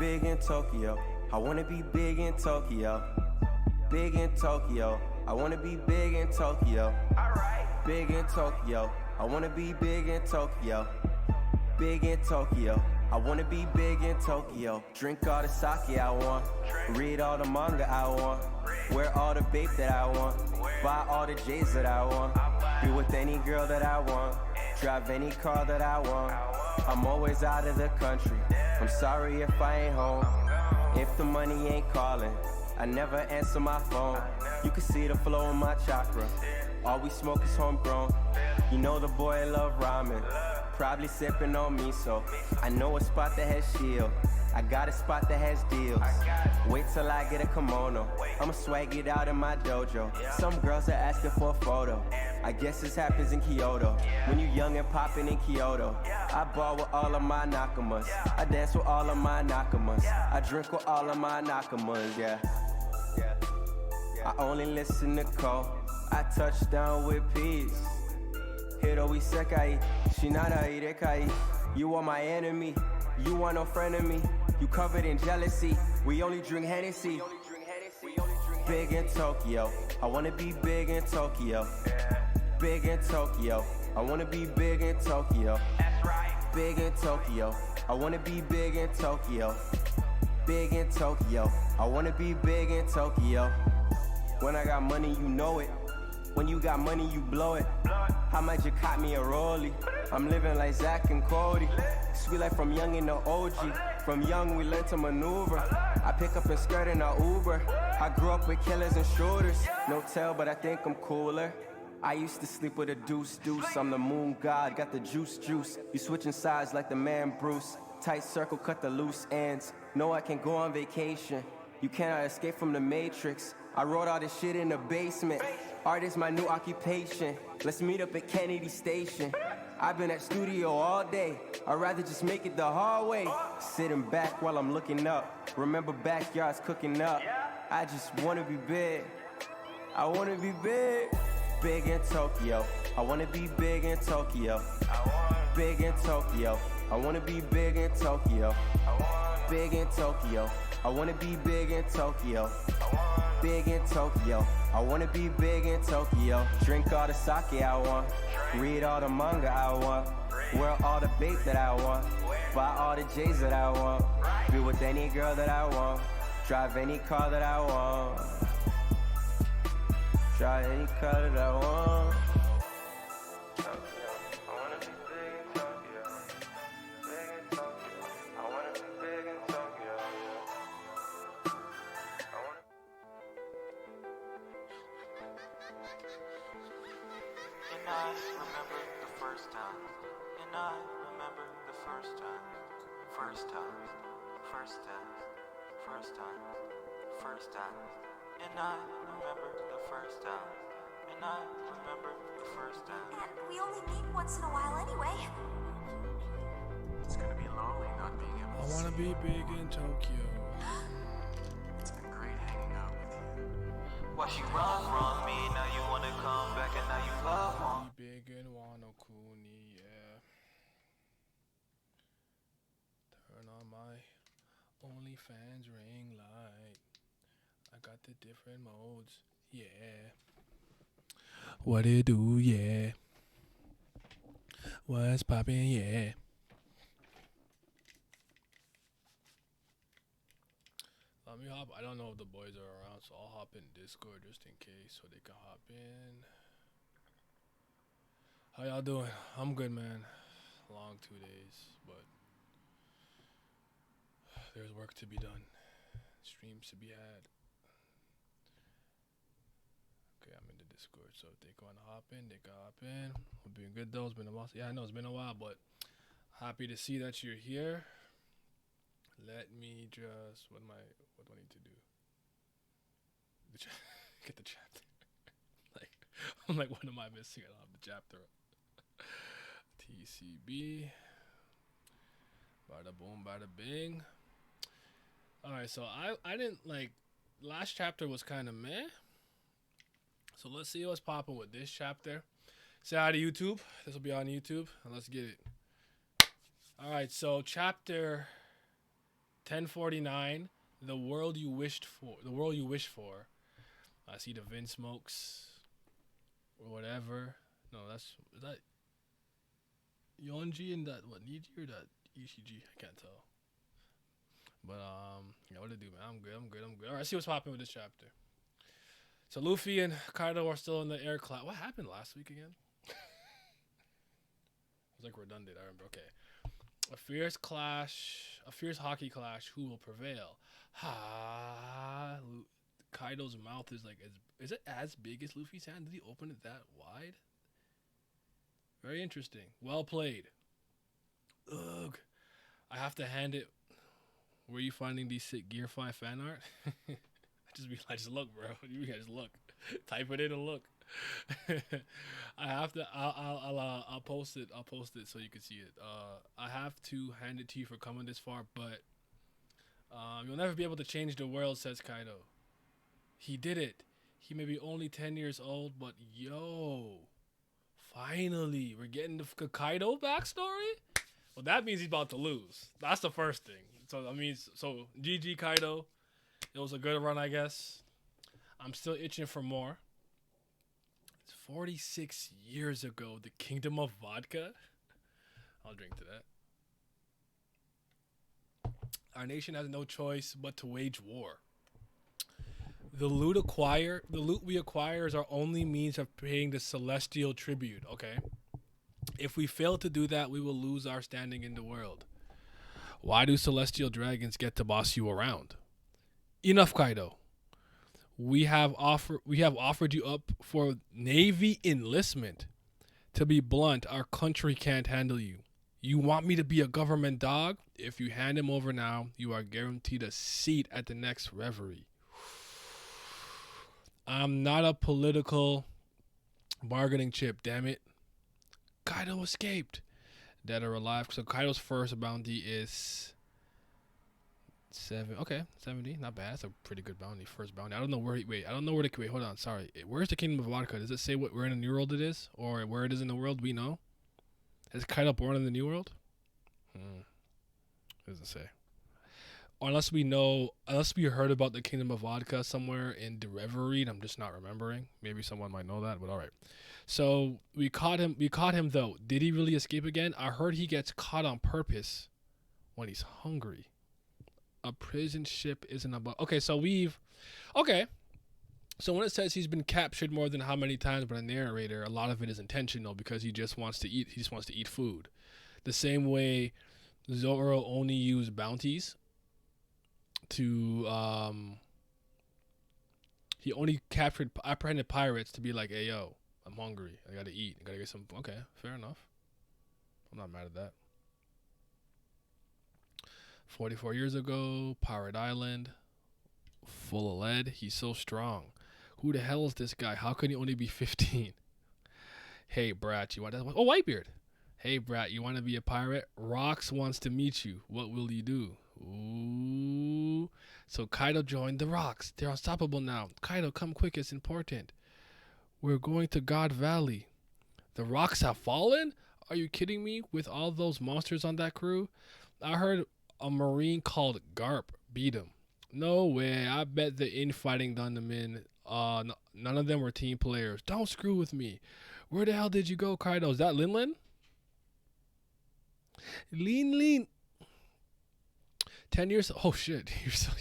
big in Tokyo. I wanna be big in Tokyo. Big in Tokyo. I wanna be big in Tokyo. Big in Tokyo. I wanna be big in Tokyo. Big in Tokyo. I wanna be big in Tokyo. Drink all the sake I want. Read all the manga I want. Wear all the babe that I want. Buy all the J's that I want. Be with any girl that I want. Drive any car that I want. I'm always out of the country. I'm sorry if I ain't home. If the money ain't calling, I never answer my phone. You can see the flow in my chakra. All we smoke is homegrown. You know the boy love ramen. Probably sipping on miso. I know a spot that has shield. I got a spot that has deals. Wait till I get a kimono. I'ma swag it out in my dojo. Some girls are asking for a photo. I guess this happens in Kyoto. When you young and popping in Kyoto. I ball with all of my nakamas. I dance with all of my nakamas. I drink with all of my nakamas, yeah. I only listen to Cole. I touch down with peace. Hiro isekai, shinara irekai. You are my enemy, you are no friend of me. You covered in jealousy, we only drink Hennessy. Big in Tokyo, I wanna be big in Tokyo. Big in Tokyo, I wanna be big in Tokyo. Big in Tokyo, I wanna be big in Tokyo. Big in Tokyo, I wanna be big in Tokyo. When I got money, you know it. When you got money, you blow it. How much you caught me a rollie? I'm living like Zach and Cody. Sweet life from young in the OG. From young, we learned to maneuver. I pick up and skirt in a Uber. I grew up with killers and shooters. No tell, but I think I'm cooler. I used to sleep with a deuce. I'm the moon god, got the juice. You switching sides like the man Bruce. Tight circle, cut the loose ends. No, I can go on vacation. You cannot escape from the matrix. I wrote all this shit in the basement. Art is my new occupation. Let's meet up at Kennedy Station. I've been at studio all day. I'd rather just make it the hard way. Sitting back while I'm looking up. Remember backyards cooking up. I just wanna be big. I wanna be big. Big in Tokyo. I wanna be big in Tokyo. Big in Tokyo. I wanna be big in Tokyo. Big in Tokyo. I wanna be big in Tokyo. Big in Tokyo. I wanna be big in Tokyo. Drink all the sake I want. Read all the manga I want. Wear all the babe that I want. Buy all the J's that I want. Be with any girl that I want. Drive any car that I want. Drive any car that I want. We only meet once in a while anyway. It's gonna be lonely not being able to I wanna be big in Tokyo. It's been great hanging out with you. Why she run from me? Now you wanna come back and now you love Be big in Wano Kuni, yeah. Turn on my OnlyFans ring light. I got the different modes, yeah. What it do, yeah. What's poppin', yeah. Let me hop. I don't know if the boys are around, so I'll hop in Discord just in case so they can hop in. How y'all doing? I'm good, man. Long 2 days, but there's work to be done. Streams to be had. Okay, I'm in the Discord, so if they want to hop in, they can hop in. We're doing good though. It's been a while. Yeah, I know it's been a while, but happy to see that you're here. Let me just what do I need to do? Get the chapter. I'm like, what am I missing? I don't have the chapter up. TCB. Bada boom, bada bing. Alright, so I didn't like last chapter was kind of meh. So let's see what's popping with this chapter. Say hi to YouTube. This will be on YouTube. And let's get it. Alright, so chapter 10:49. The world you wished for. The world you wish for. I see the Vin Smokes or whatever. No, is that Yonji and that what Niji or that Ishiji? I can't tell. But yeah, what to do, man? I'm good. All right, let's see what's popping with this chapter. So Luffy and Kaido are still in the air class. What happened last week again? It was like redundant. I remember. Okay, a fierce hockey clash. Who will prevail? Kaido's mouth is like, is it as big as Luffy's hand? Did he open it that wide? Very interesting. Well played. Ugh. I have to hand it. Where are you finding these sick Gear 5 fan art? I just look, bro. You guys look. Type it in and look. I have to. I'll post it. I'll post it so you can see it. I have to hand it to you for coming this far, but you'll never be able to change the world, says Kaido. He did it. He may be only 10 years old, but yo, finally, we're getting the Kaido backstory. Well, that means he's about to lose. That's the first thing. So GG Kaido. It was a good run, I guess. I'm still itching for more. It's 46 years ago, the Kingdom of Vodka. I'll drink to that. Our nation has no choice but to wage war. The loot we acquire is our only means of paying the celestial tribute, okay? If we fail to do that, we will lose our standing in the world. Why do celestial dragons get to boss you around? Enough, Kaido. We have offered you up for Navy enlistment. To be blunt, our country can't handle you. You want me to be a government dog? If you hand him over now, you are guaranteed a seat at the next reverie. I'm not a political bargaining chip, damn it. Kaido escaped. Dead or alive. So Kaido's first bounty is 70. Not bad. That's a pretty good bounty. First bounty. I don't know where hold on, sorry. Where's the Kingdom of Vodka? Does it say where in the New World it is? Or where it is in the world we know? Is Kaido born in the New World? It doesn't say. Unless we heard about the Kingdom of Vodka somewhere in the Reverie, and I'm just not remembering. Maybe someone might know that, but all right. So we caught him though. Did he really escape again? I heard he gets caught on purpose when he's hungry. A prison ship isn't about. So when it says he's been captured more than how many times by the narrator, a lot of it is intentional because he just wants to eat. He just wants to eat food. The same way Zoro only used bounties to he only apprehended pirates to be like, hey yo, I'm hungry, I gotta eat, I gotta get some. Okay, fair enough, I'm not mad at that. 44 years ago, Pirate Island, full of lead. He's so strong. Who the hell is this guy? How can he only be 15? Hey brat, you want that? Oh, Whitebeard. Hey brat, you want to be a pirate? Rox wants to meet you. What will you do? Ooh. So Kaido joined the Rox. They're unstoppable now. Kaido, come quick, it's important. We're going to God Valley. The Rox have fallen? Are you kidding me? With all those monsters on that crew? I heard a Marine called Garp beat him. No way. I bet the infighting done them in. None of them were team players. Don't screw with me. Where the hell did you go, Kaido? Is that Lin? Lean. 10 years. Oh shit,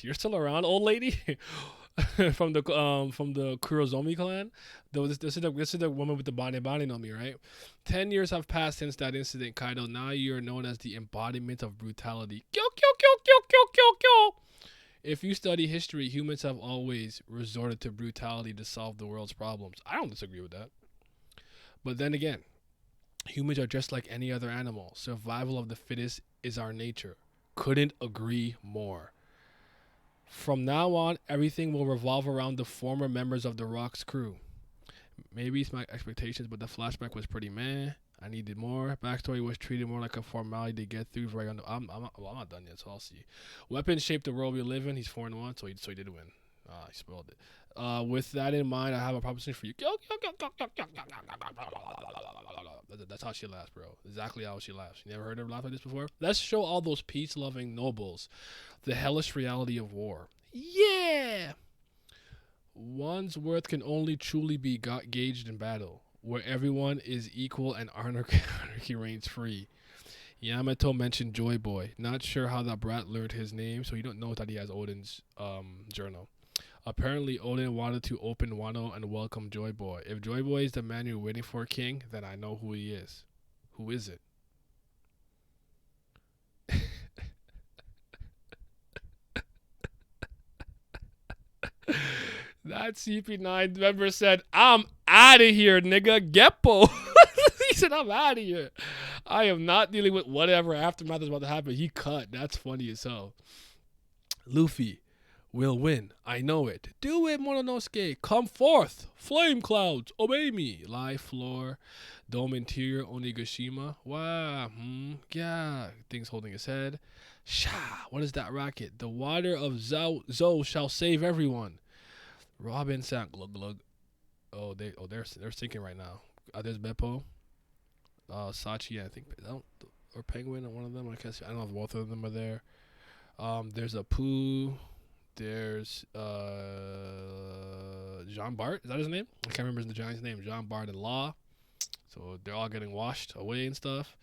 you're still around, old lady. from the Kurozomi clan. This is the woman with the Bane no Mi, right? 10 years have passed since that incident, Kaido. Now you're known as the embodiment of brutality. Kyo. If you study history, humans have always resorted to brutality to solve the world's problems. I don't disagree with that. But then again, humans are just like any other animal. Survival of the fittest is our nature. Couldn't agree more. From now on, everything will revolve around the former members of the Rox crew. Maybe it's my expectations, but the flashback was pretty meh. I needed more. Backstory was treated more like a formality to get through. I'm not done yet, so I'll see. Weapons shape the world we live in. He's 4-1, so he did win. He spoiled it. With that in mind, I have a proposition for you. That's how she laughs, bro. Exactly how she laughs. You never heard her laugh like this before? Let's show all those peace-loving nobles the hellish reality of war. Yeah! One's worth can only truly be gauged in battle, where everyone is equal and anarchy reigns free. Yamato mentioned Joy Boy. Not sure how that brat learned his name, so you don't know that he has Odin's journal. Apparently, Odin wanted to open Wano and welcome Joy Boy. If Joy Boy is the man you're waiting for, King, then I know who he is. Who is it? That CP9 member said, I'm out of here, nigga. Geppo. He said, I'm out of here. I am not dealing with whatever aftermath is about to happen. He cut. That's funny as hell. Luffy will win. I know it. Do it, Mononosuke. Come forth. Flame clouds. Obey me. Live floor. Dome interior. Onigashima. Wow. Yeah. Things holding his head. Sha. What is that racket? The water of Zo shall save everyone. Robin sang glug glug. They're sinking right now. There's Beppo, Sachi, I think, or Penguin, or one of them. I don't know if both of them are there. There's a Pooh. There's Jean Bart. Is that his name? I can't remember the giant's name. Jean Bart and Law. So they're all getting washed away and stuff.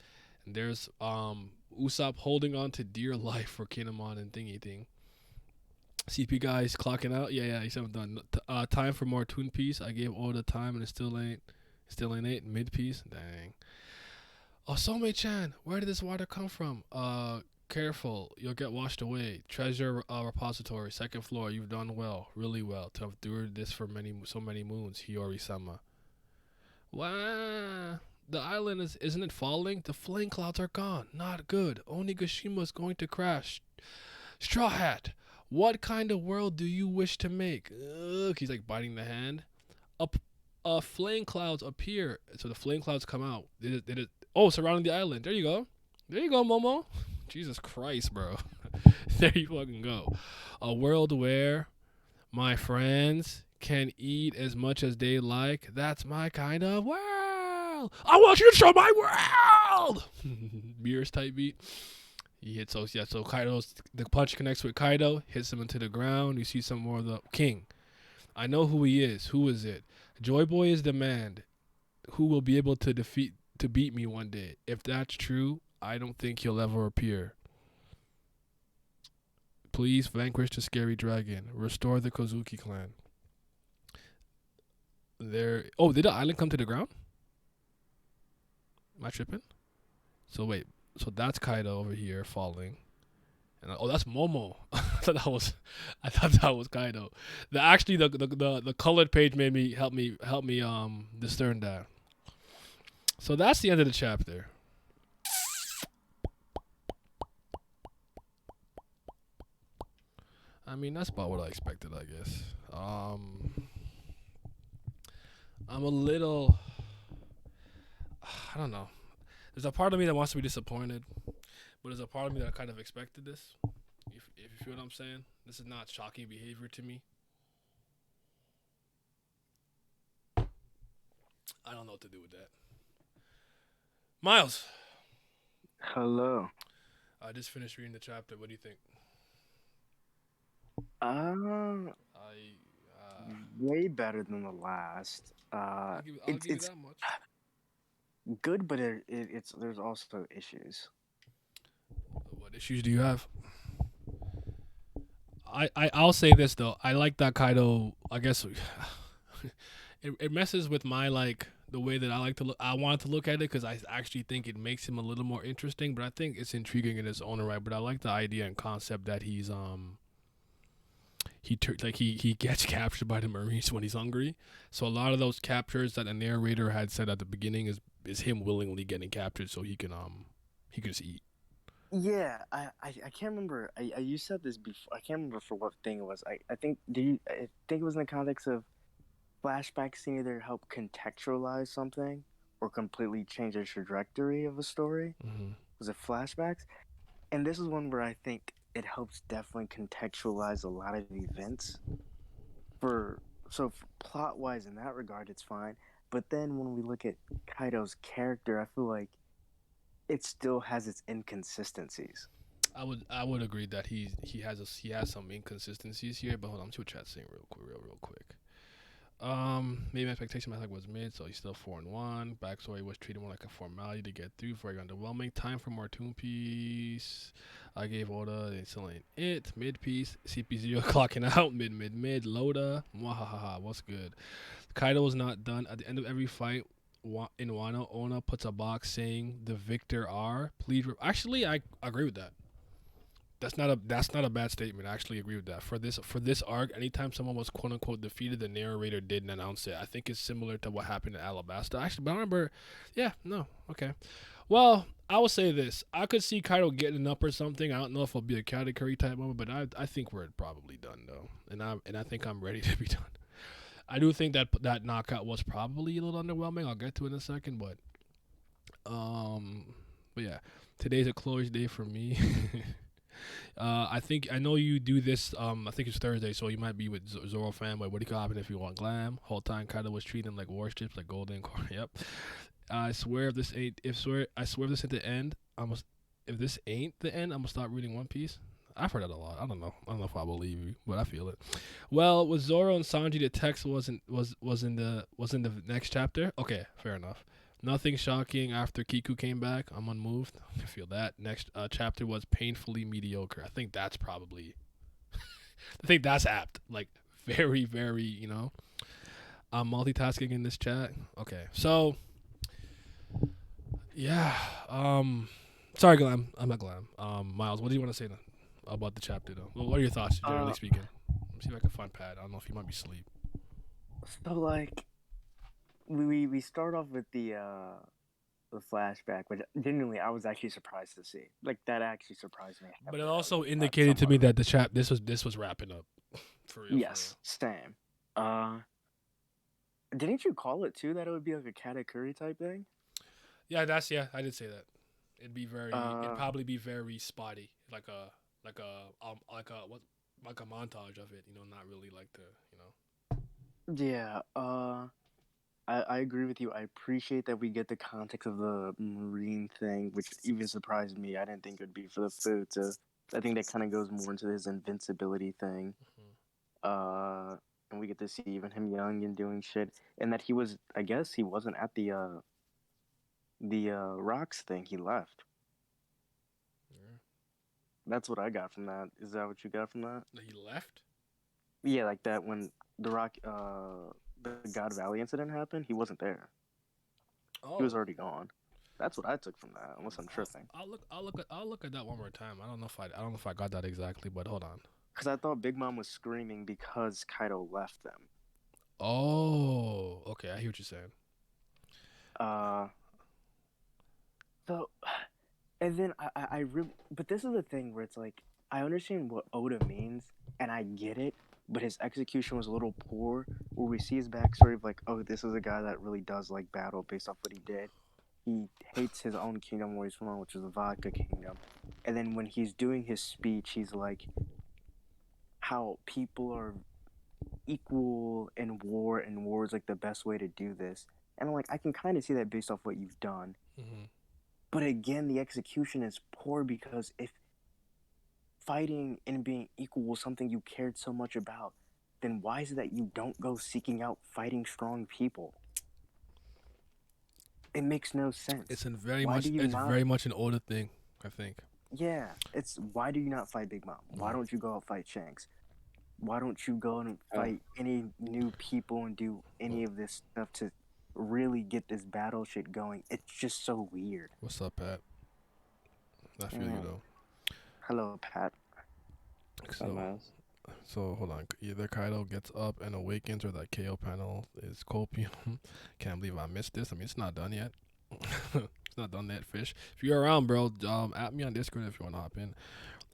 And there's Usopp holding on to dear life for Kinemon and Thingy Thing. CP guys clocking out. Yeah, he said I'm done. Time for more Toon Piece. I gave all the time and it still ain't 8. Mid piece. Dang. Oh, Soulmate-chan, where did this water come from? Careful, you'll get washed away. Treasure repository, 2nd floor. You've done well, really well, to have endured this for so many moons. Hiyori-sama. Wow. The island isn't it falling? The flame clouds are gone. Not good. Onigashima is going to crash. Straw Hat. What kind of world do you wish to make? Ugh, he's like biting the hand. Flame clouds appear. So the flame clouds come out. Surrounding the island. There you go. Momo. Jesus Christ, bro. There you fucking go. A world where my friends can eat as much as they like. That's my kind of world. I want you to show my world. Beers type beat. He hits those. Yeah, so the punch connects with Kaido, hits him into the ground. You see some more of the King. I know who he is. Who is it? Joy Boy is the man who will be able to beat me one day. If that's true, I don't think he'll ever appear. Please vanquish the scary dragon. Restore the Kozuki clan. Did the island come to the ground? Am I tripping? So wait. So that's Kaido over here falling, and that's Momo. I thought that was Kaido. The colored page made me help me discern that. So that's the end of the chapter. I mean, that's about what I expected, I guess. I'm a little, I don't know. There's a part of me that wants to be disappointed, but there's a part of me that kind of expected this. If you feel what I'm saying, this is not shocking behavior to me. I don't know what to do with that. Miles. Hello. I just finished reading the chapter. What do you think? Way better than the last. I'll give you that much. Good, but there's also issues. What issues do you have? I'll say this though. I like that Kaido. I guess it messes with my the way that I like to look. I want to look at it because I actually think it makes him a little more interesting. But I think it's intriguing in its own right. But I like the idea and concept that he's he gets captured by the Marines when he's hungry. So a lot of those captures that the narrator had said at the beginning is him willingly getting captured so he can just eat. Yeah, I can't remember. You said this before. I can't remember for what thing it was. I think it was in the context of flashbacks can either help contextualize something or completely change the trajectory of a story. Mm-hmm. Was it flashbacks? And this is one where I think it helps definitely contextualize a lot of events for so plot wise in that regard, it's fine. But then when we look at Kaido's character, I feel like it still has its inconsistencies. I would agree that he has some inconsistencies here, but hold on, let me see what chat's saying real quick. Maybe expectation my was mid, so he's still 4-1. Backstory was treated more like a formality to get through, very underwhelming. Time for more Toon Piece. I gave Oda, they still ain't it. Mid piece, CP0 clocking out, mid, Loda. Mwahaha, what's good? Kaido was not done. At the end of every fight in Wano, Ona puts a box saying the victor are. Please, actually, I agree with that. That's not a bad statement. I actually agree with that. For this arc, anytime someone was quote unquote defeated, the narrator didn't announce it. I think it's similar to what happened in Alabasta. Actually, but I remember, yeah, no, okay. Well, I will say this: I could see Kaido getting up or something. I don't know if it'll be a category type moment, but I think we're probably done though, and I think I'm ready to be done. I do think that knockout was probably a little underwhelming. I'll get to it in a second, but yeah, today's a closure day for me. I know you do this. I think it's Thursday, so you might be with Zoro fan. But what do you happen if you want glam? Whole time Kaido was treating them like warships, like golden core. Yep. I swear if this ain't the end, if this ain't the end, I'm gonna stop reading One Piece. I've heard that a lot. I don't know if I believe you, but I feel it. Well, with Zoro and Sanji, the text was in the next chapter. Okay, fair enough. Nothing shocking after Kiku came back. I'm unmoved. I feel that. Next chapter was painfully mediocre. I think that's probably. I think that's apt. Like very, very. I'm multitasking in this chat. Okay, so. Yeah. Sorry, Glam. I'm not Glam. Miles, what do you want to say then about the chapter though? Well, what are your thoughts, generally speaking? Let me see if I can find Pat. I don't know if he might be asleep. So like, we start off with the flashback, which genuinely I was actually surprised to see. Like that actually surprised me. But it also indicated to me that this was wrapping up. For real. Yes, same. Didn't you call it too that it would be like a Katakuri type thing? Yeah, I did say that. It'd probably be very spotty, like a montage of it. Not really like the. Yeah. I agree with you. I appreciate that we get the context of the marine thing, which even surprised me. I didn't think it would be for the food. So I think that kind of goes more into his invincibility thing. Mm-hmm. And we get to see even him young and doing shit, and that I guess he wasn't at the rocks thing. He left. Yeah. That's what I got from that. Is that what you got from that? He left? Yeah, like that when the God Valley incident happened, he wasn't there. Oh. He was already gone. That's what I took from that, unless I'm tripping. I'll look at that one more time. I don't know if I got that exactly, but hold on. Because I thought Big Mom was screaming because Kaido left them. Oh, okay. I hear what you're saying. So, and then I really, but this is the thing where it's like, I understand what Oda means, and I get it, but his execution was a little poor, where we see his backstory of like, oh, this is a guy that really does like battle based off what he did. He hates his own kingdom where he's from, which is the Vodka Kingdom. And then when he's doing his speech, he's like, how people are equal in war, and war is like the best way to do this. And I'm like, I can kind of see that based off what you've done. Mm-hmm. But again, the execution is poor, because if fighting and being equal was something you cared so much about, then why is it that you don't go seeking out fighting strong people? It makes no sense. It's very much an Oda thing, I think. Yeah, it's why do you not fight Big Mom? Why don't you go out fight Shanks? Why don't you go and fight any new people and do any of this stuff to really get this battle shit going? It's just so weird. What's up, Pat? I feel you though. Hello, Pat. So hold on. Either Kaido gets up and awakens, or that KO panel is copium. Can't believe I missed this. I mean, it's not done yet. It's not done yet, fish. If you're around, bro, at me on Discord if you want to hop in.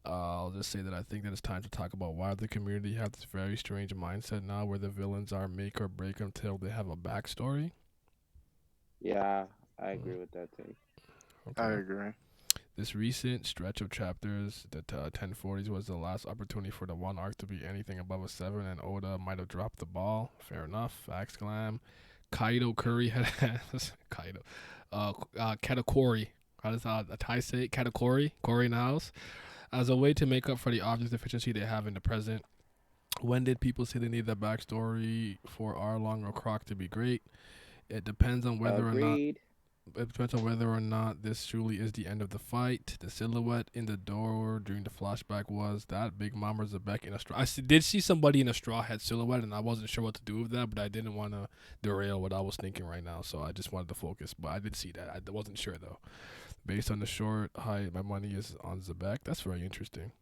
I'll just say that I think that it's time to talk about why the community has this very strange mindset now, where the villains are make or break until they have a backstory. Yeah, I agree with that take. Okay. I agree. This recent stretch of chapters, the 1040s, was the last opportunity for the one arc to be anything above a 7, and Oda might have dropped the ball. Fair enough. Facts glam. Kaido Curry had Kaido. Katakuri. How does a Thai say it? Katakuri? Corey in the house. As a way to make up for the obvious deficiency they have in the present. When did people say they need that backstory for Arlong or Croc to be great? It depends on whether or not Agreed. it depends on whether or not this truly is the end of the fight. The silhouette in the door during the flashback was that Big Mom or Zebek in a straw. Did see somebody in a straw hat silhouette, and I wasn't sure what to do with that, but I didn't want to derail what I was thinking right now, so I just wanted to focus. But I did see that. I wasn't sure, though. Based on the short, hi, my money is on Zebek. That's very interesting.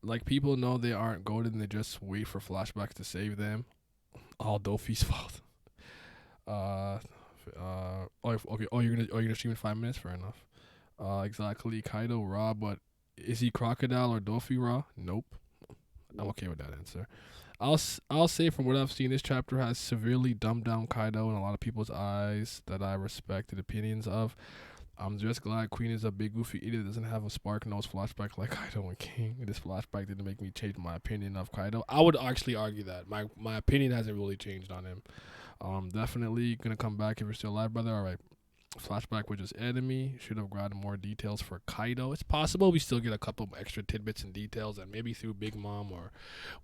Like, people know they aren't golden, they just wait for flashbacks to save them. All Dofi's fault. Okay. You're gonna stream in 5 minutes. Fair enough. Exactly. Kaido raw, but is he crocodile or Dofi raw? Nope. I'm okay with that answer. I'll say from what I've seen, this chapter has severely dumbed down Kaido in a lot of people's eyes that I respected opinions of. I'm just glad Queen is a big goofy idiot that doesn't have a spark nose flashback like Kaido and King. This flashback didn't make me change my opinion of Kaido. I would actually argue that my opinion hasn't really changed on him. Definitely gonna come back if you're still alive, brother. All right. Flashback with his enemy. Should have gotten more details for Kaido. It's possible we still get a couple extra tidbits and details, and maybe through Big Mom or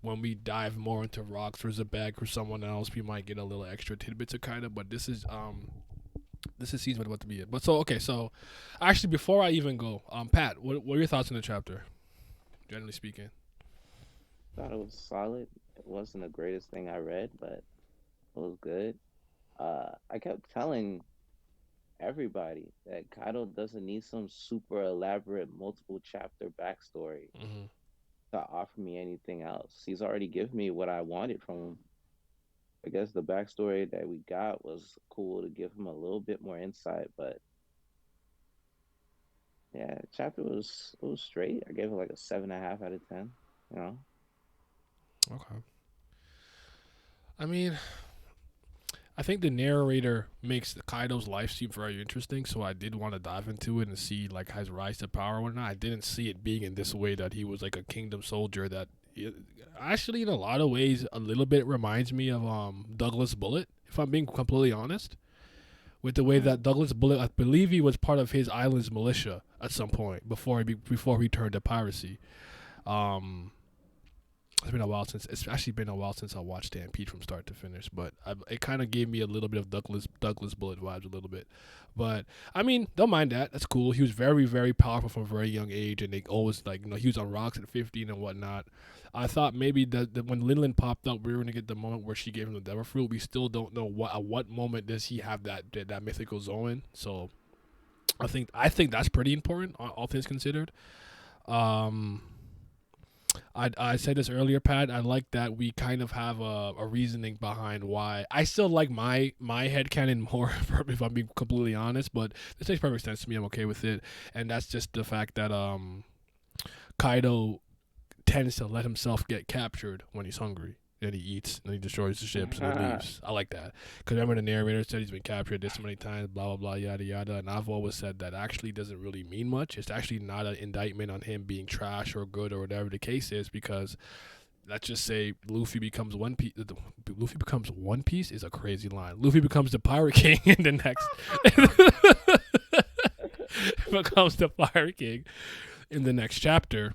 when we dive more into Rocks or Zebek or someone else, we might get a little extra tidbits of Kaido. But this is season about to be it. But so actually before I even go, Pat, what are your thoughts on the chapter? Generally speaking. Thought it was solid. It wasn't the greatest thing I read, but it was good. I kept telling everybody that Kaido doesn't need some super elaborate multiple chapter backstory to offer me anything else. He's already given me what I wanted from him. I guess the backstory that we got was cool to give him a little bit more insight, but yeah, the chapter was straight. I gave it like a 7.5 out of 10. You know. Okay. I mean, I think the narrator makes Kaido's life seem very interesting, so I did want to dive into it and see like his rise to power and whatnot. I didn't see it being in this way, that he was like a kingdom soldier that actually in a lot of ways a little bit reminds me of Douglas Bullet, if I'm being completely honest. With the way that Douglas Bullet, I believe he was part of his island's militia at some point before he turned to piracy. It's actually been a while since I watched Stampede from start to finish, but it kind of gave me a little bit of Douglas Bullet vibes a little bit. But I mean, don't mind that. That's cool. He was very, very powerful from a very young age, and they always he was on rocks at 15 and whatnot. I thought maybe that when Linlin popped up, we were gonna get the moment where she gave him the Devil Fruit. We still don't know at what moment does he have that mythical Zoan. So I think that's pretty important, all things considered. I said this earlier, Pat. I like that we kind of have a reasoning behind why. I still like my headcanon more, if I'm being completely honest, but this makes perfect sense to me. I'm okay with it. And that's just the fact that Kaido tends to let himself get captured when he's hungry. Then he eats, and he destroys the ships, and then leaves. I like that. Because remember the narrator said he's been captured this many times, blah, blah, blah, yada, yada. And I've always said that actually doesn't really mean much. It's actually not an indictment on him being trash or good or whatever the case is, because let's just say Luffy becomes One Piece. Luffy becomes One Piece is a crazy line. Luffy becomes the Pirate King in the next... becomes the Pirate King in the next chapter.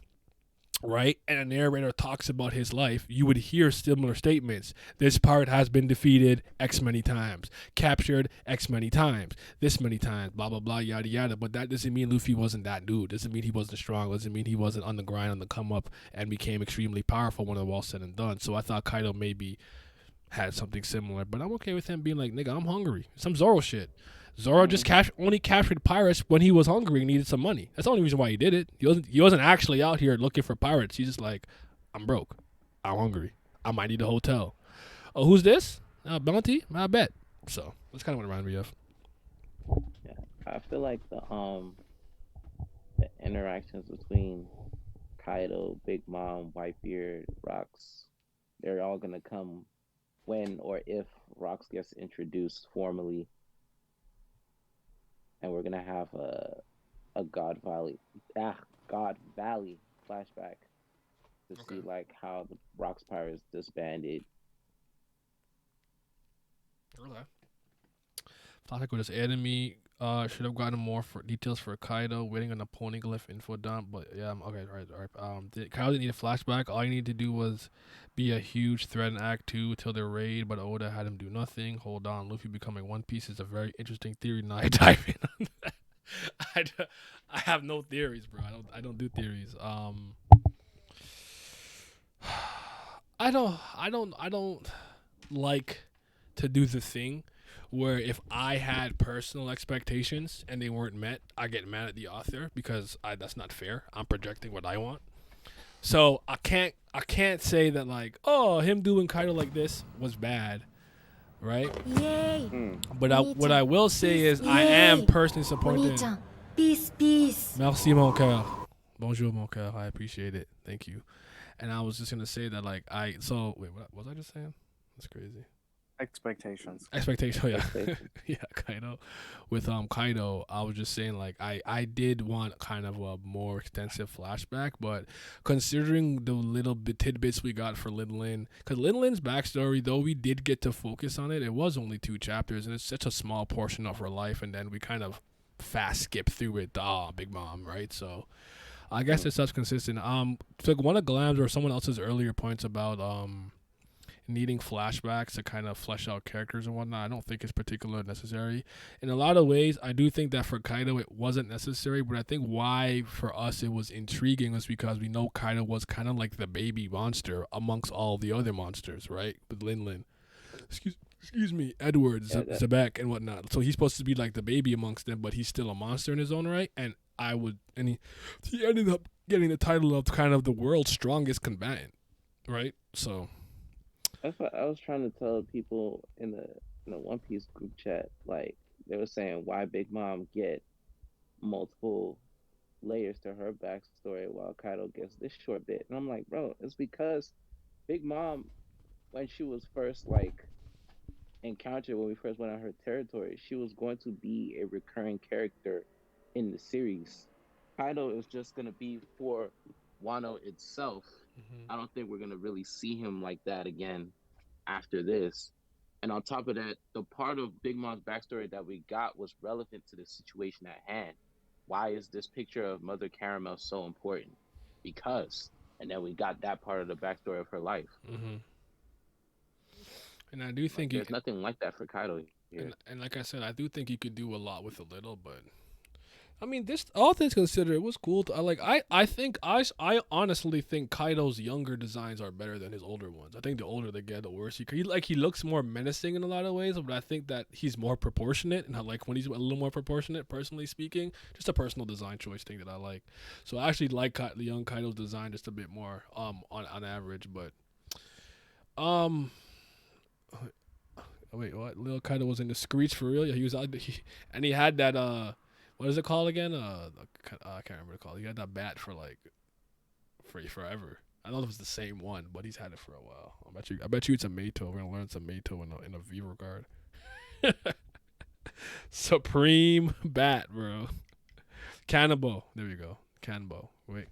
Right, and a narrator talks about his life, you would hear similar statements. This pirate has been defeated X many times, captured X many times, this many times, blah, blah, blah, yada, yada. But that doesn't mean Luffy wasn't that dude. Doesn't mean he wasn't strong. Doesn't mean he wasn't on the grind, on the come up, and became extremely powerful when it was all said and done. So I thought Kaido maybe had something similar, but I'm okay with him being like, nigga, I'm hungry. Some Zoro shit. Zoro just only captured pirates when he was hungry and needed some money. That's the only reason why he did it. He wasn't actually out here looking for pirates. He's just like, I'm broke. I'm hungry. I might need a hotel. Oh, who's this? Bounty? I bet. So that's kind of what it reminded me of. Yeah, I feel like the interactions between Kaido, Big Mom, Whitebeard, Rocks, they're all gonna come when or if Rocks gets introduced formally. And we're gonna have a God Valley flashback to see Okay. like how the Rocks Pirates disbanded. Okay. Topic with this enemy. Should have gotten more for details for Kaido waiting on the poneglyph info dump, but yeah, okay, all right. Kaido didn't need a flashback. All you need to do was be a huge threat in Act 2 till the raid, but Oda had him do nothing. Hold on, Luffy becoming One Piece is a very interesting theory. Now I dive in on that. I have no theories, bro. I don't do theories. I don't like to do the thing where if I had personal expectations and they weren't met, I get mad at the author because that's not fair. I'm projecting what I want. So I can't say that like, oh, him doing Kaido like this was bad, right? Yay! But what I will say is I am personally supporting. Peace, peace. Merci mon cœur. Bonjour mon cœur. I appreciate it. Thank you. And I was just gonna say that like what was I just saying? That's crazy. Expectations. Expectation, yeah. Expectation. Yeah, Kaido. With Kaido, I was just saying like I did want kind of a more extensive flashback, but considering the little bit tidbits we got for Lin Lin, because Lin Lin's backstory, though we did get to focus on it, it was only 2 chapters and it's such a small portion of her life, and then we kind of fast skip through it. Big Mom, right? So I guess it's such consistent. So one of Glam's or someone else's earlier points about needing flashbacks to kind of flesh out characters and whatnot, I don't think it's particularly necessary. In a lot of ways, I do think that for Kaido it wasn't necessary, but I think why for us it was intriguing was because we know Kaido was kind of like the baby monster amongst all the other monsters, right? With Lin Lin. Excuse me, Edward, Zebek, and whatnot. So he's supposed to be like the baby amongst them, but he's still a monster in his own right. And he ended up getting the title of kind of the world's strongest combatant, right? So That's what I was trying to tell people in the One Piece group chat. Like they were saying, why Big Mom get multiple layers to her backstory while Kaido gets this short bit, and I'm like, bro, it's because Big Mom, when she was first like encountered when we first went on her territory, she was going to be a recurring character in the series. Kaido is just gonna be for Wano itself. I don't think we're gonna really see him like that again after this. And on top of that, the part of Big Mom's backstory that we got was relevant to the situation at hand. Why is this picture of Mother Caramel so important? Because, and then we got that part of the backstory of her life. And I do think there's nothing like that for Kaido here. And like I said, I do think you could do a lot with a little, but I mean, this all things considered, it was cool. I honestly think Kaido's younger designs are better than his older ones. I think the older they get, the worse he looks more menacing in a lot of ways, but I think that he's more proportionate, and I like when he's a little more proportionate. Personally speaking, just a personal design choice thing that I like. So I actually like the young Kaido's design just a bit more on average, but wait, what? Lil Kaido was in the Screech for real? Yeah, he was out, and he had that what is it called again? I can't remember what it's called. He had that bat for forever. I don't know if it's the same one, but he's had it for a while. I bet you it's a Meito. We're gonna learn some Meito in a V regard. Supreme bat, bro. Cannibal. There we go. Cannibal. Wait.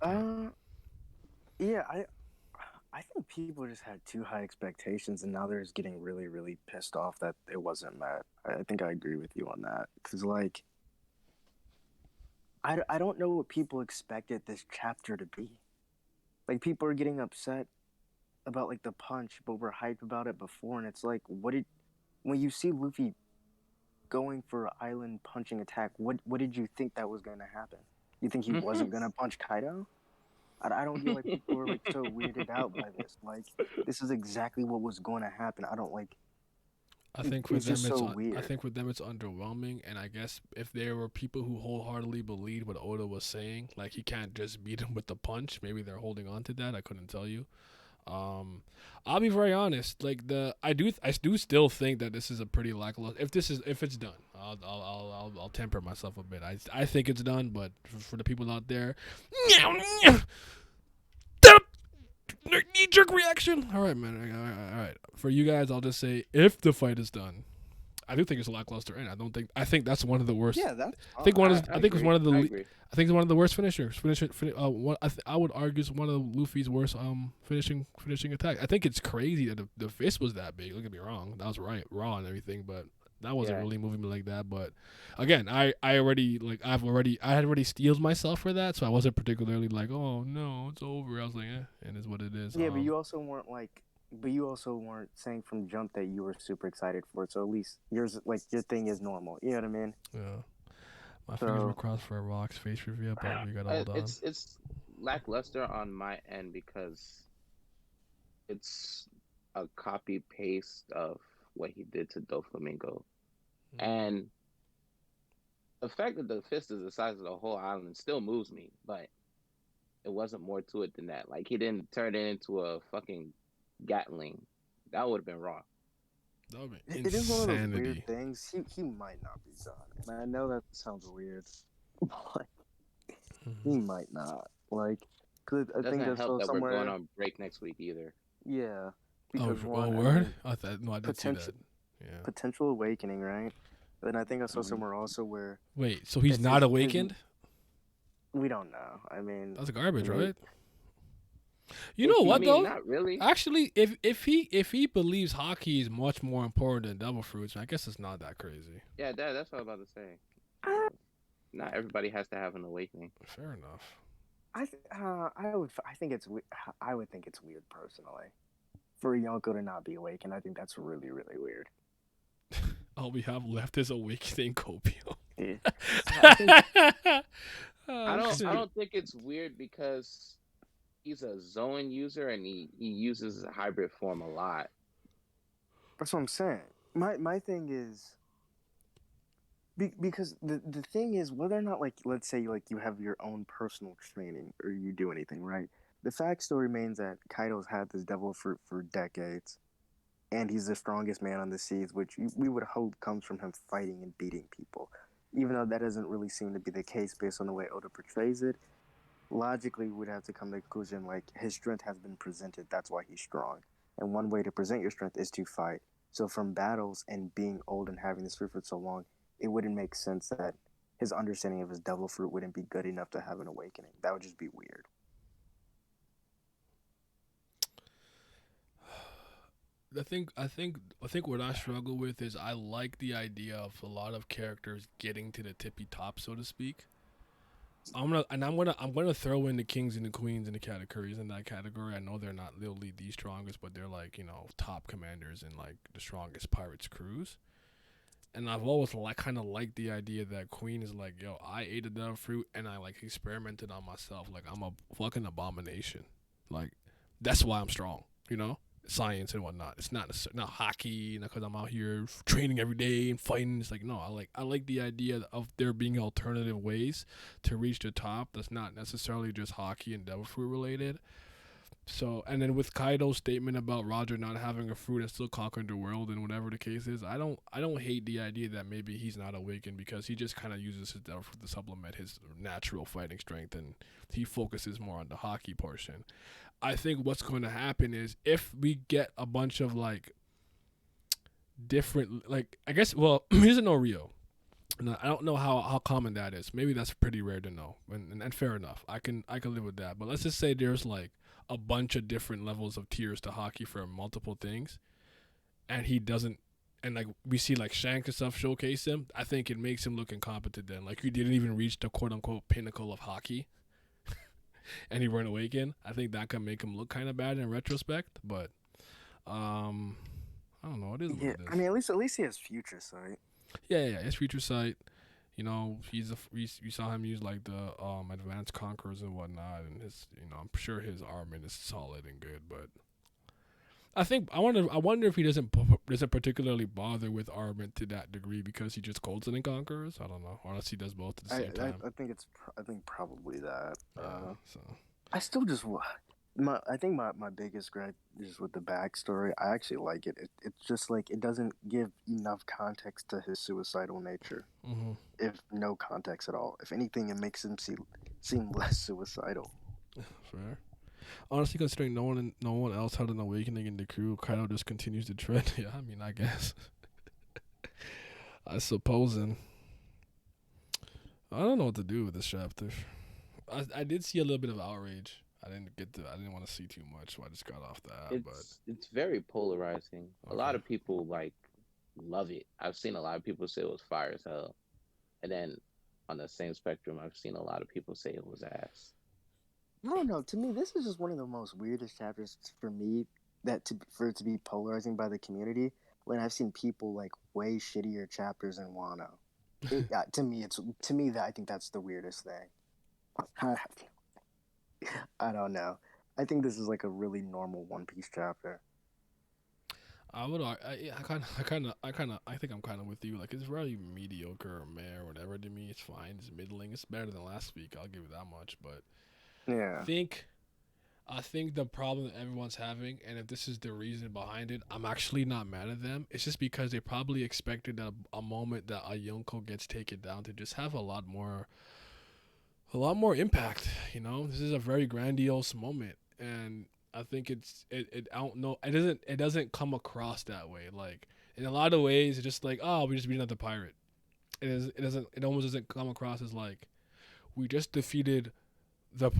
Yeah, I think people just had too high expectations, and now they're just getting really, really pissed off that it wasn't met. I think I agree with you on that, because like, I don't know what people expected this chapter to be. Like, people are getting upset about like the punch, but we're hyped about it before, and it's like, when you see Luffy going for an island punching attack, what did you think that was going to happen? You think he wasn't going to punch Kaido? I don't feel like people were like so weirded out by this. Like, this is exactly what was going to happen. I don't like. I think it's just so weird. I think with them it's underwhelming, and I guess if there were people who wholeheartedly believed what Oda was saying, like he can't just beat him with the punch, maybe they're holding on to that. I couldn't tell you. I'll be very honest. Like I do still think that this is a pretty lackluster. If it's done, I'll temper myself a bit. I think it's done, but for the people out there, knee-jerk reaction. All right, man. All right. For you guys, I'll just say if the fight is done, I do think it's a lackluster end. I think that's one of the worst. Yeah, that's. I think one of I I think it's agree. one of the I le- agree. I think it's one of the worst finishers. I would argue it's one of Luffy's worst finishing attack. I think it's crazy that the fist was that big. Don't get me wrong, that was right, raw and everything, but that wasn't Yeah. really moving me like that. But again, I had already steeled myself for that, so I wasn't particularly like, oh no, it's over. I was like, and it's what it is. Yeah, but you also weren't saying from jump that you were super excited for it. So at least your thing is normal. You know what I mean? Yeah. My fingers were So- crossed for a Rock's face review, but we got all done. It's lackluster on my end because it's a copy paste of what he did to Doflamingo, and the fact that the fist is the size of the whole island still moves me, but it wasn't more to it than that. Like, he didn't turn it into a fucking Gatling. That would have been wrong. That would be It is one of those insanity. weird things. He might not be done. And I know that sounds weird, but he might not. Like, cause I Doesn't think that's help that somewhere. we're going on break next week either. Yeah. Oh, Because oh, one, I word? mean, I did see that. potential- Yeah. potential awakening, right? But then I think I saw Mhm. somewhere also where Wait, so he's It's not his- awakened? we don't know. I mean, That's garbage, Right. right? You know what I mean, though? Not really. Actually, if he believes hockey is much more important than devil fruits, I guess it's not that crazy. Yeah, that's what I was about to say. Not everybody has to have an awakening. Fair enough. I think it's I would think it's weird personally for Yonko to not be awakened. I think that's really really weird. All we have left is awakening Copio. Yeah. Oh, I shit. don't think it's weird because he's a Zoan user and he uses a hybrid form a lot. That's what I'm saying. My thing is because the thing is whether or not, like, let's say like you have your own personal training or you do anything, right? The fact still remains that Kaido's had this devil fruit for decades, and he's the strongest man on the seas, which we would hope comes from him fighting and beating people. Even though that doesn't really seem to be the case based on the way Oda portrays it, logically we would have to come to the conclusion like his strength has been presented, that's why he's strong. And one way to present your strength is to fight. So from battles and being old and having this fruit for so long, it wouldn't make sense that his understanding of his devil fruit wouldn't be good enough to have an awakening. That would just be weird. I think what I struggle with is I like the idea of a lot of characters getting to the tippy top, so to speak. I'm gonna throw in the kings and the queens and the categories in that category. I know they're not literally the strongest, but they're like, you know, top commanders in like the strongest pirates crews. And I've always kind of liked the idea that Queen is like, yo, I ate a devil fruit and I like experimented on myself. Like, I'm a fucking abomination. Like, that's why I'm strong, you know? Science and whatnot. It's not hockey, you know, because I'm out here training every day and fighting. It's like, no, I like the idea of there being alternative ways to reach the top that's not necessarily just hockey and devil fruit related. So, and then with Kaido's statement about Roger not having a fruit and still conquering the world and whatever the case is, I don't hate the idea that maybe he's not awakened because he just kind of uses his devil fruit to supplement his natural fighting strength and he focuses more on the hockey portion. I think what's going to happen is if we get a bunch of like different, like, I guess, well, he doesn't know Rio. And I don't know how common that is. Maybe that's pretty rare to know, and fair enough. I can live with that. But let's just say there's like a bunch of different levels of tiers to hockey for multiple things, and he doesn't. And like we see like Shanks and stuff showcase him. I think it makes him look incompetent. Then like he didn't even reach the quote unquote pinnacle of hockey, and he weren't awakened. I think that can make him look kind of bad in retrospect. But I don't know. It is what Yeah, it is. I mean, at least he has future sight. Yeah, his future sight. You know, you saw him use like the advanced conquerors and whatnot, and his, you know, I'm sure his armament is solid and good. But I wonder if he doesn't particularly bother with armament to that degree because he just calls it in conquerors. I don't know, unless he does both at the same time. I think probably that. So I still just I think my biggest gripe is with the backstory. I actually like it. It's just like it doesn't give enough context to his suicidal nature. mhm. If no context at all. If anything, it makes him seem less suicidal. Fair. Honestly, considering no one else had an awakening in the crew, Kaido just continues to trend. Yeah, I mean, I guess. I suppose. And I don't know what to do with this chapter. I did see a little bit of outrage. I didn't want to see too much, so I just got off that. It's very polarizing. A lot Okay. of people like love it. I've seen a lot of people say it was fire as hell, and then on the same spectrum, I've seen a lot of people say it was ass. I don't know. To me, this is just one of the most weirdest chapters for me for it to be polarizing by the community. When I've seen people like way shittier chapters in Wano. To me that I think that's the weirdest thing. I don't know. I think this is like a really normal One Piece chapter. I would. I think I'm kind of with you. Like it's very mediocre or meh or whatever to me. It's fine. It's middling. It's better than last week. I'll give it that much. But Yeah. I think the problem that everyone's having, and if this is the reason behind it, I'm actually not mad at them. It's just because they probably expected that a moment that a Yonko gets taken down to just have a lot more impact. You know, this is a very grandiose moment, and I think I don't know. It doesn't come across that way. Like in a lot of ways, it's just like, oh, we just beat another pirate. It almost doesn't come across as like we just defeated the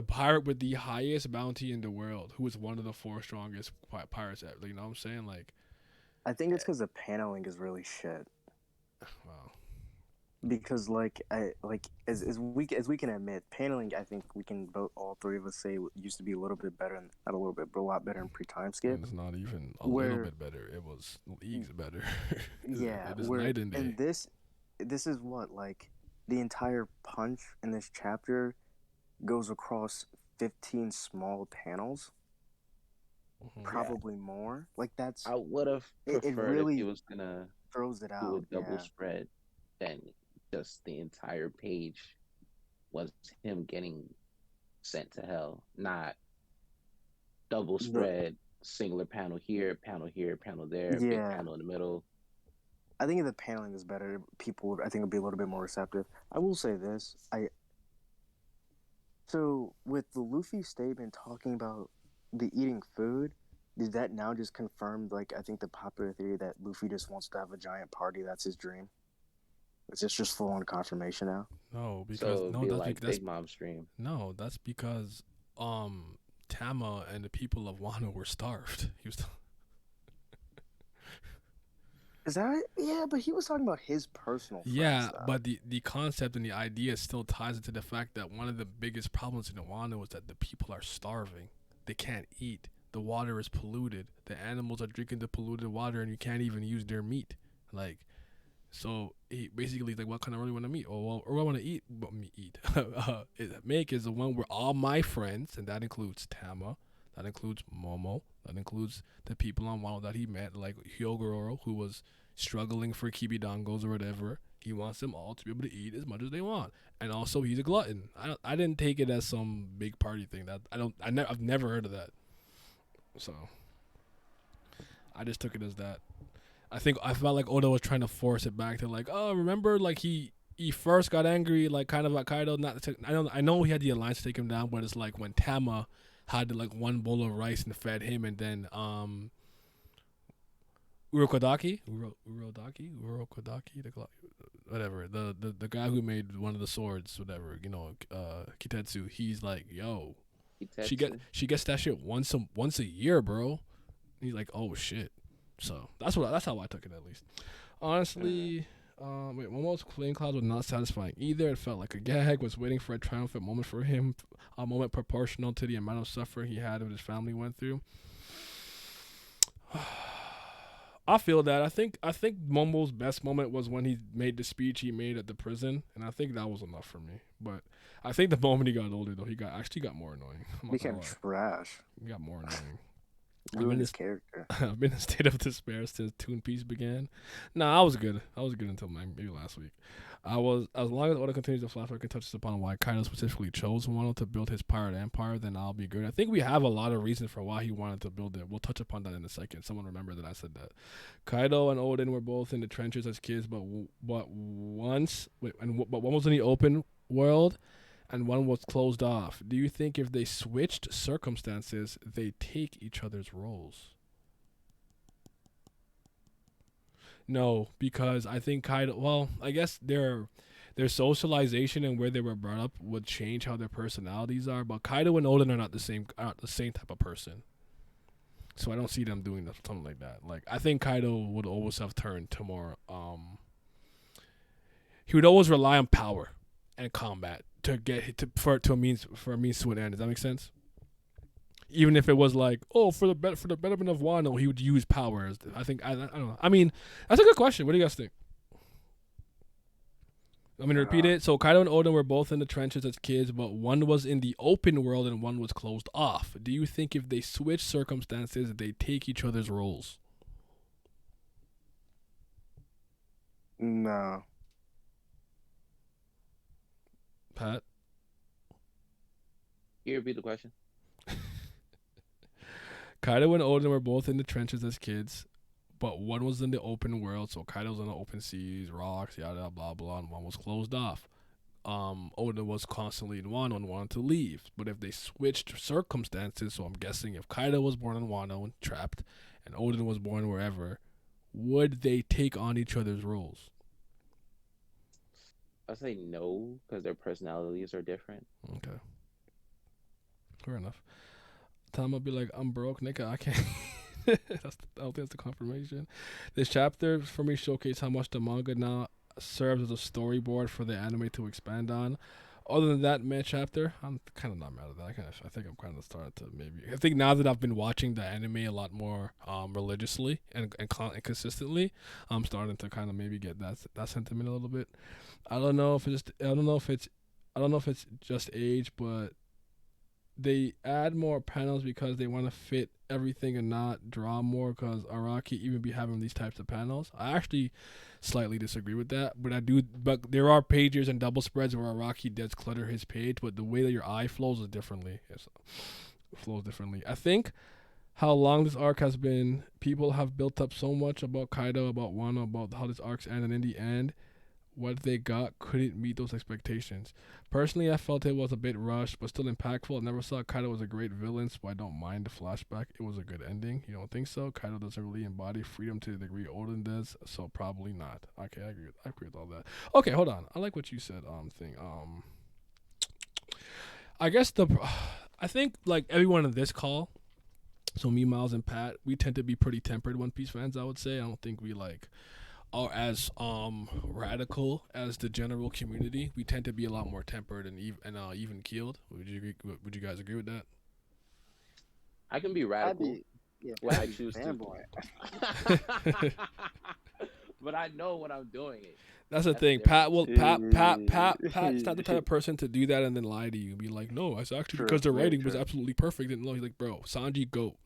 pirate with the highest bounty in the world, who is one of the 4 strongest pirates ever. You know what I'm saying? Like, I think it's because the paneling is really shit. wow. Because as we can admit, paneling, I think we can both, all three of us say, used to be a little bit better, not a little bit, but a lot better in pre-time skip. It's not even a little bit better. It was leagues better. Yeah, it is night and day. And this is what, like, the entire punch in this chapter goes across 15 small panels, probably more. Like that's. I would have preferred really if he was gonna throws it do out. a double spread, then just the entire page was him getting sent to hell, not double spread, singular panel here, panel there, big panel in the middle. I think if the paneling is better, people I think would be a little bit more receptive. I will say this, so with the Luffy statement talking about the eating food, did that now just confirm, like, I think the popular theory that Luffy just wants to have a giant party, that's his dream? Is this just full on confirmation now? No, because that's Big Mom's dream. No, that's because Tama and the people of Wano were starved. He was Is that it? Yeah, but he was talking about his personal friends, yeah, though. but the concept and the idea still ties into the fact that one of the biggest problems in Wano is that the people are starving. They can't eat. The water is polluted. The animals are drinking the polluted water, and you can't even use their meat. Like, so he basically like, what kind of really want to meet? Or what I want to eat? Make is the one where all my friends, and that includes Tama, that includes Momo, that includes the people on Wano that he met, like Hyogoro, who was struggling for kibidongos or whatever. He wants them all to be able to eat as much as they want, and also he's a glutton. I didn't take it as some big party thing. I've never heard of that. So I just took it as that. I felt like Oda was trying to force it back to like, oh, remember, like he first got angry, like kind of at Kaido. I know he had the alliance to take him down, but it's like when Tama had like one bowl of rice and fed him, and then Urokodaki, whatever, the guy who made one of the swords, whatever, Kitetsu. He's like, yo, Kitetsu? she gets that shit once a year, bro. And he's like, oh shit. So that's how I took it, at least. Honestly, Momo's flame clouds were not satisfying either. It felt like a gag. Was waiting for a triumphant moment for him, a moment proportional to the amount of suffering he had and his family went through. I feel that. I think Momo's best moment was when he made the speech he made at the prison, and I think that was enough for me. But I think the moment he got older, though, he got more annoying. Became trash. He got more annoying. Ruined his character. I've been in a state of despair since Toon Piece began. Nah, I was good. Until maybe last week. As long as Oda continues to flashback and touches upon why Kaido specifically chose Wano to build his pirate empire, then I'll be good. I think we have a lot of reasons for why he wanted to build it. We'll touch upon that in a second. Someone remember that I said that. Kaido and Odin were both in the trenches as kids, but one was in the open world and one was closed off. Do you think if they switched circumstances, they take each other's roles? No, because I think Kaido. Well, I guess their socialization and where they were brought up would change how their personalities are. But Kaido and Oden are not the same type of person. So I don't see them doing something like that. Like I think Kaido would always have turned to more. He would always rely on power and combat to get for a means to an end. Does that make sense? Even if it was like, oh, for the betterment of Wano, he would use power. I think I don't know. I mean, that's a good question. What do you guys think? I'm gonna repeat it. So Kaido and Oden were both in the trenches as kids, but one was in the open world and one was closed off. Do you think if they switch circumstances, they take each other's roles? No. Pat? Can you repeat the question? Kaido and Oden were both in the trenches as kids, but one was in the open world, so Kaido's in the open seas, rocks, yada blah blah, and one was closed off. Oden was constantly in Wano and wanted to leave, but if they switched circumstances, so I'm guessing if Kaido was born in Wano and trapped, and Oden was born wherever, would they take on each other's roles? I say no because their personalities are different. Okay, fair enough. Tom will be like, I'm broke, nigga. I can't. I don't think that's the confirmation. This chapter for me showcased how much the manga now serves as a storyboard for the anime to expand on. Other than that, man, chapter, I'm kind of not mad at that. I think I'm kind of starting to maybe. I think now that I've been watching the anime a lot more religiously and consistently, I'm starting to kind of maybe get that sentiment a little bit. I don't know if it's just age, but they add more panels because they want to fit everything and not draw more, because Araki even be having these types of panels. I actually slightly disagree with that, but there are pages and double spreads where Araki does clutter his page, but the way that your eye flows is differently. It flows differently. I think how long this arc has been, people have built up so much about Kaido, about Wano, about how this arc's end, and in the end, what they got couldn't meet those expectations. Personally, I felt it was a bit rushed, but still impactful. I never saw Kaido as a great villain, so I don't mind the flashback. It was a good ending. You don't think so? Kaido doesn't really embody freedom to the degree Oden does, so probably not. Okay, I agree with all that. Okay, hold on. I like what you said. I guess I think like everyone in this call, so me, Miles, and Pat, we tend to be pretty tempered One Piece fans. I would say I don't think we are as radical as the general community. We tend to be a lot more tempered and even keeled. Would you guys agree with that? I can be radical when I choose to. But I know when I'm doing it. That's the thing. Pat's not the type of person to do that and then lie to you and be like, no, it's actually because the writing was absolutely perfect. And no, he's like, bro, Sanji goat.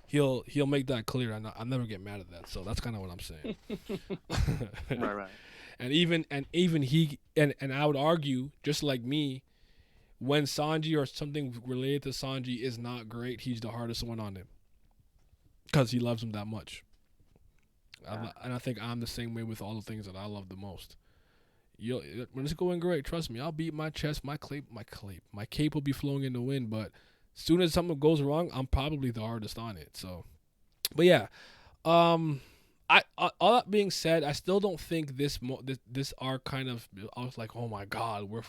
He'll make that clear. I'll never get mad at that. So that's kind of what I'm saying. Right. And even he and I would argue, just like me, when Sanji or something related to Sanji is not great, he's the hardest one on him because he loves him that much. And I think I'm the same way with all the things that I love the most. When it's going great, trust me, I'll beat my chest, my cape will be flowing in the wind, but soon as something goes wrong, I'm probably the hardest on it. So, but yeah, all that being said, I still don't think this arc kind of. I was like, oh my god, we're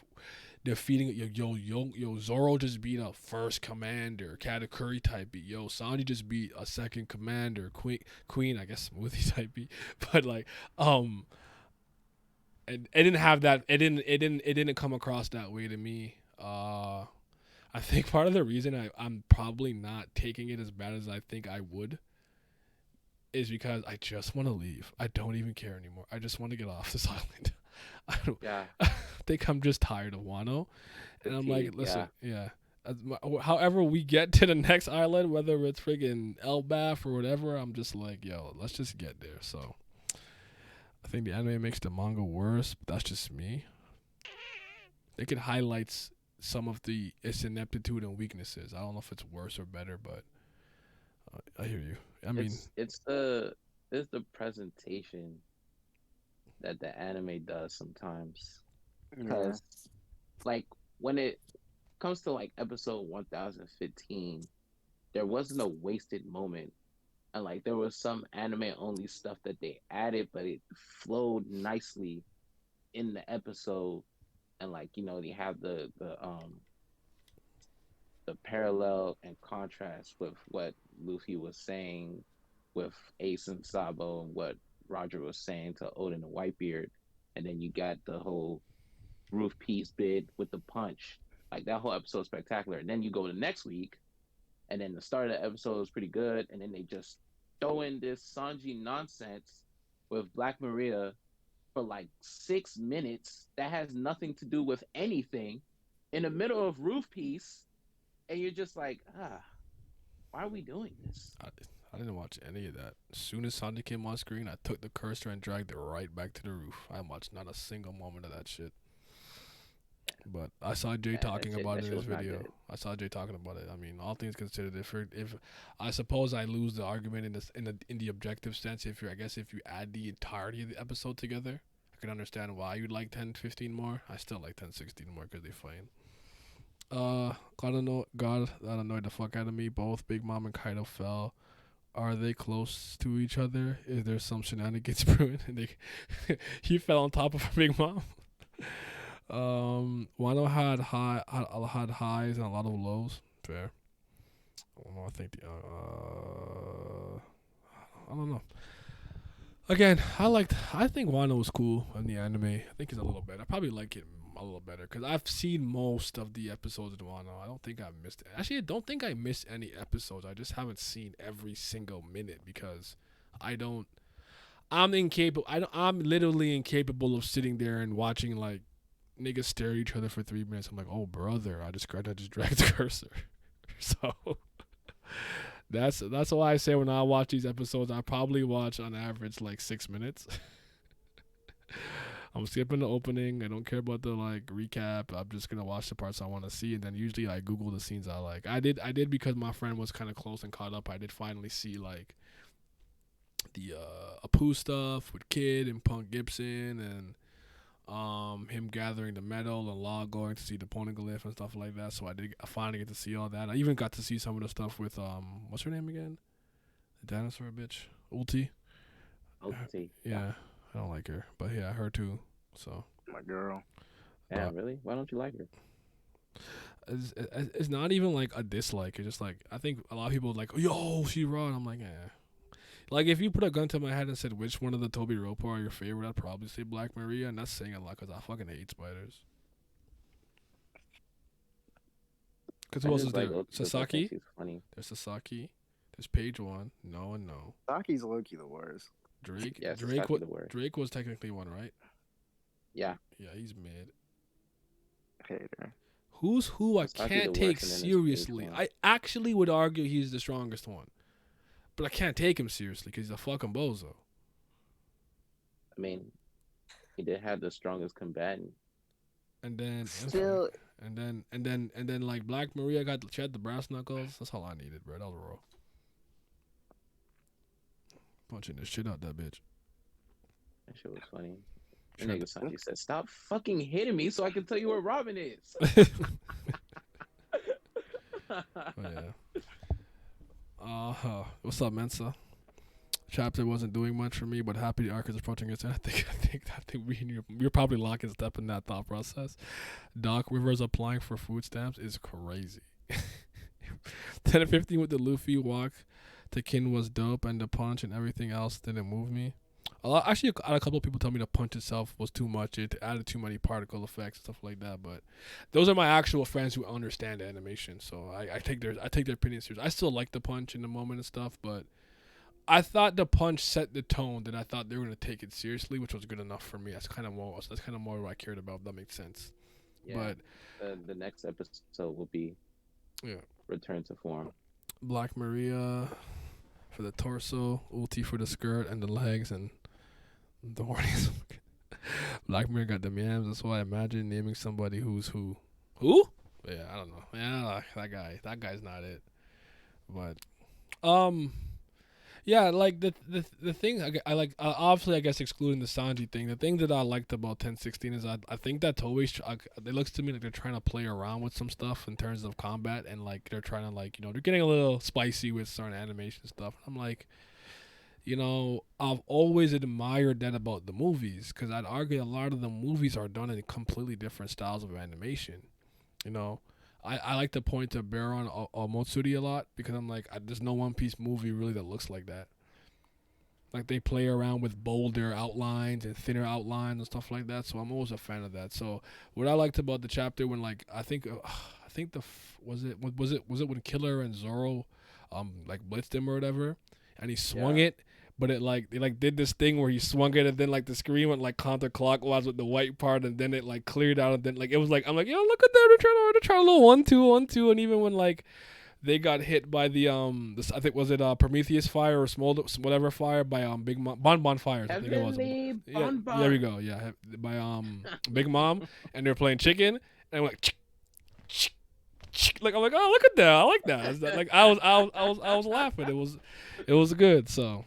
defeating yo Zoro just beat a first commander, Katakuri type beat. Yo, Sanji just beat a second commander, Queen, I guess Smoothie type beat. But like, it didn't have that. It didn't come across that way to me. I think part of the reason I'm probably not taking it as bad as I think I would is because I just want to leave. I don't even care anymore. I just want to get off this island. I think I'm just tired of Wano. And I'm like, listen, however we get to the next island, whether it's friggin' Elbaf or whatever, I'm just like, yo, let's just get there. So I think the anime makes the manga worse, but that's just me. It could highlight some of its ineptitude and weaknesses. I don't know if it's worse or better, but I hear you. I mean, it's the presentation that the anime does sometimes, because like when it comes to like episode 1015, there wasn't a wasted moment and like there was some anime only stuff that they added, but it flowed nicely in the episode, and like they have the parallel and contrast with what Luffy was saying with Ace and Sabo and what Roger was saying to Odin and Whitebeard, and then you got the whole roof piece bit with the punch. Like that whole episode is spectacular. And then you go to next week, and then the start of the episode is pretty good, and then they just throw in this Sanji nonsense with Black Maria for like 6 minutes that has nothing to do with anything in the middle of roof piece, and you're just like, why are we doing this? I didn't watch any of that. As soon as Sanji came on screen, I took the cursor and dragged it right back to the roof. I watched not a single moment of that shit. But I saw Jay talking about it in his video. I saw Jay talking about it. I mean, all things considered, if I suppose I lose the argument in the objective sense, if you add the entirety of the episode together, I can understand why you'd like 10-15 more. I still like 10-16 more because they fighting. God, that annoyed the fuck out of me. Both Big Mom and Kaido fell. Are they close to each other? Is there some shenanigans brewing? And he fell on top of Big Mom. Wano had highs and a lot of lows. Fair. I think I don't know. Again, I think Wano was cool in the anime. I think it's a little better. I probably like it a little better because I've seen most of the episodes of Wano. I don't think I missed it. Actually, I don't think I missed any episodes. I just haven't seen every single minute because I'm incapable. I'm literally incapable of sitting there and watching like niggas stare at each other for 3 minutes. I'm like, oh brother, I just dragged the cursor. So that's why I say when I watch these episodes, I probably watch on average like 6 minutes. I'm skipping the opening. I don't care about the like recap. I'm just gonna watch the parts I want to see, and then usually I Google the scenes I like. I did because my friend was kind of close and caught up. I did finally see like the Apu stuff with Kid and Punk Gibson and him gathering the metal and Law going to see the Poneglyph and stuff like that. So I finally get to see all that. I even got to see some of the stuff with what's her name again? The dinosaur bitch, Ulti. Yeah. I don't like her, but yeah, her too. So my girl. Yeah, really? Why don't you like her? It's not even like a dislike. It's just like I think a lot of people are like, yo, she raw. And I'm like, Like if you put a gun to my head and said which one of the Toby Ropo are your favorite, I'd probably say Black Maria, and that's saying a lot because I fucking hate spiders. Because who else is there? Sasaki. There's Sasaki. There's Page One. No and no. Sasaki's low-key the worst. Drake. Yes, Drake was technically one, right? Yeah. Yeah, he's mid. Hater. Who's who? I can't take seriously. I actually would argue he's the strongest one, but I can't take him seriously because he's a fucking bozo. I mean, he did have the strongest combatant. And then still, and then like Black Maria she had the brass knuckles. That's all I needed, bro. That was raw. Punching the shit out that bitch. That shit was funny. And nigga Sanji said, "Stop fucking hitting me so I can tell you where Robin is." Yeah. What's up, Mensa? Chapter wasn't doing much for me, but happy the arc is approaching its end. I think we're probably locking step in that thought process. Doc Rivers applying for food stamps is crazy. 10 and 15 with the Luffy walk to Kin was dope, and the punch and everything else didn't move me. Actually, I had a couple of people tell me the punch itself was too much. It added too many particle effects and stuff like that. But those are my actual friends who understand animation, so I take their opinion seriously. I still like the punch in the moment and stuff, but I thought the punch set the tone that I thought they were gonna take it seriously, which was good enough for me. That's kind of more what I cared about. If that makes sense. Yeah, but the next episode will be Return to Form. Black Maria for the torso, Ulti for the skirt and the legs, and the hornies. Black Maria got the yams. That's why I imagine naming somebody who's who. Who? Yeah, I don't know. Yeah, that guy's not it. But Yeah, like the thing I like obviously I guess excluding the Sanji thing, the thing that I liked about 1016 is I think that Toei's it looks to me like they're trying to play around with some stuff in terms of combat and like they're trying to like they're getting a little spicy with certain animation stuff. I'm like, I've always admired that about the movies because I'd argue a lot of the movies are done in completely different styles of animation. You know, I like to point to Baron Motsuri a lot because I'm like, there's no One Piece movie really that looks like that. Like they play around with bolder outlines and thinner outlines and stuff like that. So I'm always a fan of that. So what I liked about the chapter when like I think was it when Killer and Zoro like blitzed him or whatever, and he swung it. But it like they like did this thing where he swung it and then like the screen went like counterclockwise with the white part and then it like cleared out and then like it was like I'm like look at that they're trying a little 1-2 and even when like they got hit by the I think was it Prometheus fire or Smolder whatever fire by Big Mom Bonfires I think it was there we go by Big Mom and they're playing chicken and I'm like like I'm like oh look at that I like that like I was laughing it was good so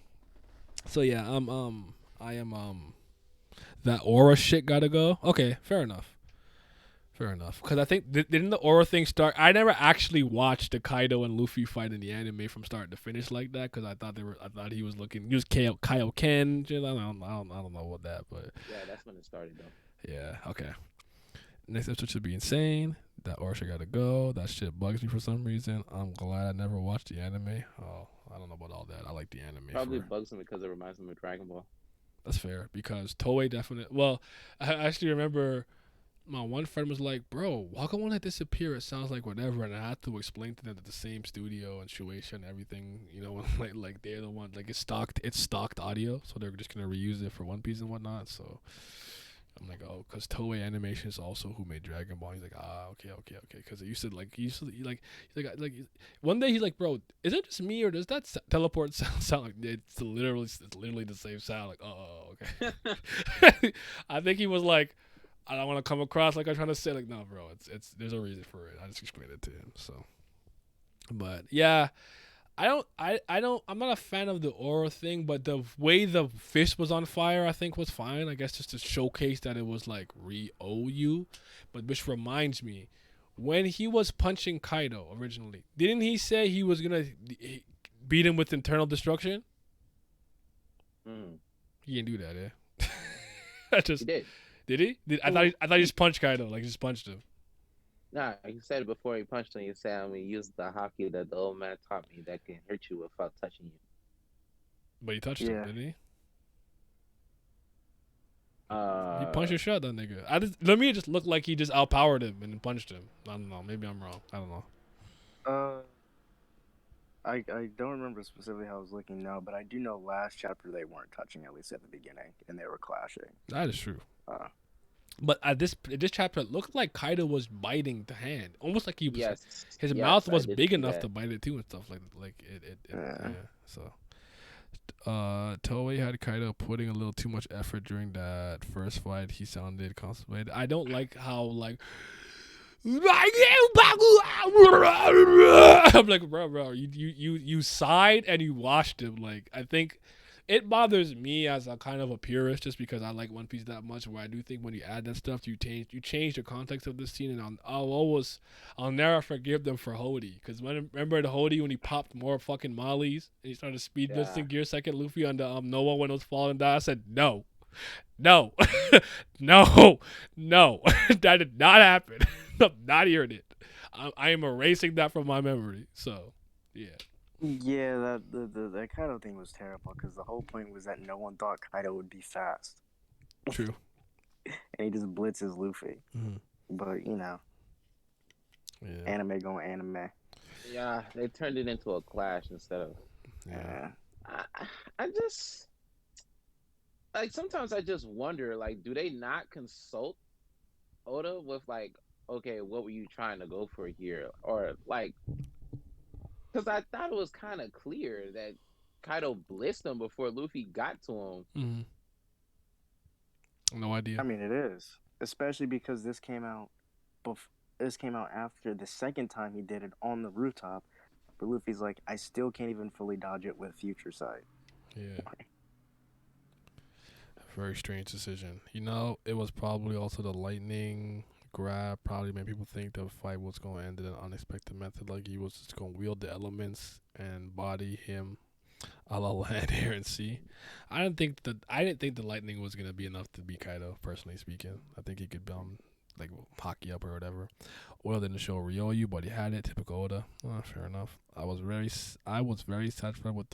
yeah, I am that aura shit gotta go. Okay, fair enough. Because I think didn't the aura thing start? I never actually watched the Kaido and Luffy fight in the anime from start to finish like that because I thought he was Kaioken. I don't know what that, but yeah, that's when it started though. Yeah, okay. Next episode should be insane. That aura shit gotta go. That shit bugs me for some reason. I'm glad I never watched the anime. Oh. I don't know about all that. I like the anime. Probably bugs him because it reminds him of Dragon Ball. That's fair because Toei definitely. Well, I actually remember my one friend was like, "Bro, why come when it disappear? It sounds like whatever." And I had to explain to them that the same studio and Shueisha and everything, like they're the one like it's stocked audio, so they're just gonna reuse it for One Piece and whatnot. So I'm like, oh, because Toei Animation is also who made Dragon Ball. He's like, okay. Because one day he's like, bro, is it just me or does that teleport sound like it's literally the same sound? Like, oh, okay. I think he was like, I don't want to come across like I'm trying to say like, no, bro, it's there's a reason for it. I just explained it to him. So, but yeah. I'm not a fan of the aura thing, but the way the fish was on fire, I think was fine. I guess just to showcase that it was like Ryou. But which reminds me, when he was punching Kaido originally, didn't he say he was gonna beat him with internal destruction? He didn't do that, eh? He did. Did he? I thought he just punched Kaido, like he just punched him. Nah, he said it before he punched him. He said, I'm going to use the hockey that the old man taught me that can hurt you without touching you. But he touched him, didn't he? He punched his shot, that nigga. Let me just look like he just outpowered him and punched him. I don't know. Maybe I'm wrong. I don't know. I don't remember specifically how I was looking now, but I do know last chapter they weren't touching, at least at the beginning, and they were clashing. That is true. But at this chapter, it looked like Kaido was biting the hand, almost like he was. His mouth was big enough to bite it too and stuff like it. Yeah. So, Toei had Kaido putting a little too much effort during that first fight. He sounded constipated. I don't like how like. I'm like, bro, you sighed and you washed him. Like, I think. It bothers me as a kind of a purist just because I like One Piece that much where I do think when you add that stuff you change the context of the scene and I'll never forgive them for Hody because remember the Hody when he popped more fucking mollies and he started speed blitzing Gear Second Luffy on the Noah when it was falling down. I said no no that did not happen. I'm not hearing it. I am erasing that from my memory. So yeah. Yeah, that Kaido thing was terrible because the whole point was that no one thought Kaido would be fast. True. And he just blitzes Luffy. Mm-hmm. But, anime going anime. Yeah, they turned it into a clash instead of... Yeah. I just... Like, sometimes I just wonder, like, do they not consult Oda with, like, okay, what were you trying to go for here? Or, like... Because I thought it was kind of clear that Kaido blitzed him before Luffy got to him. Mm-hmm. No idea. I mean, it is. Especially because this came out after the second time he did it on the rooftop. But Luffy's like, I still can't even fully dodge it with Future Sight. Yeah. Very strange decision. You know, it was probably also the lightning grab. Probably made people think the fight was going to end in an unexpected method. Like he was just going to wield the elements and body him a la land, air, and sea. I didn't think the lightning was going to be enough to beat Kaido, personally speaking. I think he could like hockey up or whatever. Oda didn't show Ryoyu, but he had it. Typical Oda. Fair enough. I was very satisfied with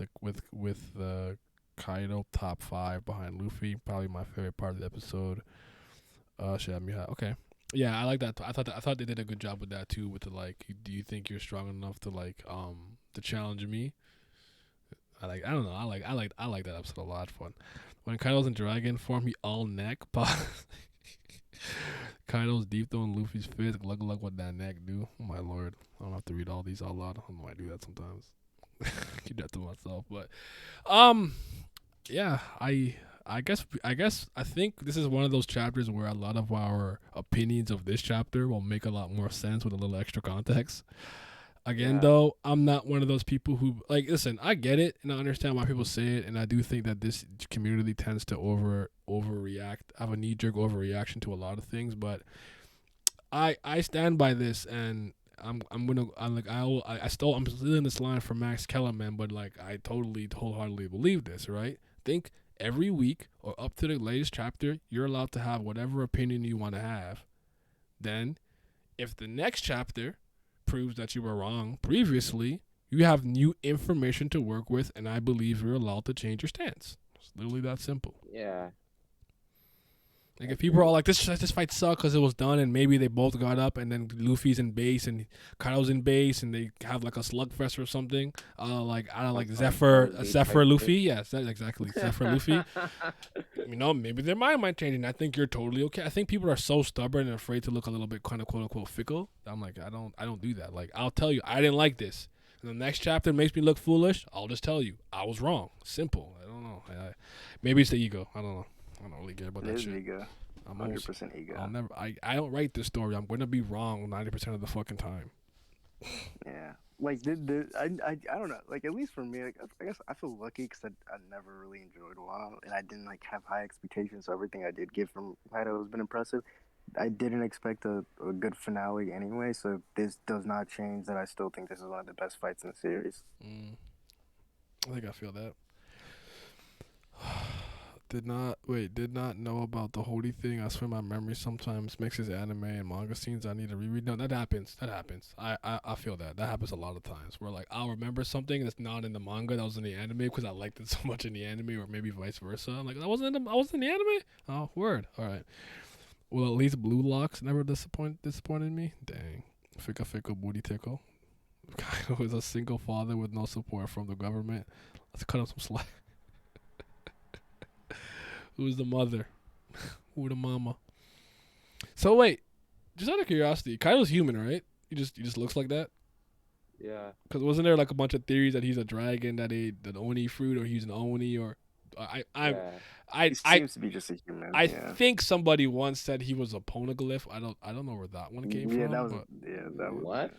the Kaido top 5 behind Luffy. Probably my favorite part of the episode. Okay. Yeah, I like that. I thought they did a good job with that too. With the like, do you think you're strong enough to like to challenge me? I don't know. I like that episode a lot. Fun. When Kaido's in dragon form, he all neck. Kaido's deep throwing Luffy's fist. Look what that neck do. Oh my lord. I don't have to read all these out loud. I don't know why I do that sometimes. Keep that to myself. But yeah, I think this is one of those chapters where a lot of our opinions of this chapter will make a lot more sense with a little extra context. Again, though, I'm not one of those people who like. Listen, I get it and I understand why people say it, and I do think that this community tends to overreact, have a knee-jerk overreaction to a lot of things. But I stand by this, and I'm still in this line for Max Kellerman, but like I totally wholeheartedly believe this, right? Think every week or up to the latest chapter, you're allowed to have whatever opinion you want to have. Then, if the next chapter proves that you were wrong previously, you have new information to work with, and I believe you're allowed to change your stance. It's literally that simple. Yeah. Like if people are all like, this fight sucked because it was done, and maybe they both got up, and then Luffy's in base and Kaido's in base, and they have like a slugfest or something. Like Zephyr Luffy. Yes, that's exactly Zephyr Luffy. You know, maybe their mind might change, and I think you're totally okay. I think people are so stubborn and afraid to look a little bit kind of quote unquote fickle. I'm like, I don't do that. Like I'll tell you, I didn't like this. And the next chapter makes me look foolish. I'll just tell you, I was wrong. Simple. I don't know. Maybe it's the ego. I don't know. I don't really care about that shit. Ego. I'm 100% ego. I don't write this story. I'm gonna be wrong 90% of the fucking time. Yeah, like I don't know. Like at least for me, like I guess I feel lucky because I never really enjoyed WoW, and I didn't like have high expectations. So everything I did get from Kaido has been impressive. I didn't expect a good finale anyway, so this does not change that I still think this is one of the best fights in the series. I think I feel that. Did not know about the Holy thing. I swear my memory sometimes mixes anime and manga scenes. I need to reread. No, that happens. I feel that. That happens a lot of times. Where like I'll remember something that's not in the manga that was in the anime because I liked it so much in the anime, or maybe vice versa. I'm like, I wasn't in the anime? Oh, word. All right. Well, at least Blue Locks never disappointed me. Dang. Fika booty tickle. Guy who is a single father with no support from the government. Let's cut up some slack. Who's the mother? Who the mama? So wait, just out of curiosity, Kaido's human, right? He just looks like that. Yeah. Cause wasn't there like a bunch of theories that he's a dragon that ate the Oni fruit, or he's an Oni, or He seems to be just a human. I think somebody once said he was a poneglyph. I don't know where that one came from. That was what?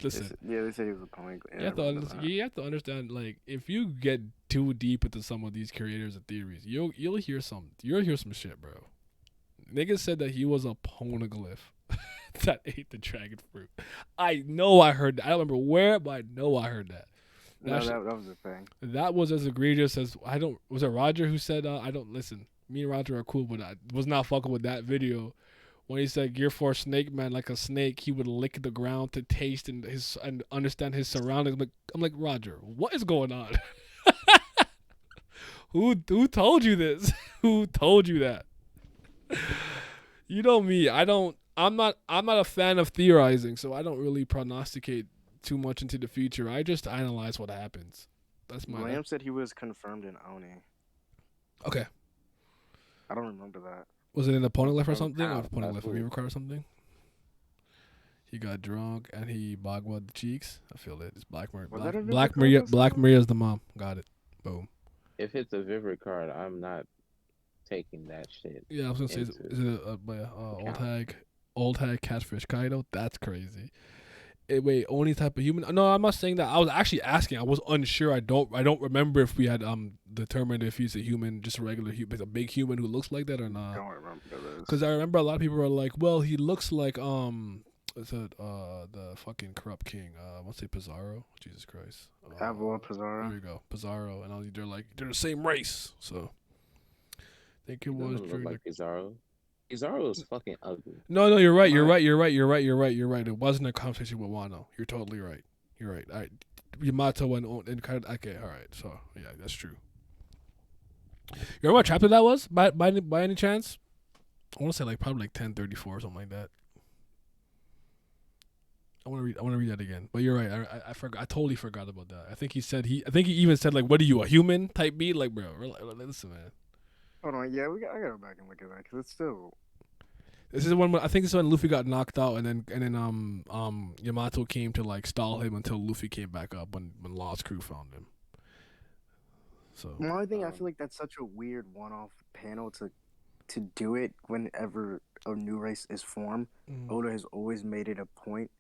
Listen. They said he was a poneglyph. Yeah, you have to understand, like, if you get too deep into some of these creators of theories, you'll hear some shit, bro. Niggas said that he was a poneglyph that ate the dragon fruit. I know I heard that. I don't remember where, but I know I heard that. That was a thing. That was as egregious as was it Roger who said I don't listen. Me and Roger are cool, but I was not fucking with that video when he said Gear 4 Snake Man, like a snake, he would lick the ground to taste and understand his surroundings. I'm like Roger, what is going on? Who told you this? Who told you that? You know me. I'm not a fan of theorizing, so I don't really prognosticate too much into the future. I just analyze what happens. That's my. William said he was confirmed in Oni. Okay. I don't remember that. Was it in the Poneglyph or something? Or Poneglyph Mirror or something? He got drunk and he bagwad the cheeks. I feel it. It's Black Maria. Black Maria's the mom. Got it. Boom. If it's a Vivid card, I'm not taking that shit. Yeah, I was gonna say, is it old hag catfish Kaido? That's crazy. Wait, only type of human? No, I'm not saying that. I was actually asking. I was unsure. I don't remember if we had determined if he's a human, just a regular human, a big human who looks like that or not. Don't remember this. Because I remember a lot of people were like, well, he looks like is it the fucking corrupt king? What's it, Pizarro? Jesus Christ. Avila Pizarro. There you go, Pizarro, and they're like they're the same race. So I think it He was doesn't look like Pizarro. Pizarro is fucking ugly. No, you're right. You're right. It wasn't a conversation with Wano. You're totally right. You're right. All right. Yamato and kind of okay. All right. So yeah, that's true. You remember what chapter that was? By any chance? I want to say like probably like 1034 or something like that. I want to read that again. But you're right. I forgot. I totally forgot about that. I think he even said like, "What are you, a human?" type beat. Like, bro, listen, man. Hold on, yeah, I gotta go back and look at that because it's still. This is when I think this is when Luffy got knocked out, and then Yamato came to like stall him until Luffy came back up when Law's crew found him. So The only thing I feel like that's such a weird one-off panel to do it whenever a new race is formed. Oda has always made it a point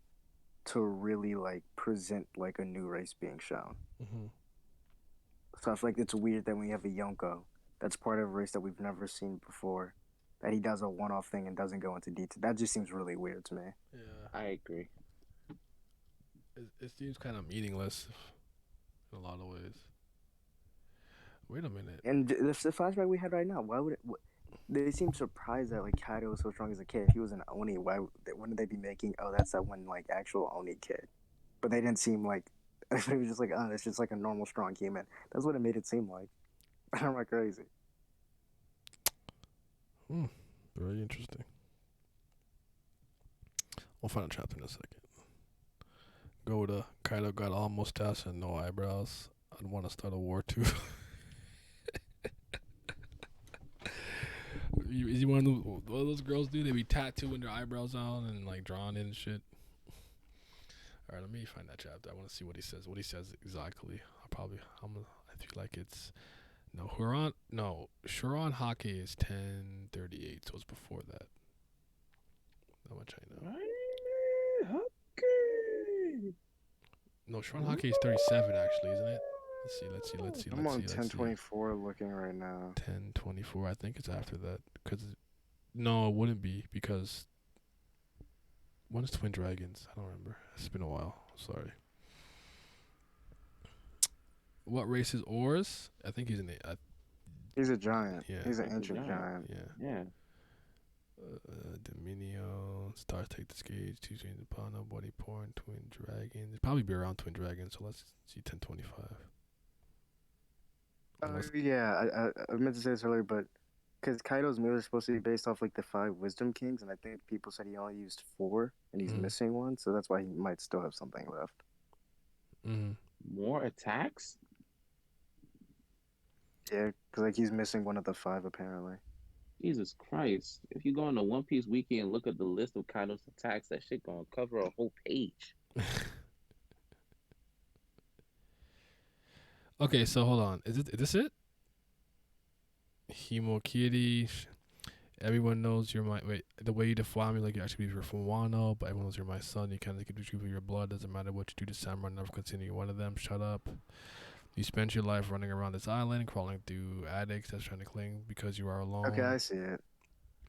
to really like present like a new race being shown. So I feel like it's weird that when you have a Yonko that's part of a race that we've never seen before, that he does a one-off thing and doesn't go into detail. That just seems really weird to me. yeah, I agree. it seems kind of meaningless in a lot of ways. Wait a minute. And the flashback we had right now, why would it? They seem surprised that like Kaido was so strong as a kid. If he was an Oni, wouldn't they be making? Oh, that's that one like actual Oni kid. But they didn't seem like. It was just like, oh, it's just like a normal strong human. That's what it made it seem like. I'm like crazy. Very interesting. We'll find a chapter in a second. Go to Kaido got all mustache and no eyebrows. I'd want to start a war too. Is he one of those girls, dude? They be tattooing their eyebrows on and like drawing in and shit. All right, let me find that chapter. I want to see what he says. What he says exactly. I feel like it's Shuron Hake is 1038, so it's before that. How much I know? No, Shuron Hake is 37 actually, isn't it? Let's see. I'm on 1024 looking right now. 1024. I think it's after that. No, it wouldn't be because when is Twin Dragons? I don't remember. It's been a while. Sorry. What race is Oars? I think he's He's a giant. Yeah. He's an ancient giant. Yeah. Dominio, Stars take the stage, two trains upon no body porn, Twin Dragons. It'd probably be around Twin Dragons, so let's see 1025. Yeah, I meant to say this earlier, but because Kaido's meal is supposed to be based off like the 5 Wisdom Kings, and I think people said he only used 4, and he's missing one, so that's why he might still have something left. More attacks? Yeah, because like he's missing one of the 5 apparently. Jesus Christ. If you go on the One Piece wiki and look at the list of Kaido's attacks, that shit gonna cover a whole page. Okay, so hold on. Is this it? Himokiri. Everyone knows you're my... Wait, the way you define me, like you actually you're from Wano, but everyone knows you're my son. You can't take the truth of your blood. Doesn't matter what you do to Samurai, never continue one of them. Shut up. You spent your life running around this island, crawling through attics that's trying to cling because you are alone. Okay, I see it.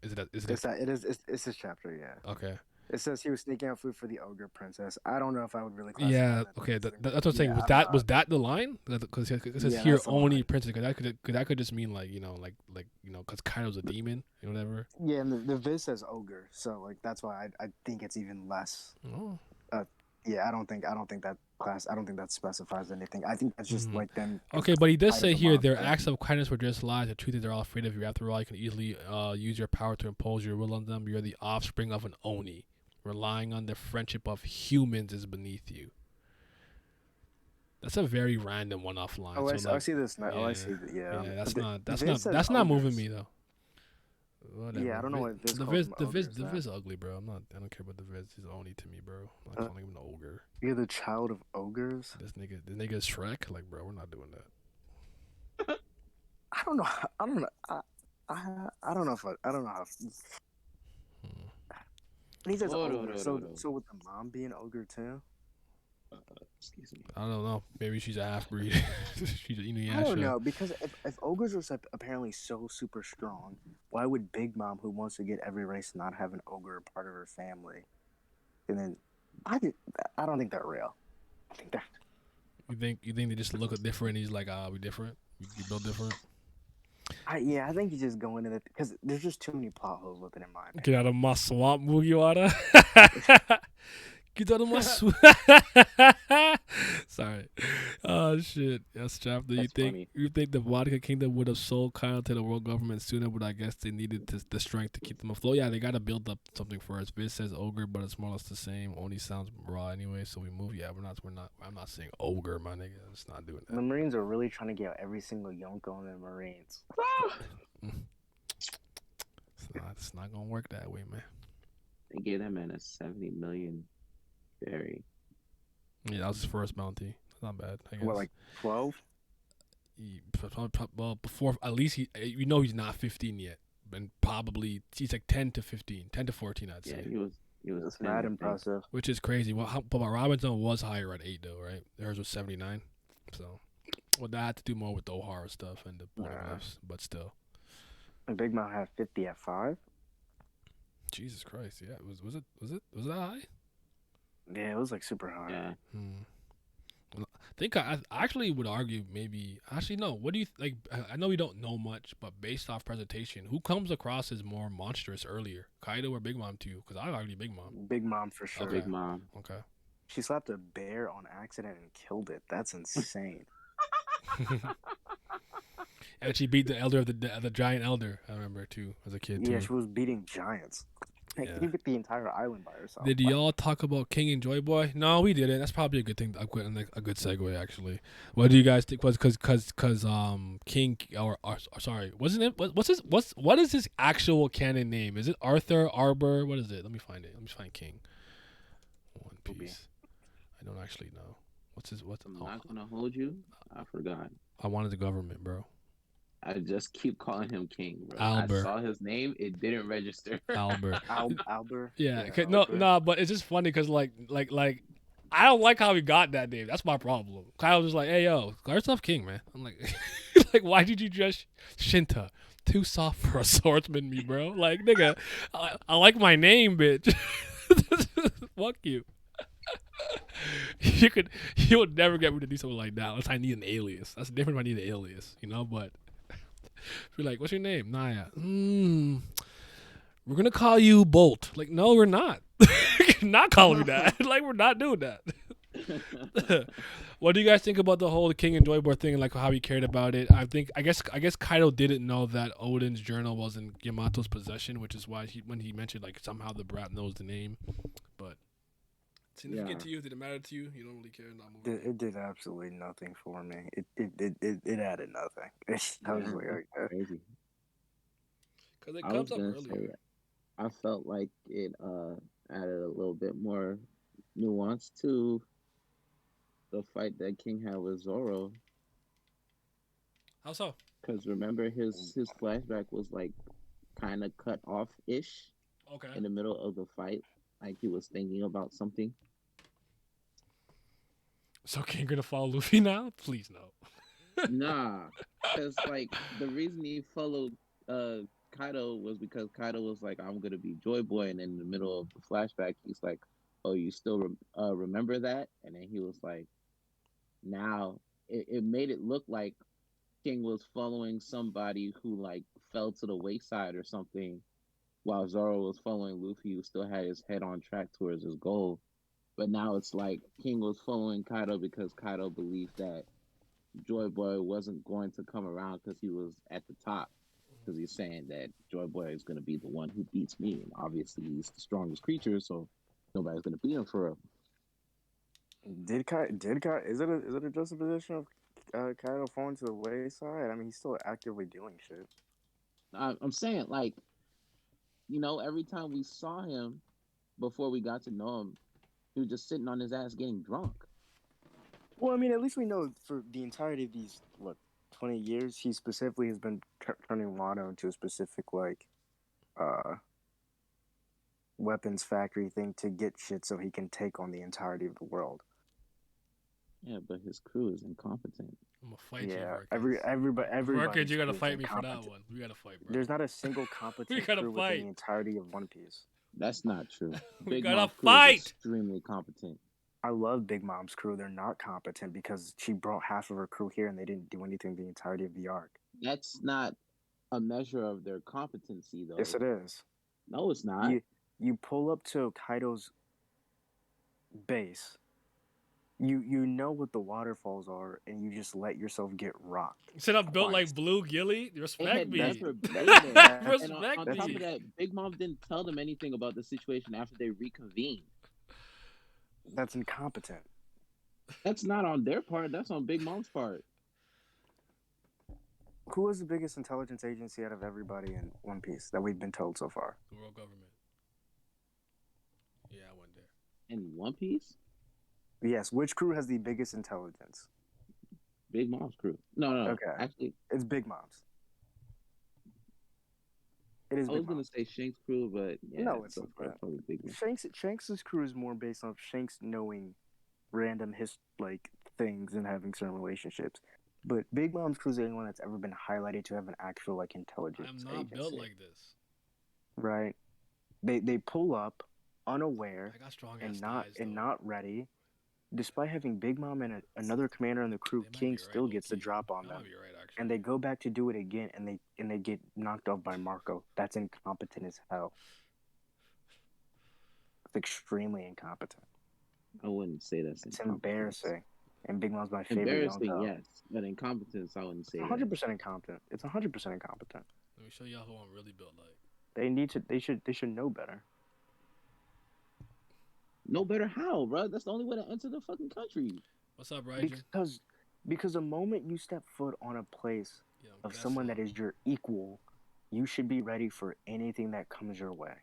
It's this chapter, yeah. Okay. It says he was sneaking out food for the ogre princess. I don't know if I would really classify Yeah, that okay, as that's thing. what I'm saying. Yeah, Was that the line? Because it says Yeah, here that's the only line. princess. Because that could just mean like because Kaido's a demon, whatever. Yeah, and the Viz says ogre, so like that's why I think it's even less. Oh. Yeah, I don't think that class. I don't think that specifies anything. I think that's just like them. Okay, but he does Fight say them here off, their yeah. acts of kindness were just lies. The truth is they're all afraid of you. After all, you can easily use your power to impose your will on them. You're the offspring of an Oni. Relying on the friendship of humans is beneath you. That's a very random one-off line. Oh, so I like, see this. yeah, Oh, I see. Yeah, that's But not Viz says that's not moving ogres. me though. Whatever. Yeah, I don't know what Viz the calls Viz them the Viz ogres, the man. Viz ugly, bro. I don't care about the Viz. He's Oni to me, bro. I'm not calling him an ogre. You're the child of ogres. This nigga is Shrek. Like, bro, we're not doing that. I don't know. I don't know. I don't know if I don't know how. When he says Hold on, ogre, hold so on, hold on. so with the mom being ogre too? Excuse me. I don't know. Maybe she's a half breed. She's an I don't Inuyasha. know, because if ogres are apparently so super strong, why would Big Mom, who wants to get every race, not have an ogre part of her family? And then I don't think they're real. I think they're You think they just look different? He's like, we different. We built different. I think he's just going in it because there's just too many plot holes with it in my opinion. Get out of my swamp, Mugiwara. Get out of my swamp. Sorry. Oh shit. Yes, chapter. That's funny. You think the Vodka Kingdom would have sold Kyle to the world government sooner, but I guess they needed the strength to keep them afloat. Yeah, they gotta build up something first. Viz says ogre, but it's more or less the same. Only sounds raw anyway, so we move. Yeah, we're not. I'm not saying ogre, my nigga. It's not doing The that. Marines are really trying to get every single Yonko in the Marines. It's not gonna work that way, man. They gave that man a 70 million berry. Yeah, that was his first bounty. That's not bad. I guess. What, like 12? Well, before at least he's not 15 yet, and probably he's like 10 to 15, 10 to 14, I'd Yeah, say. he was That's 10, I mad think. impressive. Which is crazy. Well, but Robinson was higher at 8 though, right? Theirs was 79. So, well, that had to do more with the O'Hara stuff and the poneglyphs, but still. And Big Mom had 50 at 5? Jesus Christ, yeah. Was it that high? Yeah, it was like super high. Yeah. Well, I think I actually would argue maybe. Actually, no. What do you like? I know we don't know much, but based off presentation, who comes across as more monstrous earlier, Kaido or Big Mom too? Because I argue Big Mom. Big Mom for sure. Okay. Big Mom. Okay. She slapped a bear on accident and killed it. That's insane. And she beat the elder of the giant elder. I remember too as a kid too. Yeah, she was beating giants. Like, Yeah. She beat the entire island by herself. Did y'all talk about King and Joy Boy? No, we didn't. That's probably a good thing. A good segue actually. What do you guys think? Was because King or sorry, wasn't it? What is his actual canon name? Is it Arthur Arbor? What is it? Let me find it. Let me find King. One Piece. I don't actually know. I'm not gonna hold you. I forgot. I wanted the government, bro. I just keep calling him King, bro. Albert. I saw his name. It didn't register. Albert. Albert. Yeah. Albert. No, but it's just funny because like I don't like how he got that name. That's my problem. Kyle was just like, hey yo, call yourself King, man. I'm like, like why did you just Shinta? Too soft for a swordsman, me bro. Like nigga, I like my name, bitch. Fuck you. You would never get me to do something like that unless I need an alias. That's different if I need an alias, you know. But if you're like, what's your name? Naya. We're gonna call you Bolt. Like, no, we're not. Not calling me that. Like, we're not doing that. What do you guys think about the whole King and Joy Boy thing and like how he cared about it? I guess Kaido didn't know that Odin's journal was in Yamato's possession, which is why when he mentioned like somehow the brat knows the name. But significant to you? Did it matter to you? You don't really care. Not moving. It did absolutely nothing for me. It added nothing. I was like, okay. Crazy. Because it I was comes up gonna earlier. say, I felt like it added a little bit more nuance to the fight that King had with Zoro. How so? Because remember his flashback was like kind of cut off ish Okay. in the middle of the fight, like he was thinking about something. So King gonna follow Luffy now? Please no. Nah, because like the reason he followed Kaido was because Kaido was like, "I'm gonna be Joy Boy," and in the middle of the flashback, he's like, "Oh, you still remember that?" And then he was like, "Now it made it look like King was following somebody who like fell to the wayside or something, while Zoro was following Luffy, who still had his head on track towards his goal. But now it's like King was following Kaido because Kaido believed that Joy Boy wasn't going to come around because he was at the top. Because he's saying that Joy Boy is going to be the one who beats me. And obviously he's the strongest creature, so nobody's going to beat him for real. Is it a juxtaposition of Kaido falling to the wayside? I mean, he's still actively doing shit. I'm saying, like, you know, every time we saw him before we got to know him, he was just sitting on his ass getting drunk. Well, I mean, at least we know for the entirety of these 20 years, he specifically has been turning Wano into a specific weapons factory thing to get shit so he can take on the entirety of the world. Yeah, but his crew is incompetent. I'm gonna fight you, Yeah, Verkins. everybody. Verkins, you gotta crew is fight me for that incompetent. one. We gotta fight, bro. There's not a single competent gotta crew within fight. the entirety of One Piece. That's not true. We Big gotta Mom's crew is fight. extremely competent. I love Big Mom's crew. They're not competent because she brought half of her crew here and they didn't do anything the entirety of the arc. That's not a measure of their competency, though. Yes, it is. No, it's not. You pull up to Kaido's base. You know what the waterfalls are, and you just let yourself get rocked. You said I'm built like Twice. Blue Gilly. They Respect had me. never been there. And Respect on top me. of that, Big Mom didn't tell them anything about the situation after they reconvened. That's incompetent. That's not on their part. That's on Big Mom's part. Who is the biggest intelligence agency out of everybody in One Piece that we've been told so far? The world government. Yeah, I went there. In One Piece, Yes, which crew has the biggest intelligence? Big Mom's crew. No. Okay. Actually, It's Big Mom's. It is I was Big gonna Mom's. say Shanks' crew, but yeah, No, it's so not far that. probably Big Mom. Shanks' crew is more based on Shanks knowing random things and having certain relationships. But Big Mom's crew is the only one that's ever been highlighted to have an actual intelligence I'm not agency. built like this. Right. They pull up unaware I got strong and ass not thighs, and though. not ready. Despite having Big Mom and another commander in the crew, They might King be still right, gets the low-key. drop on That them. might be right, actually. And they go back to do it again, and they get knocked off by Marco. That's incompetent as hell. It's extremely incompetent. I wouldn't say that's It's incompetence. embarrassing. And Big Mom's my favorite. Embarrassing, Yonko. yes, but incompetence, I wouldn't say. It's 100% incompetent. It's 100% incompetent. Let me show y'all who I'm really built like. They should know better. No better how, bro? That's the only way to enter the fucking country. What's up, Raijin? Because the moment you step foot on a place Yeah, of guess someone so. that is your equal, you should be ready for anything that comes your way.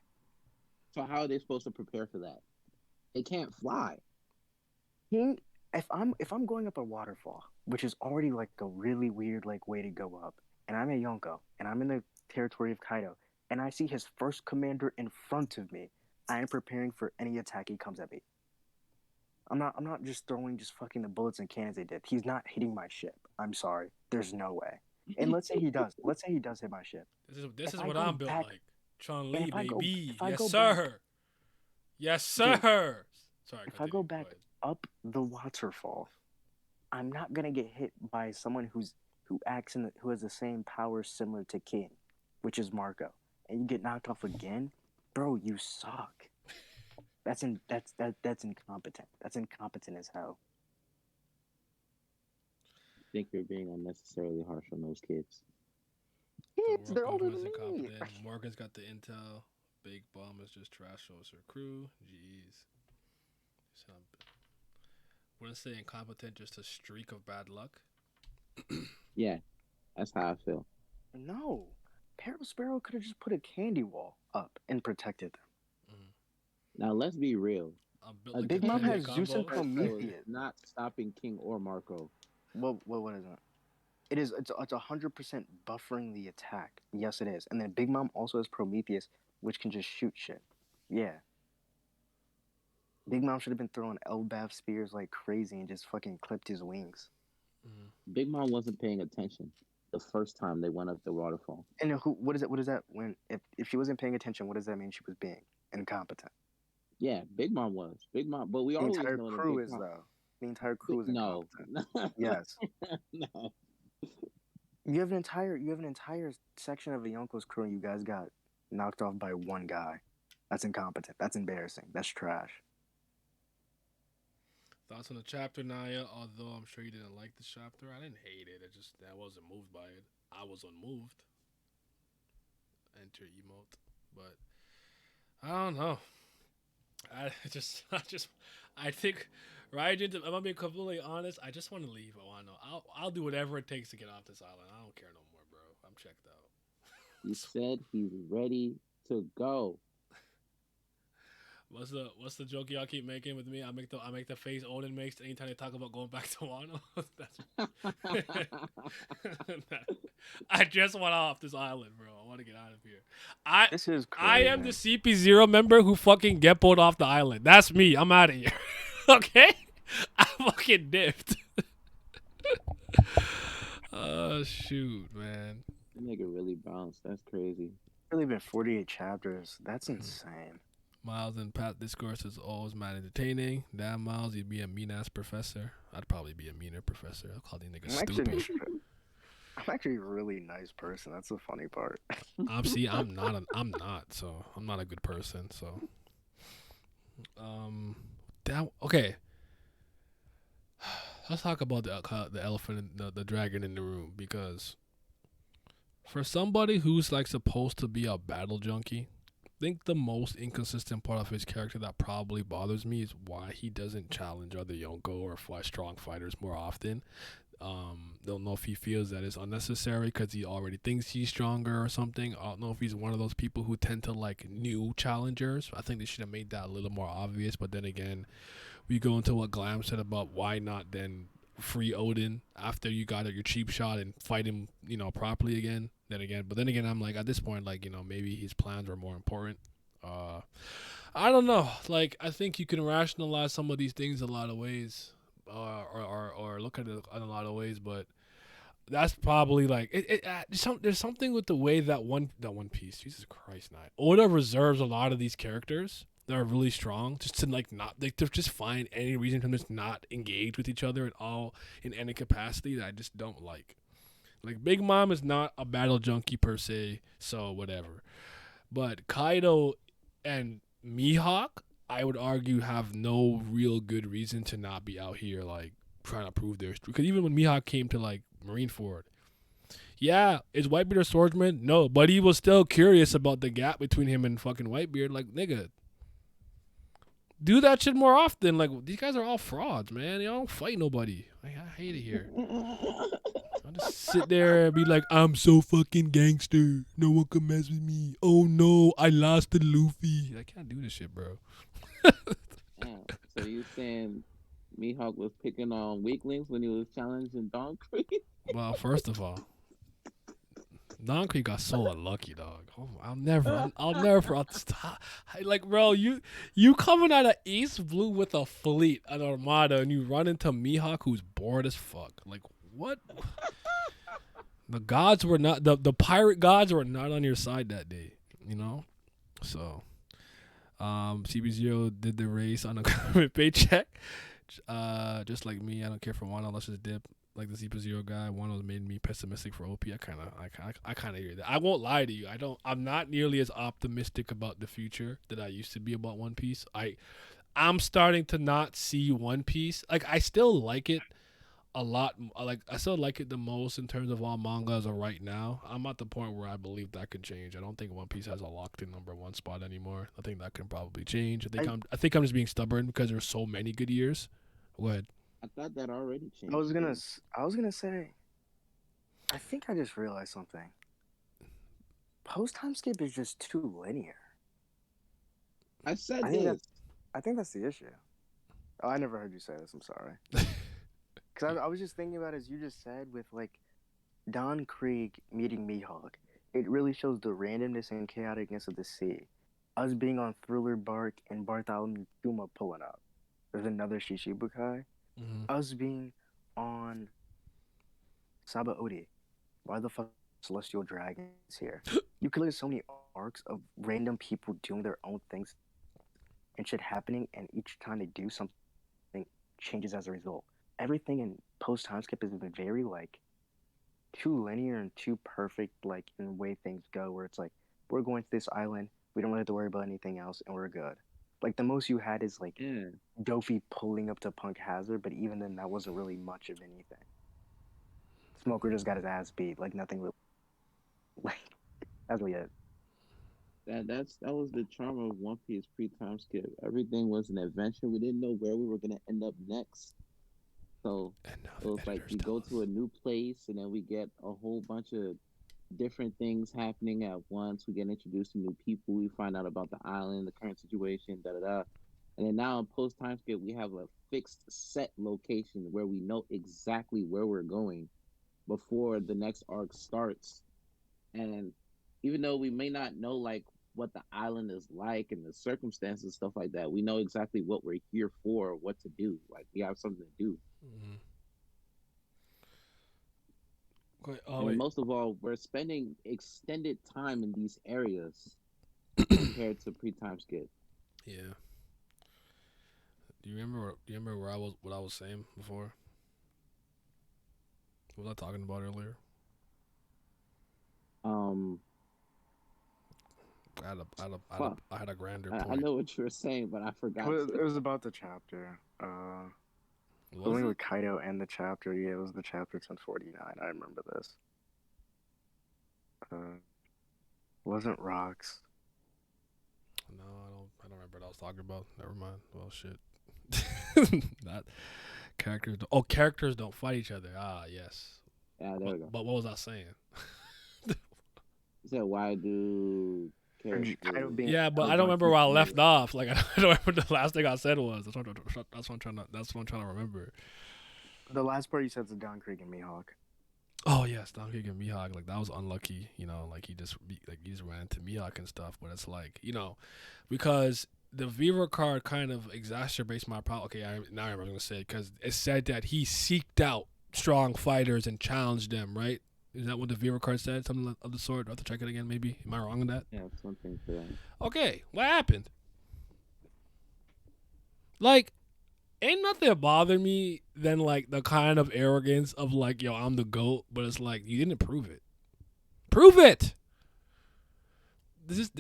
So how are they supposed to prepare for that? They can't fly. King, if I'm going up a waterfall, which is already a really weird way to go up, and I'm a Yonko, and I'm in the territory of Kaido, and I see his first commander in front of me, I am preparing for any attack he comes at me. I'm not just throwing fucking the bullets and cannons they did. He's not hitting my ship. I'm sorry. There's no way. And let's say he does. Let's say he does hit my ship. This is I what go I'm built back- like. Chun and Li, if I go- baby. if I Yes, go sir. Yes, sir. Sorry. If I go continue. back ahead. up the waterfall, I'm not gonna get hit by someone who has the same powers similar to King, which is Marco, and you get knocked off again, bro. You suck. That's incompetent. That's incompetent as hell. I think you're being unnecessarily harsh on those kids. Kids, The they're world older government's than me. incompetent. Morgan's got the intel. Big Bomb is just trash shows her crew. Jeez. Wouldn't say incompetent, just a streak of bad luck. Yeah, that's how I feel. No, Peril Sparrow could have just put a candy wall up and protected them. Now let's be real. I'm built A like Big a Mom Kanye has Zeus and combo. Prometheus. Not stopping King or Marco. What is it? It's 100% buffering the attack. Yes, it is. And then Big Mom also has Prometheus, which can just shoot shit. Yeah. Big Mom should have been throwing Elbaf spears like crazy and just fucking clipped his wings. Big Mom wasn't paying attention the first time they went up the waterfall. And what is it? What is that? When if she wasn't paying attention, what does that mean? She was being incompetent. Yeah, Big Mom was. Big Mom, but we The always entire know that crew Big is Mom- though. The entire crew is No. incompetent. Yes. No. You have an entire section of the Yonko's crew, and you guys got knocked off by one guy. That's incompetent. That's embarrassing. That's trash. Thoughts on the chapter, Naya? Although I'm sure you didn't like the chapter, I didn't hate it. I wasn't moved by it. I was unmoved. Enter emote, but I don't know. I think, Raijin, if I'm being completely honest, I just want to leave. I want to know. I'll do whatever it takes to get off this island. I don't care no more, bro. I'm checked out. He said he's ready to go. What's the joke y'all keep making with me? I make the face Odin makes anytime they talk about going back to Wano. I just want off this island, bro. I want to get out of here. This is I crazy. am the CP0 member who fucking geppoed off the island. That's me. I'm out of here. Okay? I fucking dipped. Oh shoot, man. That nigga really bounced. That's crazy. Really been 48 chapters. That's insane. Miles and Pat discourse is always mad entertaining. Damn, Miles, you'd be a mean ass professor. I'd probably be a meaner professor. I'll call these niggas stupid. I'm actually a really nice person. That's the funny part. I'm not. So I'm not a good person. So, okay. Let's talk about the elephant, the dragon in the room, because for somebody who's like supposed to be a battle junkie, I think the most inconsistent part of his character that probably bothers me is why he doesn't challenge other Yonko or strong fighters more often. Don't know if he feels that it's unnecessary because he already thinks he's stronger or something. I don't know if he's one of those people who tend to like new challengers. I think they should have made that a little more obvious. But then again, we go into what Glam said about why not then free Odin after you got your cheap shot and fight him, properly again. Then again, I'm like, at this point, like, maybe his plans are more important. I don't know. Like, I think you can rationalize some of these things a lot of ways, or look at it in a lot of ways, but that's probably like there's something with the way that One Piece, Jesus Christ, Oda reserves a lot of these characters that are really strong just to like not like to just find any reason to just not engage with each other at all in any capacity that I just don't like. Like, Big Mom is not a battle junkie per se, so whatever. But Kaido and Mihawk, I would argue, have no real good reason to not be out here, like, trying to prove their strength. Because even when Mihawk came to, like, Marineford, yeah, is Whitebeard a swordsman? No, but he was still curious about the gap between him and fucking Whitebeard. Like, nigga, do that shit more often. Like, these guys are all frauds, man. Y'all don't fight nobody. I hate it here. I'll just sit there and be like, I'm so fucking gangster. No one can mess with me. Oh no, I lost to Luffy. I can't do this shit, bro. So you saying Mihawk was picking on weaklings when he was challenging Don Creek? Well, first of all, Don Creek got so unlucky, dog. Oh, I'll never forget this time. Like, bro, you coming out of East Blue with a fleet, an armada, and you run into Mihawk who's bored as fuck. Like, what? The gods were not the pirate gods were not on your side that day, So, CB0 did the race on a government paycheck. Just like me, I don't care for Wano. Let's just dip. Like the CP0 guy, Wano's made me pessimistic for OP. I kind of hear that. I won't lie to you. I'm not nearly as optimistic about the future that I used to be about One Piece. I'm starting to not see One Piece. Like, I still like it a lot. Like, I still like it the most in terms of all manga as of right now. I'm at the point where I believe that could change. I don't think One Piece has a locked-in #1 spot anymore. I think that can probably change. I think I'm just being stubborn because there's so many good years. Go ahead. I thought that already changed. I was gonna say, I think I just realized something. Post time skip is just too linear. I said this. I think that's the issue. Oh, I never heard you say this. I'm sorry. Because I was just thinking about it, as you just said, with like Don Krieg meeting Mihawk. It really shows the randomness and chaoticness of the sea. Us being on Thriller Bark and Bartholomew Kuma pulling up. There's another Shishibukai. Mm-hmm. Us being on Sabaody. Why the fuck Celestial Dragons here? You could look at so many arcs of random people doing their own things and shit happening, and each time they do something, changes as a result. Everything in post time skip has been very like too linear and too perfect, like in the way things go, where it's like, we're going to this island, we don't really have to worry about anything else, and we're good. Like, the most you had is like Dofi pulling up to Punk Hazard, but even then that wasn't really much of anything. Smoker just got his ass beat, like nothing really, like, that's really it. That was the charm of One Piece pre-time skip. Everything was an adventure. We didn't know where we were gonna end up next. So it was like we go to a new place and then we get a whole bunch of different things happening at once. We get introduced to new people. We find out about the island, the current situation, da da da. And then now in post time skip, we have a fixed set location where we know exactly where we're going before the next arc starts. And even though we may not know like what the island is like and the circumstances and stuff like that, we know exactly what we're here for, what to do. Like we have something to do. And most of all, we're spending extended time in these areas compared to pre-time skip. Yeah. Do you remember where what I was saying before? What was I talking about earlier? I had a grander point. I know what you were saying, but I forgot. It was about the chapter. Only with Kaido and the chapter. Yeah, it was the chapter 1049. I remember this. Wasn't rocks. No, I don't remember what I was talking about. Never mind. Well, shit. Not characters. Characters don't fight each other. Ah, yes. Yeah, there we go. But what was I saying? You said why do Yeah, but I don't remember where I left off. Like I don't remember the last thing I said was. That's what I'm trying to remember. The last part you said was Don Krieg and Mihawk. Oh yes, Don Krieg and Mihawk. Like that was unlucky. Like he just ran into Mihawk and stuff. But it's like because the Viva card kind of exacerbates my problem. Okay, now I'm going to say because it said that he seeked out strong fighters and challenged them. Right? Is that what the Viva card said? Something of the sort. I have to check it again. Maybe. Am I wrong on that? Yeah, something for that. Okay, what happened? Like, ain't nothing bother me than like the kind of arrogance of like, yo, I'm the GOAT, but it's like you didn't prove it. Prove it. This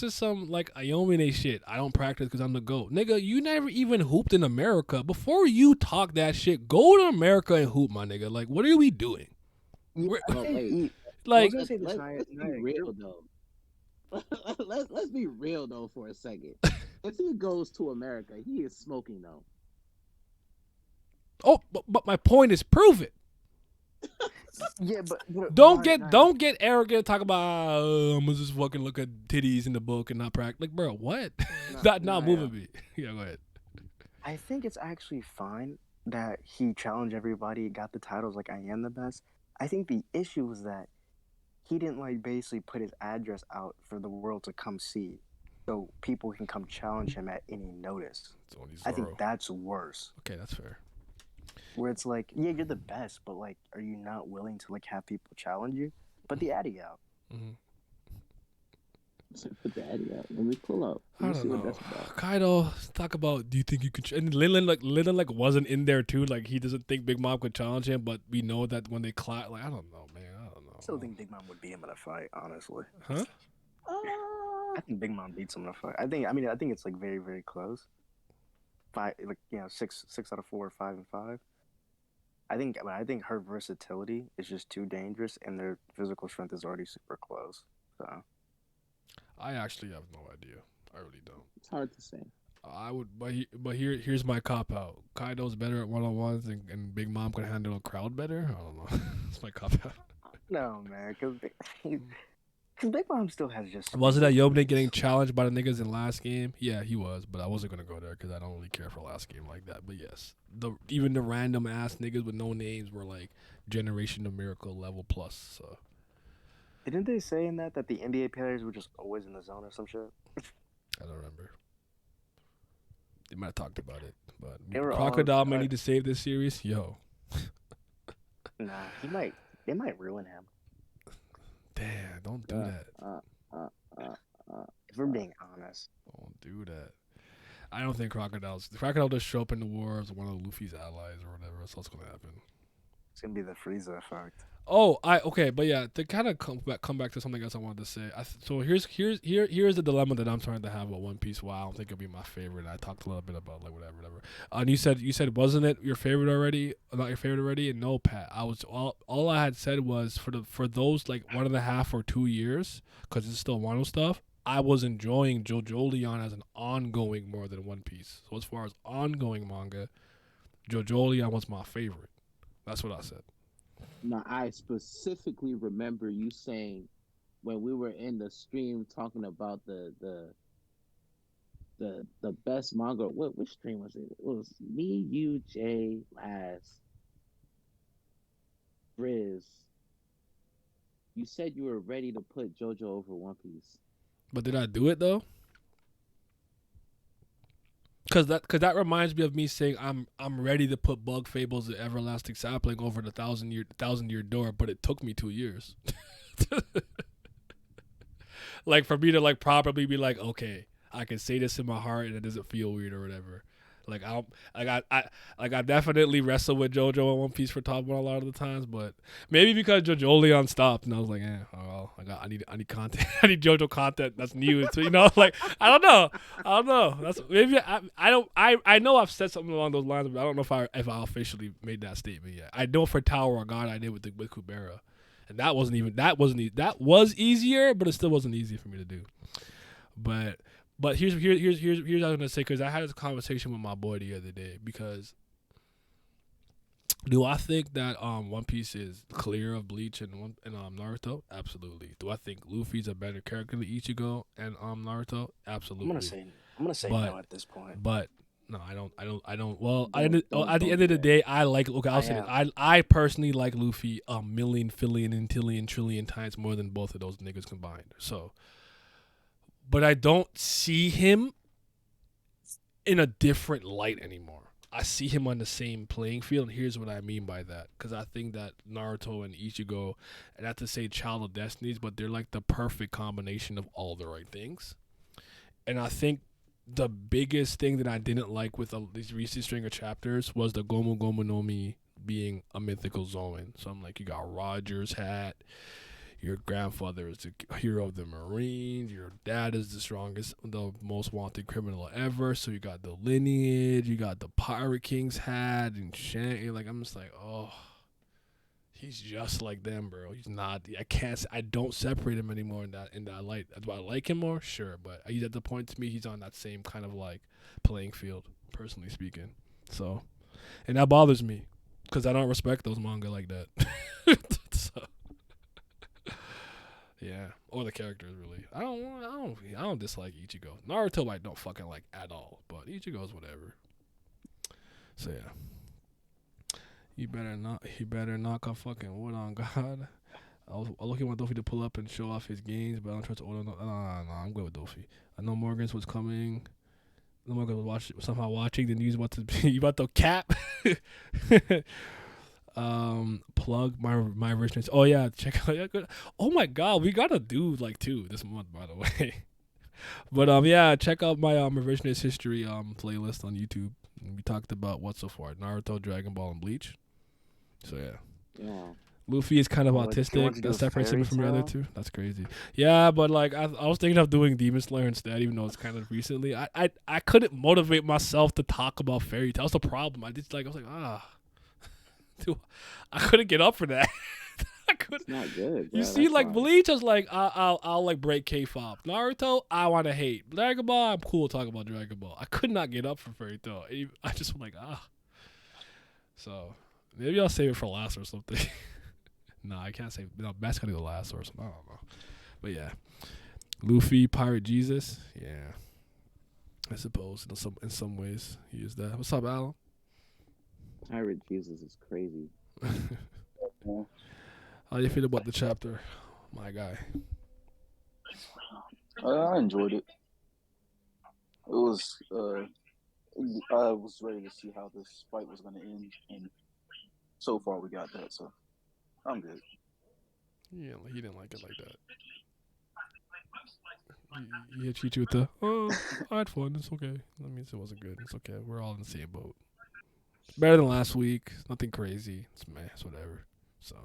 is some like Ayomine shit. I don't practice because I'm the GOAT. Nigga, you never even hooped in America. Before you talk that shit, go to America and hoop, my nigga. Like, what are we doing? Like, let's be real though. let's be real though for a second. If he goes to America, he is smoking though. Oh, but my point is, prove it. Yeah, but don't get arrogant. And talk about I'm gonna just fucking look at titties in the book and not practice. Like, bro, what? Not moving me. Yeah, go ahead. I think it's actually fine that he challenged everybody, got the titles. Like, I am the best. I think the issue was that he didn't like basically put his address out for the world to come see, so people can come challenge him at any notice. I think that's worse. Okay, that's fair. Where it's like, yeah, you're the best, but like, are you not willing to like have people challenge you? Put the Addy out. Mm-hmm. Put the Addy out. Let me pull up. I don't know. Kaido, talk about. Do you think you could? And Linlin wasn't in there too. Like he doesn't think Big Mom could challenge him, but we know that when they clash, like I don't know, man. I don't know. I still think Big Mom would beat him in a fight, honestly. Huh? I think Big Mom beats him in a fight. I think it's like very, very close. 6 out of 4, 5 and 5. I think her versatility is just too dangerous, and their physical strength is already super close. So, I actually have no idea. I really don't. It's hard to say. I would, but here's my cop out. Kaido's better at 1-on-1s, and Big Mom can handle a crowd better. I don't know. That's my cop out. No, man, because Big Mom still has just. Was it that Yobne getting challenged by the niggas in last game? Yeah, he was, but I wasn't gonna go there because I don't really care for last game like that. But yes, even the random ass niggas with no names were like Generation of Miracle level plus. So. Didn't they say in that the NBA players were just always in the zone or some shit? I don't remember. They might have talked about it, but Crocodile may need to save this series. Yo. Nah, they might ruin him. Damn, don't do that. If we're being honest. Don't do that. I don't think Crocodile just show up in the war as one of Luffy's allies or whatever. That's what's gonna happen. It's gonna be the Frieza effect. Oh, okay, but yeah, to kind of come back to something else I wanted to say. So here's the dilemma that I'm trying to have with One Piece. Why I don't think it'll be my favorite. I talked a little bit about like whatever. And you said wasn't it your favorite already? Not your favorite already? And no, Pat. I was all I had said was for those like 1.5 or 2 years, because it's still Wano stuff. I was enjoying JoJo Leon as an ongoing more than One Piece. So as far as ongoing manga, JoJo Leon was my favorite. That's what I said. Now, I specifically remember you saying when we were in the stream talking about the best manga. Which stream was it? It was me, you, Jay, Laz, Briz. You said you were ready to put JoJo over One Piece. But did I do it though? Cause that reminds me of me saying I'm ready to put Bug Fables the Everlasting Sapling over the thousand year door, but it took me 2 years. Like for me to like probably be like, okay, I can say this in my heart and it doesn't feel weird or whatever. Like I definitely wrestle with JoJo and One Piece for top one a lot of the times, but maybe because JoJo stopped and I was like, oh well, I need content. I need JoJo content that's new. So, you know, like I don't know. That's maybe I know I've said something along those lines, but I don't know if I officially made that statement yet. I know for Tower of God I did with Kubera, and that was easier, but it still wasn't easy for me to do. But here's what I was gonna say, because I had this conversation with my boy the other day. Because do I think that One Piece is clear of Bleach and Naruto? Absolutely. Do I think Luffy's a better character than Ichigo and Naruto? Absolutely. I'm gonna say no at this point. But no, I don't. Well, at the end of the day, I like. Okay, I'll say this. I personally like Luffy a million, fillion, and trillion times more than both of those niggas combined. So. But I don't see him in a different light anymore. I see him on the same playing field, and here's what I mean by that. Because I think that Naruto and Ichigo, not to say child of destinies, but they're like the perfect combination of all the right things. And I think the biggest thing that I didn't like with these recent string of chapters was the Gomu Gomu no Mi being a mythical Zoan. So I'm like, you got Roger's hat. Your grandfather is the hero of the Marines. Your dad is the most wanted criminal ever. So you got the lineage. You got the Pirate King's hat and Shanty. Like, I'm just like, oh, he's just like them, bro. He's not. I don't separate him anymore in that light. Do I like him more? Sure, but he's at the point to me. He's on that same kind of like playing field, personally speaking. So, and that bothers me because I don't respect those manga like that. So. Yeah, or the characters really. I don't dislike Ichigo. Naruto I don't fucking like at all, but Ichigo's whatever. So yeah, he better knock a fucking wood on God. I was looking for Dofi to pull up and show off his games, but I don't trust order. No, I'm good with Dofi. I know Morgan's was coming. I know Morgan was somehow watching the news about the cap. Plug my originals. Oh yeah, check out. Yeah, good. Oh my god, we gotta do like 2 this month, by the way. But yeah, check out my revisionist history playlist on YouTube. We talked about what so far: Naruto, Dragon Ball, and Bleach. So yeah. Luffy is kind of autistic. That separates him from the other two. That's crazy. Yeah, but like I was thinking of doing Demon Slayer instead, even though it's kind of recently. I couldn't motivate myself to talk about Fairy Tail. That's the problem. I was like Dude, I couldn't get up for that. It's not good. Bro. You see, like Bleach, I was like, I'll like break K-pop. Naruto, I want to hate. Dragon Ball, I'm cool talking about Dragon Ball. I could not get up for Fairy Tail. I just was like, So maybe I'll save it for last or something. No, I can't say. No, that's gonna go last or something. I don't know. But yeah, Luffy, Pirate Jesus. Yeah, I suppose in some ways he is that. What's up, Alan? Pirate Jesus is crazy. How you feel about the chapter, my guy? I enjoyed it. It was. I was ready to see how this fight was going to end, and so far we got that. So I'm good. Yeah, he didn't like it like that. He hit you with the I had fun. It's okay. That means it wasn't good. It's okay. We're all in the same boat. Better than last week. Nothing crazy. It's meh. It's whatever. So,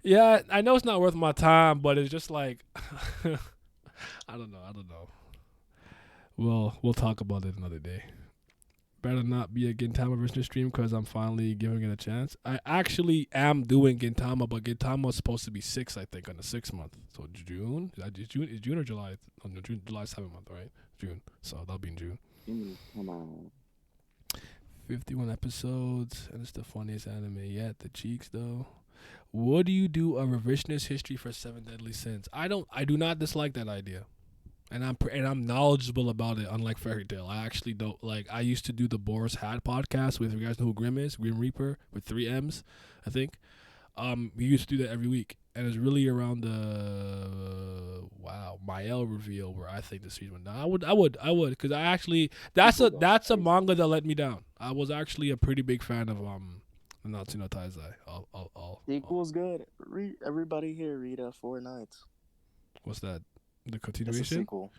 yeah, I know it's not worth my time, but it's just like, I don't know. We'll talk about it another day. Better not be a Gintama versus stream because I'm finally giving it a chance. I actually am doing Gintama, but Gintama is supposed to be 6, I think, on the 6th month. So June? Is June or July? Oh, no, July 7th month, right? June. So that'll be in June. Come on. 51 episodes, and it's the funniest anime yet. The cheeks, though. Would you do a revisionist history for Seven Deadly Sins? I do not dislike that idea, and I'm knowledgeable about it. Unlike Fairy Tail, I actually don't like. I used to do the Boris Hat podcast with, you guys know who Grim is, Grim Reaper with 3 M's, I think. We used to do that every week, and it's really around the Mael reveal where I think the series went down. I would, because I actually that's a manga that let me down. I was actually a pretty big fan of Natsu no Taizai. Sequel's good. Everybody here read 4 Nights. What's that? The It's a continuation? sequel.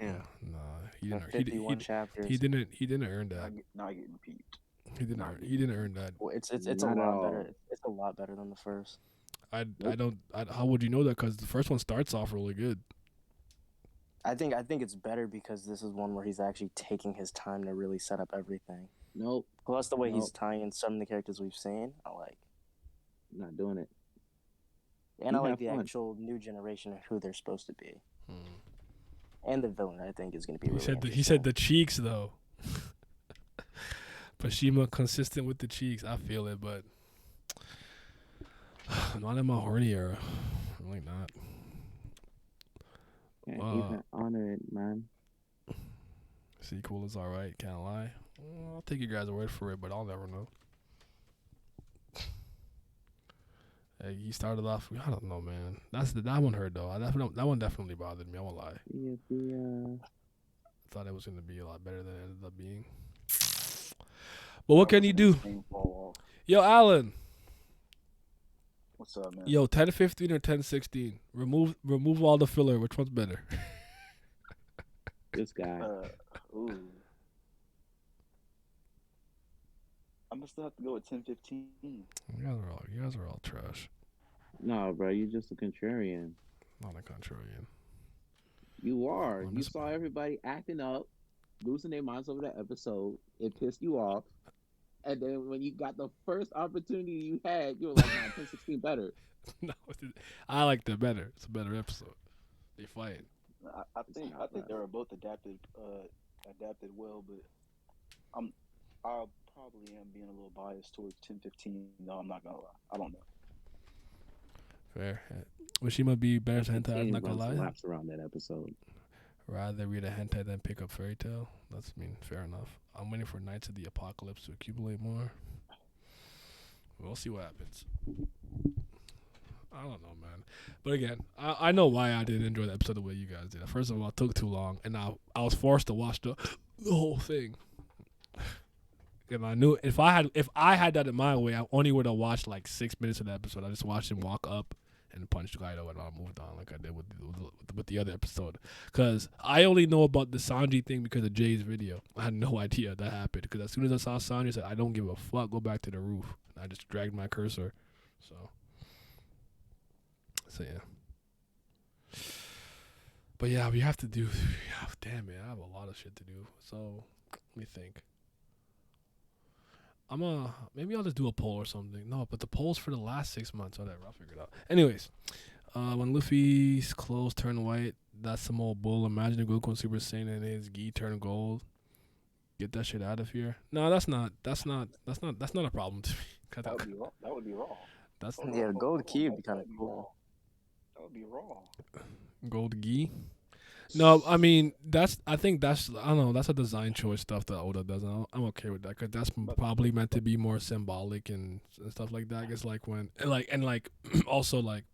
Yeah. Nah, he didn't. 51 chapters. He didn't earn that. Now you're getting peeped. He didn't earn that. Well, it's a Not at lot all. better. It's a lot better than the first. I don't. How would you know that? Because the first one starts off really good. I think it's better because this is one where he's actually taking his time to really set up everything. Nope, Plus the way he's Nope. tying in some of the characters we've seen, I like. not doing it. And You I like have the fun. actual new generation of who they're supposed to be. Hmm. And the villain, I think, is going to be. He Really said the interesting. cheeks though. Pashima consistent with the cheeks. I feel it, but not in my horny era. I'm like not. Can't Wow. even honor it, man. Sequel is alright. Can't lie. I'll take you guys' word for it, but I'll never know. Hey, he started off. I don't know, man. That one hurt though. That one definitely bothered me. I won't lie. Thought it was gonna be a lot better than it ended up being. But what can you do? Name fall off. Yo, Alan. What's up, man? Yo, 10-15 or 10-16? Remove all the filler. Which one's better? This guy. Ooh. I'm gonna still have to go with 10-15. You guys are all trash. No, bro, you just a contrarian. Not a contrarian. You are. I'm You just- saw everybody acting up, losing their minds over that episode. It pissed you off. And then when you got the first opportunity you had, you were like, nah, 10-16 better. No, I liked it better. It's a better episode. They fight. I think they were both adapted well, but I probably am being a little biased towards 10-15. No, I'm not gonna lie. I don't know. Fair. Would Shima be better to hentai? I'm 15 not gonna runs lie. laps around that episode. Rather read a hentai than pick up Fairy Tail. Fair enough. I'm waiting for Knights of the Apocalypse to accumulate more. We'll see what happens. I don't know, man. But again, I know why I didn't enjoy the episode the way you guys did. First of all, it took too long, and I was forced to watch the whole thing. And I knew if I had that in my way, I only would have watched like 6 minutes of the episode. I just watched him walk up and punch Kaido, and I moved on like I did with the other episode. Because I only know about the Sanji thing because of Jay's video. I had no idea that happened. Because as soon as I saw Sanji, I said, I don't give a fuck. Go back to the roof. And I just dragged my cursor. So yeah. But yeah, we have to do. Damn it, I have a lot of shit to do. So let me think. Maybe I'll just do a poll or something. No, but the polls for the last 6 months. Whatever, I'll figure it out. Anyways, when Luffy's clothes turn white, that's some old bull. Imagine Goku and Super Saiyan and his gi turn gold. Get that shit out of here. No, that's not a problem to me. That would be wrong. That would be wrong. That's Yeah, gold key would be kind of cool. That would be wrong. gold gi. No, I mean I think that's I don't know, that's a design choice stuff that Oda does. I'm okay with that because that's probably meant to be more symbolic and stuff like that. I guess like when and also like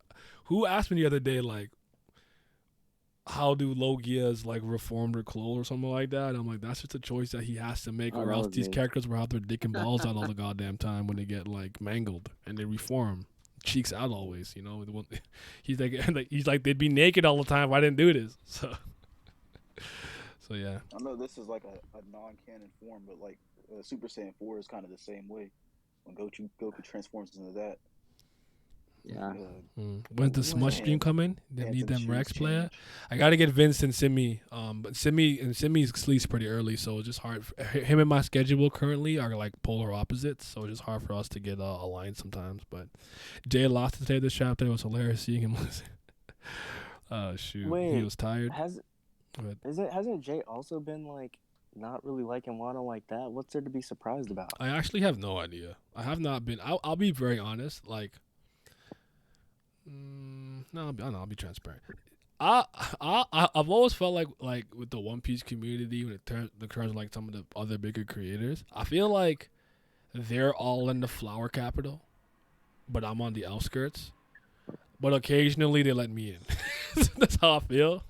who asked me the other day like how do Logias like reform their clothes or something like that? And I'm like that's just a choice that he has to make, Oh, or that else was these me. characters will have their dick and balls out all the goddamn time when they get like mangled and they reform. Cheeks out always, you know. He's like they'd be naked all the time if I didn't do this. So yeah. I know this is like a non-canon form, but like Super Saiyan 4 is kind of the same way. When Goku transforms into that. Yeah. When's the smudge stream coming? They Yeah, need some them shoes Rex player. change. I gotta get Vince and Simi. But Simi sleeps pretty early, so it's just hard. Him and my schedule currently are like polar opposites, so it's just hard for us to get aligned sometimes. But Jay lost today this chapter. It was hilarious seeing him listen. Shoot, he Wait, was tired. Hasn't Jay also been like not really liking Wano like that? What's there to be surprised about? I actually have no idea. I have not been. I'll be very honest. Like, no, I'll be transparent. I've always felt like with the One Piece community when it turns like some of the other bigger creators, I feel like they're all in the flower capital, but I'm on the outskirts. But occasionally they let me in. That's how I feel.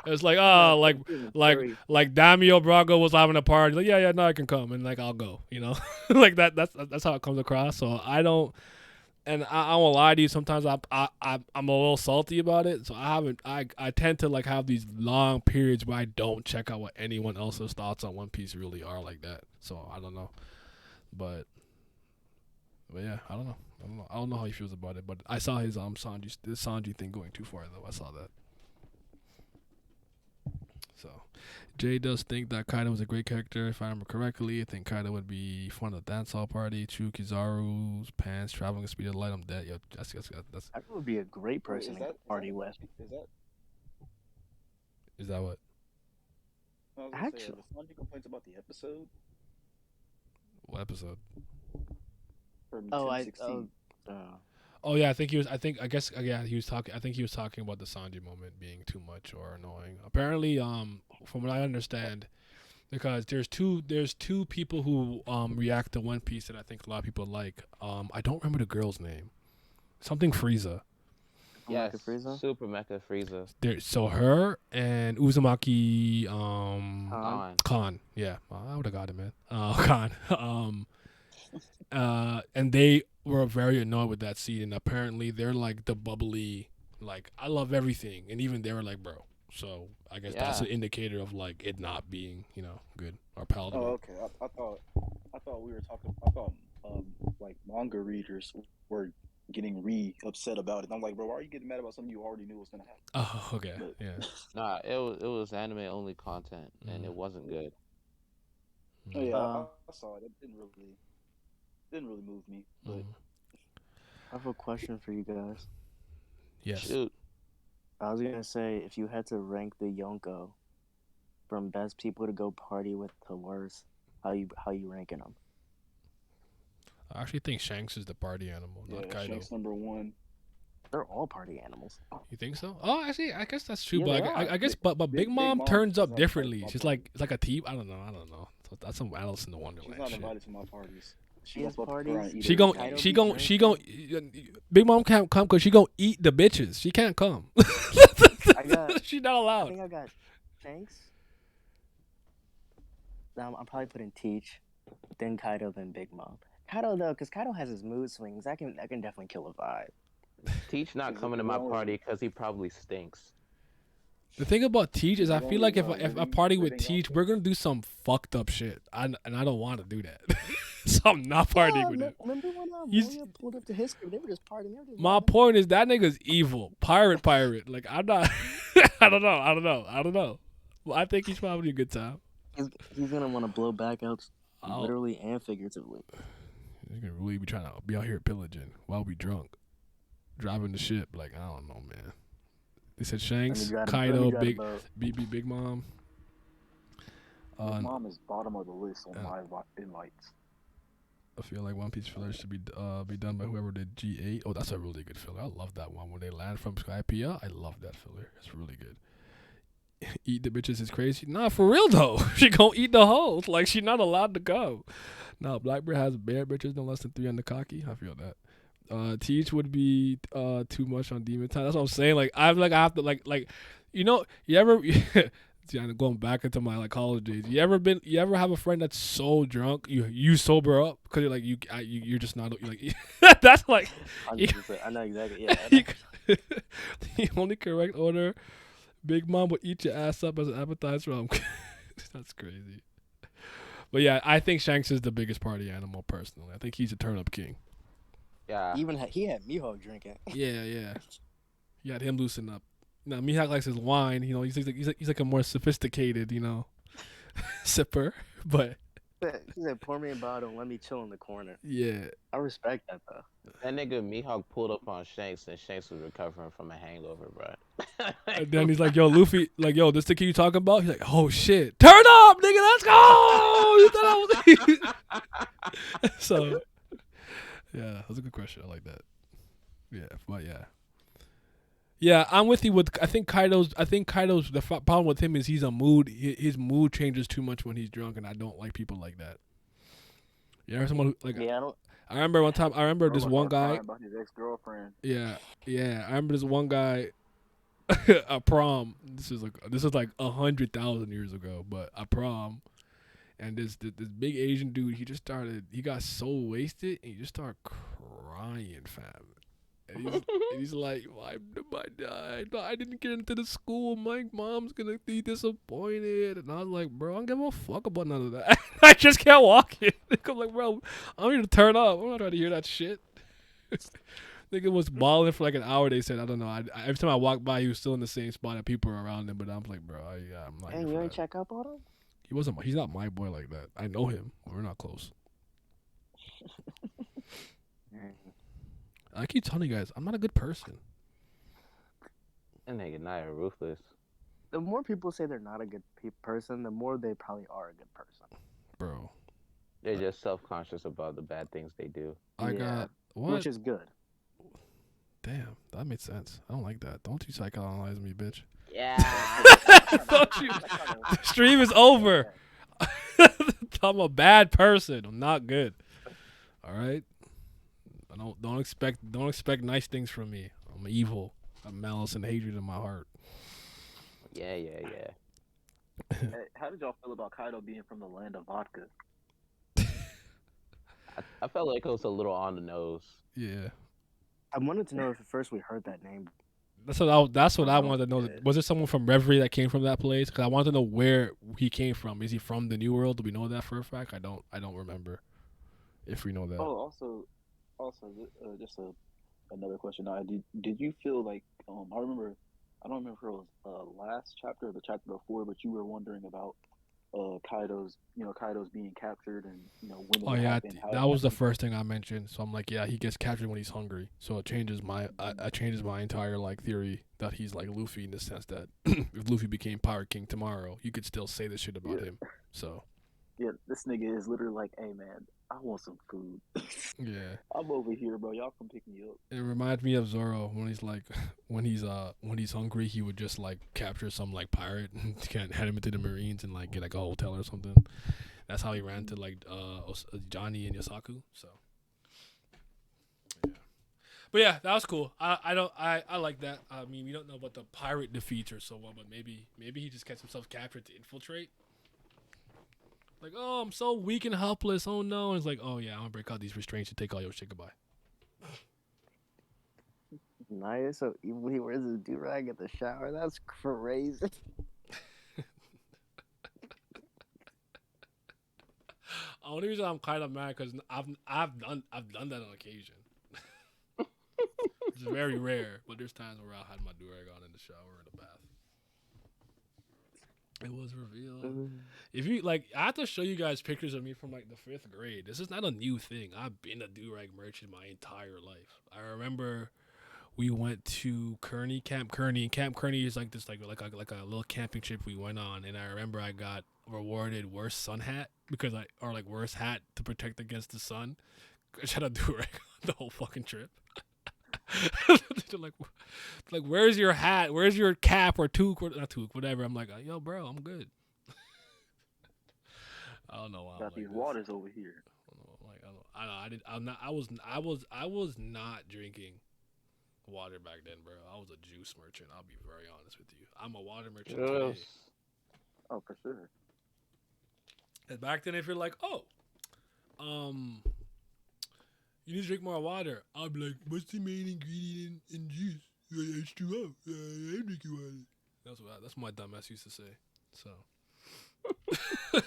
It's like like Damio Brago was having a party. Like yeah, no, I can come and like I'll go. You know, like that's how it comes across. So I don't. And I won't lie to you. Sometimes I'm a little salty about it. So I tend to like have these long periods where I don't check out what anyone else's thoughts on One Piece really are like that. So I don't know, but yeah, I don't know. I don't know how he feels about it. But I saw his Sanji thing going too far though. I saw that. So, Jay does think that Kaido was a great character. If I remember correctly, I think Kaido would be fun at the dance hall party. True Kizaru's pants, traveling the speed of light. I'm dead. Yo, that's. That would be a great person to party with. Is that what? Actually, the Sanji complaints about the episode. What episode? From Oh, 1016. Oh yeah, I think he was. He was talking. I think he was talking about the Sanji moment being too much or annoying. Apparently, from what I understand, because there's two people who react to One Piece that I think a lot of people like. I don't remember the girl's name. Something Frieza. Yes, Mecha Frieza? Super Mecha Frieza. So her and Uzumaki Khan. Yeah, I would have got it, man. Khan. And they were very annoyed with that scene, and apparently they're like the bubbly, like I love everything, and even they were like, bro. So I guess that's an indicator of like it not being, good or palatable. Oh, okay. I thought we were talking. I thought like manga readers were getting upset about it. I'm like, bro, why are you getting mad about something you already knew was gonna happen? Oh, okay, But, yeah. Nah, it was anime only content, and it wasn't good. Oh yeah, I saw it. It didn't really move me. But I have a question for you guys. Yes. Shoot. I was gonna say, if you had to rank the Yonko from best people to go party with to worst, how you ranking them? I actually think Shanks is the party animal, not Kaido. Shanks #1. They're all party animals. You think so? Oh, actually, I guess that's true. Yeah, but they are. I guess, but Big Mom Mom turns up is differently. like She's like it's like a team. I don't know. So that's some Alice in the Wonderland She's not shit. invited to my parties. She has wants to parties? cry and eat She everything. gon' Big Mom can't come because she gonna eat the bitches. She can't come. She's not I allowed. think I got Shanks. I'm probably putting Teach, then Kaido, then Big Mom. Kaido though, because Kaido has his mood swings. That can definitely kill a vibe. Teach not coming to my party because he probably stinks. The thing about Teach is I feel like if I living- party with living Teach, off we're gonna do some fucked up shit. And I don't want to do that. So I'm not partying with him. Remember when He's- Moya pulled up to his crib? They were just partying. They were just My vibing. point is that nigga's evil. Pirate. Like I'm not I don't know. Well, I think he's probably a good time. He's gonna want to blow back out, Oh. literally and figuratively. He's gonna really be trying to be out here pillaging while we drunk. Driving the ship. Like, I don't know, man. They said Shanks, Kaido, Big Mom. Big Mom is bottom of the list on my invites. I feel like One Piece filler should be done by whoever did G8. Oh, that's a really good filler. I love that one when they land from Skypiea. I love that filler. It's really good. Eat the bitches is crazy. Nah, for real though. She gonna eat the hoes. Like she not allowed to go. Nah, Blackbeard has bare bitches no less than 3 on the cocky. I feel that. Teach would be too much on Demon Time. That's what I'm saying. Like I have to like you ever see, I'm going back into my like college days. You ever have a friend that's so drunk you sober up because you're like you're just not like that's like 100%. I know exactly. Yeah. the only correct order. Big Mom would eat your ass up as an appetizer. That's crazy. But yeah, I think Shanks is the biggest party animal personally. I think he's a turn up king. Yeah. He had Mihawk drinking. Yeah. You had him loosen up. Now Mihawk likes his wine. He's like a more sophisticated, sipper. But She said, "Pour me a bottle and let me chill in the corner." Yeah. I respect that though. That nigga Mihawk pulled up on Shanks, and Shanks was recovering from a hangover, bro. And then he's like, "Yo, Luffy, like, yo, this the kid you talking about?" He's like, "Oh shit, turn up, nigga, let's go." You thought I was so. Yeah, that's a good question. I like that. Yeah, but yeah, I'm with you. I think Kaido's the problem with him is he's a mood. His mood changes too much when he's drunk, and I don't like people like that. You know, someone who, like, Yeah, I don't. I remember one time. I remember this Bro, one start guy. crying about his ex-girlfriend. Yeah. I remember this one guy. A prom. This is like 100,000 years ago, but a prom, and this big Asian dude. He got so wasted, and he just started crying, fam. And he's like, why I didn't get into the school. My mom's gonna be disappointed. And I was like, bro, I don't give a fuck about none of that. I just can't walk it. I'm like, bro, I'm here to turn up. I'm not trying to hear that shit. Nigga was balling for like an hour. They said, I don't know. Every time I walked by, he was still in the same spot, and people were around him. But I'm like, bro, I'm not. And you ain't check up on him? He wasn't. He's not my boy like that. I know him. We're not close. I keep telling you guys, I'm not a good person. That nigga Naya ruthless. The more people say they're not a good person, the more they probably are a good person. Bro. They're just self-conscious about the bad things they do. I got what? Which is good. Damn, that made sense. I don't like that. Don't you psychoanalyze me, bitch. Yeah. Don't you? The stream is over. I'm a bad person. I'm not good. All right. I don't expect nice things from me. I'm evil. I have malice and hatred in my heart. Yeah. Hey, how did y'all feel about Kaido being from the land of vodka? I felt like it was a little on the nose. Yeah. I wanted to know if at first we heard that name. That's what I wanted to know. Was it someone from Reverie that came from that place? Because I wanted to know where he came from. Is he from the New World? Do we know that for a fact? I don't remember. If we know that. Oh, also, just another question. Did you feel like I don't remember if it was last chapter or the chapter before, but you were wondering about Kaido's being captured and when it Oh yeah, happened, how that it was the happened? first thing I mentioned. So I'm like, yeah, he gets captured when he's hungry. So it changes my entire like theory that he's like Luffy in the sense that if Luffy became Pirate King tomorrow, you could still say this shit about him. So Yeah, this nigga is literally like, hey man, I want some food. yeah, I'm over here, bro. Y'all come pick me up. it reminds me of Zoro when he's like, when he's hungry, he would just like capture some like pirate and head him into the Marines and like get like a hotel or something. That's how he ran to like Johnny and Yosaku. So yeah, but yeah, that was cool. I like that. I mean, we don't know about the pirate defeats or so on, but maybe he just gets himself captured to infiltrate. Like, oh, I'm so weak and helpless. Oh no, and it's like, oh yeah, I'm gonna break out these restraints and take all your shit. Goodbye. Naya so evil he wears his do-rag at the shower. That's crazy. Only reason I'm kind of mad because I've done that on occasion. It's very rare, but there's times where I had my do-rag on in the shower or the bath. It was revealed. If you like, I have to show you guys pictures of me from like the 5th grade. This is not a new thing. I've been a do-rag merchant my entire life. I remember we went to Camp Kearney, and Camp Kearney is like this like a little camping trip we went on, and I remember I got rewarded worst sun hat worst hat to protect against the sun. I had a do-rag the whole fucking trip. They're like, where's your hat? Where's your cap or toque? Not toque, whatever. I'm like, yo, bro, I'm good. I don't know why. Got these waters over here. I was not drinking water back then, bro. I was a juice merchant. I'll be very honest with you. I'm a water merchant today. Oh, for sure. And back then, if you're like, you need to drink more water, I'll be like, what's the main ingredient in juice? H2O. I'm drinking water. That's what my dumbass used to say. So. I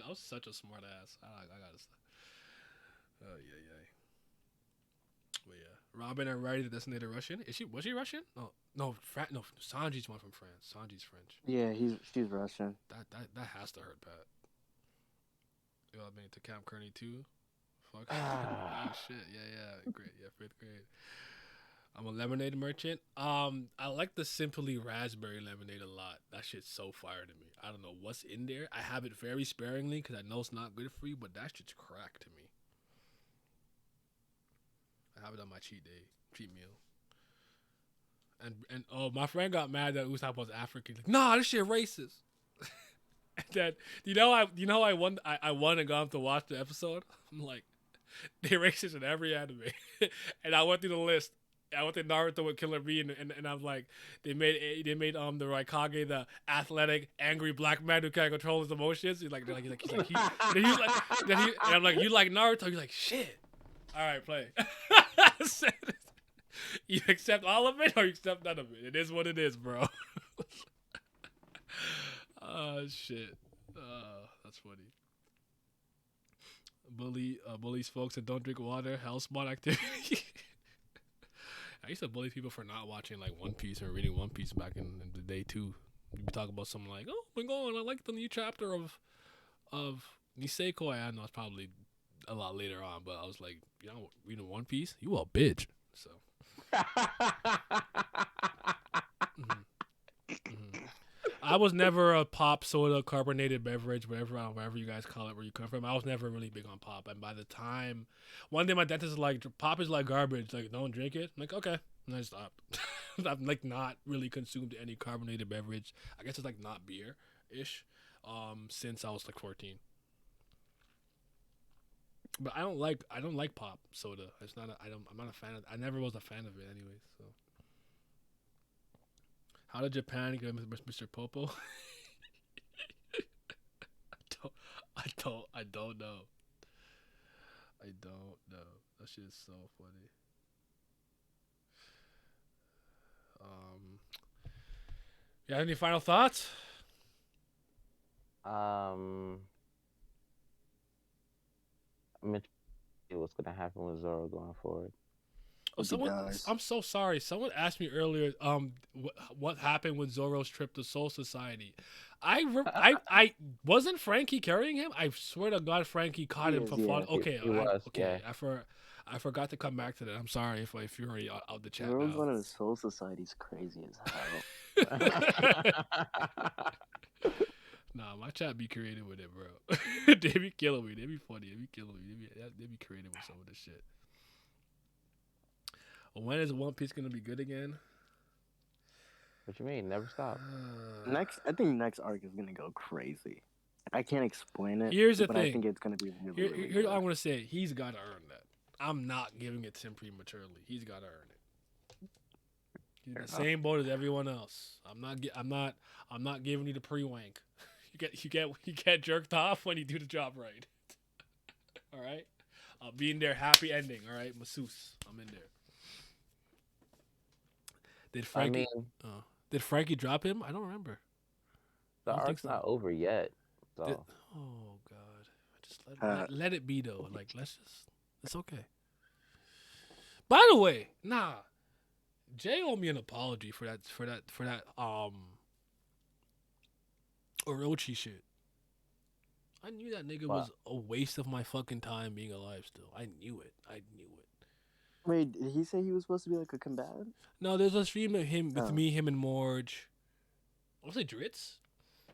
was such a smart ass. I gotta. But yeah, Robin and Riley, the designated Russian. Was she Russian? No, Sanji's one from France. Sanji's French. Yeah, she's Russian. That has to hurt, Pat. You all been to Camp Kearney too? Fuck. Ah. Oh shit. Yeah. Great. Yeah, 5th grade. I'm a lemonade merchant. I like the Simply Raspberry lemonade a lot. That shit's so fire to me. I don't know what's in there. I have it very sparingly because I know it's not good for you, but that shit's crack to me. I have it on my cheat meal. And oh, my friend got mad that Usopp was African. Like, nah, this shit racist. And then I won and got him to watch the episode. I'm like, they're racist in every anime. And I went through the list. I went to Naruto with Killer Bee, and I'm like, they made the Raikage the athletic, angry black man who can't control his emotions. And I'm like, you like Naruto? You're like, shit. All right, play. You accept all of it or you accept none of it. It is what it is, bro. Oh shit. That's funny. Bullies folks that don't drink water. Hell spot activity. I used to bully people for not watching like One Piece or reading One Piece back in the day too. You'd be talking about something like, "Oh my god, I like the new chapter of Nisekoi." I know it's probably a lot later on, but I was like, you know, reading One Piece, you a bitch. So. I was never a pop, soda, carbonated beverage, whatever you guys call it, where you come from. I was never really big on pop. And by the time, one day my dentist is like, pop is like garbage. Like, don't drink it. I'm like, okay. And I stopped. I've like not really consumed any carbonated beverage. I guess it's like not beer-ish since I was like 14. But I don't like pop soda. I'm not a fan of it. I never was a fan of it anyway, so. How did Japan get Mr. Popo? I don't know. That shit is so funny. You have any final thoughts? I'm interested to see what's gonna happen with Zoro going forward. I'm so sorry. Someone asked me earlier, what happened with Zoro's trip to Soul Society. I wasn't Frankie carrying him. I swear to God, Frankie caught him from falling. Okay, he was, okay. yeah. I forgot to come back to that. I'm sorry if you're already out the chat. Zoro's now. one of the Soul Society's crazy as hell. Nah, my chat be creative with it, bro. They be killing me. They be funny. They be killing me. They be creative with some of this shit. When is One Piece gonna be good again? What you mean? Never stop. I think next arc is gonna go crazy. I can't explain it. Here's the but thing. I think it's gonna be really Here's good. all I'm gonna say. He's gotta earn that. I'm not giving it to him prematurely. He's gotta earn it. He's in the same boat as everyone else. I'm not giving you the pre-wank. You get jerked off when you do the job right. All right. I'll be in there. Happy ending. All right, masseuse. I'm in there. Did Frankie drop him? I don't remember. The arc's not over yet. So. Oh God! Just let it be though. Like it's okay. By the way, Jay owe me an apology for that Orochi shit. I knew that nigga was a waste of my fucking time being alive still. I knew it. Wait, did he say he was supposed to be like a combatant? No, there's a stream of him with me, him and Morge. I was it Dritz?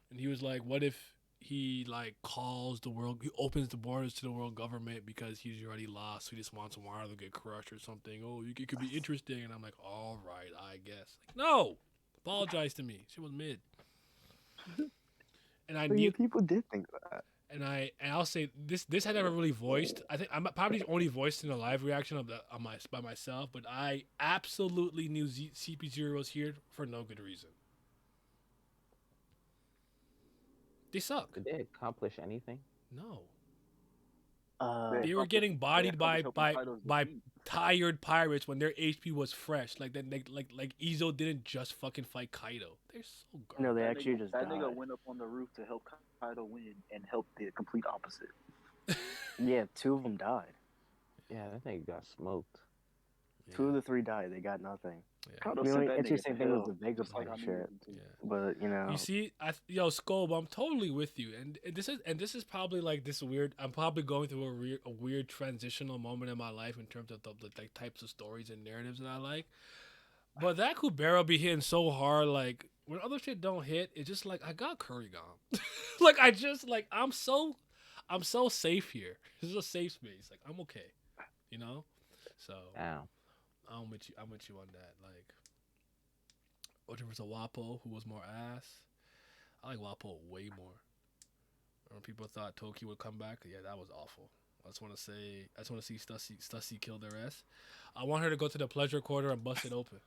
And he was like, what if he like he opens the borders to the world government because he's already lost, so he just wants Wano to get crushed or something. Oh, it could be interesting. And I'm like, all right, I guess. Like, no! Apologize to me. She was mid. And I knew people did think that. And I'll say this I never really voiced. I think I'm probably only voiced in a live reaction by myself, but I absolutely knew CP0 was here for no good reason. They suck. Did they accomplish anything? No. They were getting bodied by tired pirates when their HP was fresh. Like Izo didn't just fucking fight Kaido. They're so garbage. No, they actually just died. That nigga went up on the roof to help Kaido win and help the complete opposite. Yeah, 2 of them died. Yeah, that nigga got smoked. 2 of the 3 died. They got nothing. Yeah. Kaido The sent only that nigga interesting to thing was hell, the just like Vegapunk I knew he shit. was going to. Yeah. But, you know. You see, yo, Scob, I'm totally with you, and this is probably like this weird. I'm probably going through a weird transitional moment in my life in terms of the like types of stories and narratives that I like. But that Kubera be hitting so hard, like when other shit don't hit, it's just like I got Kurrigan. Like I just like I'm so safe here. This is a safe space. Like I'm okay, you know. So Damn. I'm with you. I'm with you on that. Like, or there was a Wapo who was more ass. I like Wapo way more. When people thought Toki would come back, yeah, that was awful. I just want to see Stussy kill their ass. I want her to go to the pleasure quarter and bust it open.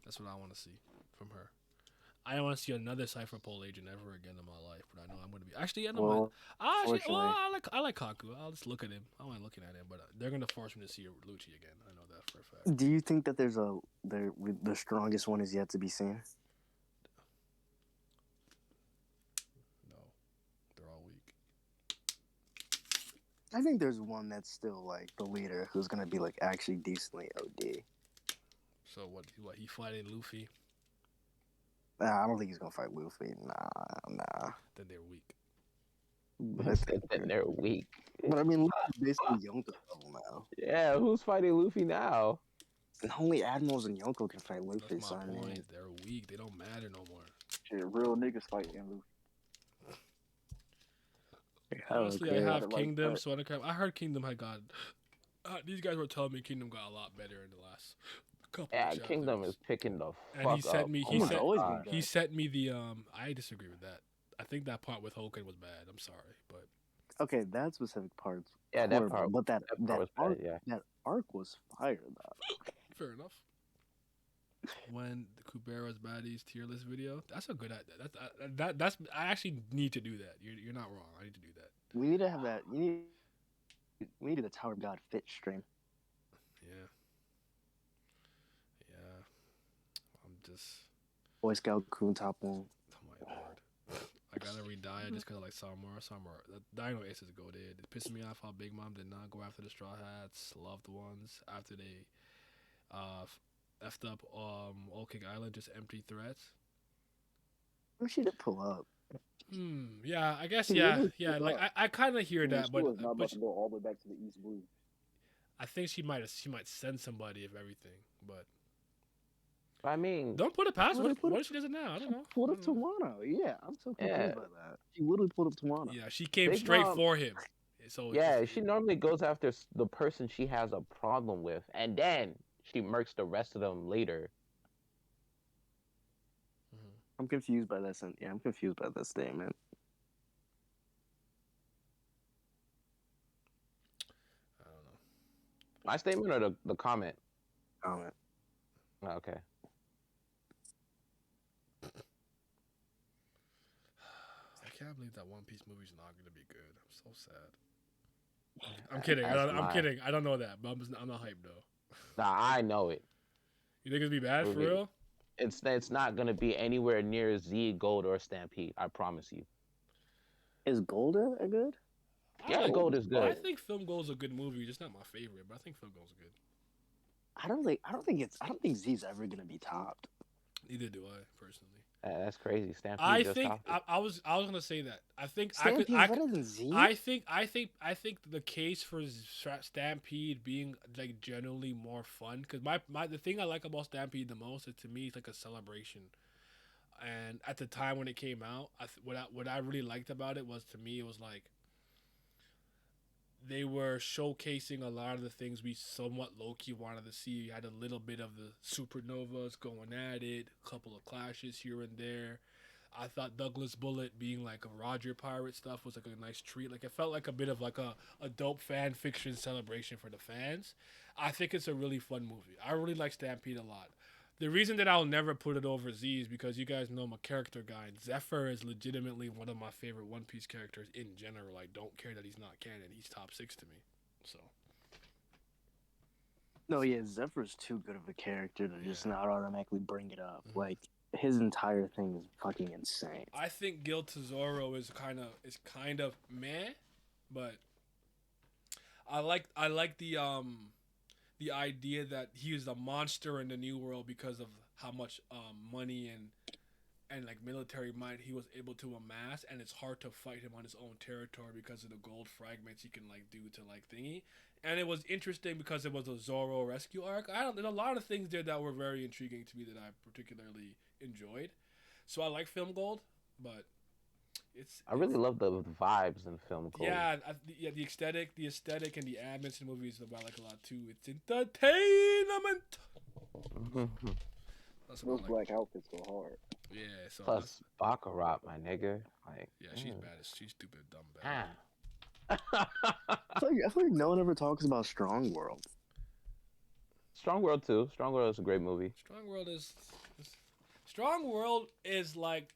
That's what I want to see from her. I don't want to see another Cypher Pole agent ever again in my life, but I know I'm going to be. Actually, I know. Well, I like Kaku. I'll just look at him. I want looking at him, but they're going to force me to see Lucci again. I know that for a fact. do you think that the strongest one is yet to be seen? No, they're all weak. I think there's one that's still like the leader who's gonna be like actually decently OD. So what he fighting Luffy? Nah, I don't think he's gonna fight Luffy. Nah. Then they're weak. Then they're weak. But I mean, Luffy's basically Yonko level now. Yeah, who's fighting Luffy now? And only admirals and Yonko can fight Luffy. That's So my I mean, point. They're weak. They don't matter no more. Shit, real niggas fighting Luffy. Honestly, okay. I have Like Kingdom, that. Sweatercraft. I heard Kingdom had got. These guys were telling me Kingdom got a lot better in the last couple. Yeah, of chapters. Kingdom is picking the And fuck he sent up. me. Oh He my Kingdom's sent. always God. been He good. sent me the. I disagree with that. I think that part with Hoken was bad. I'm sorry, but Okay, that specific part's Yeah, that horrible, part. but that part was bad, arc, yeah. that arc was fire though. fair enough. When the Kubera's baddies tier list video, that's a good idea. That's I actually need to do that. You're not wrong. I need to do that. We need to have that. We need the Tower of God fit stream. Yeah. Yeah. I'm just. Boy Scout Kun top one. Oh my lord. I gotta read Dia just because I like Samura. The Dino Ace is goated. It pissed me off how Big Mom did not go after the Straw Hats, loved ones, after they effed up Old King Island, just empty threats. Wish she did pull up. Yeah, I guess, She yeah. really Yeah, pulled like, up. I kind of hear that, She but, was not about but to go all the way back to the East Blue. I think she might send somebody if everything, but I mean, don't put it past Well, what, put what if she does it now? I don't know. Pulled I up don't know. Toronto. Yeah, I'm so confused Yeah. by that. She literally pulled up Toronto. Yeah, she came Big straight Mom- for him. So yeah, she normally goes after the person she has a problem with, and then she murks the rest of them later. I'm confused by that. Yeah, I'm confused by that statement. I don't know. My statement or the comment? Comment. Oh, okay. I can't believe that One Piece movie's not gonna be good. I'm so sad. I'm kidding. I'm mine. kidding. I don't know that, but I'm not hyped though. Nah, I know it. You think it'll be bad for Movie. real? It's not gonna be anywhere near Z, Gold, or Stampede. I promise you. Is Golda a good? Yeah, I- Gold is I good. think Film Goal's a good movie. Just not my favorite, but I think Film Goal's good. I don't think Z's ever gonna be topped. Neither do I personally. That's crazy. Stampede I just think topped it. I was gonna say that. I think Stampede's I better than Z. I think the case for Stampede being like generally more fun, because the thing I like about Stampede the most is, to me, it's like a celebration. And at the time when it came out, what I really liked about it was, to me, it was like they were showcasing a lot of the things we somewhat low-key wanted to see. You had a little bit of the supernovas going at it, a couple of clashes here and there. I thought Douglas Bullet being like a Roger Pirate stuff was like a nice treat. Like, it felt like a bit of like a dope fan fiction celebration for the fans. I think it's a really fun movie. I really like Stampede a lot. The reason that I'll never put it over Z is because you guys know I'm a character guy. Zephyr is legitimately one of my favorite One Piece characters in general. I don't care that he's not canon. He's top 6 to me. So No, yeah, Zephyr's too good of a character to just not automatically bring it up. Like, his entire thing is fucking insane. I think Gil Tesoro is kind of meh, but I like the idea that he is a monster in the new world because of how much money and like military might he was able to amass, and it's hard to fight him on his own territory because of the gold fragments he can like do to like thingy. And it was interesting because it was a Zoro rescue arc. There's a lot of things there that were very intriguing to me that I particularly enjoyed. So I like Film Gold, but I really love the vibes in Film Gold. yeah, the aesthetic, and the ambience in the movies I like a lot too. It's entertainment. That's Those about, like, black outfits go hard. yeah. So Plus Baccarat, my nigga. Like, yeah, she's bad. She's stupid, dumb, bad. I feel like no one ever talks about Strong World. Strong World too. Strong World is a great movie. Strong World is like,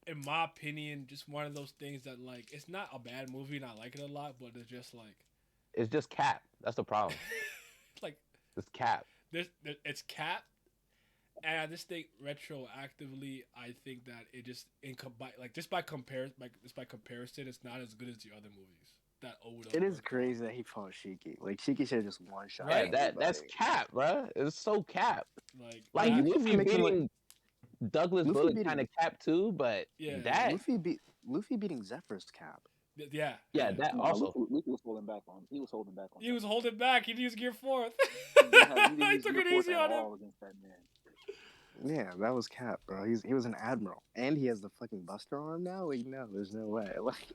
in my opinion, just one of those things that like it's not a bad movie and I like it a lot, but it's just like It's just Cap. That's the problem. like It's Cap. it's Cap, and I just think retroactively, I think that it just just by comparison, it's not as good as the other movies that Oda. It is worked on. crazy that he fought Shiki. Like Shiki should have just one shot. Right. That's Cap, bro. It's so Cap. Like Like you Luffy can make him, beating Douglas Luffy Bullet beating- kind of Cap too, but Yeah. that Luffy beating Zephyr's Cap. yeah. that No, also Luffy was holding back on. He was holding back on. He was holding back. He used Gear Fourth. He He took it easy on him. against that man. Yeah, that was Cap, bro. He was an admiral, and he has the fucking Buster arm now. Like, no, there's no way. Like,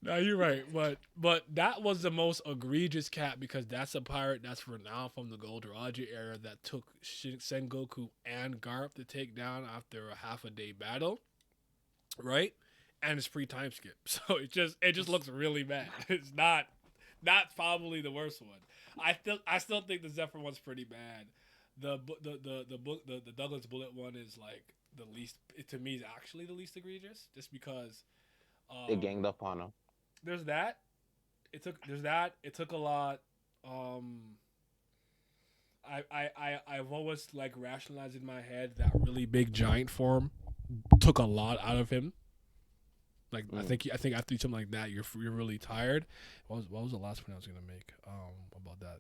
No, you're right, but that was the most egregious Cap because that's a pirate that's renowned from the Gold Roger era that took Sengoku and Garp to take down after a half a day battle, right? And it's free time skip, so it just looks really bad. It's not probably the worst one. I still think the Zephyr one's pretty bad. The Douglas Bullet one is like the least, to me, is actually the least egregious, just because they ganged up on him. there's that. It took a lot. I've always like rationalized in my head that really big giant form took a lot out of him. Like I think after something like that, you're really tired. What was the last point I was gonna make? About that.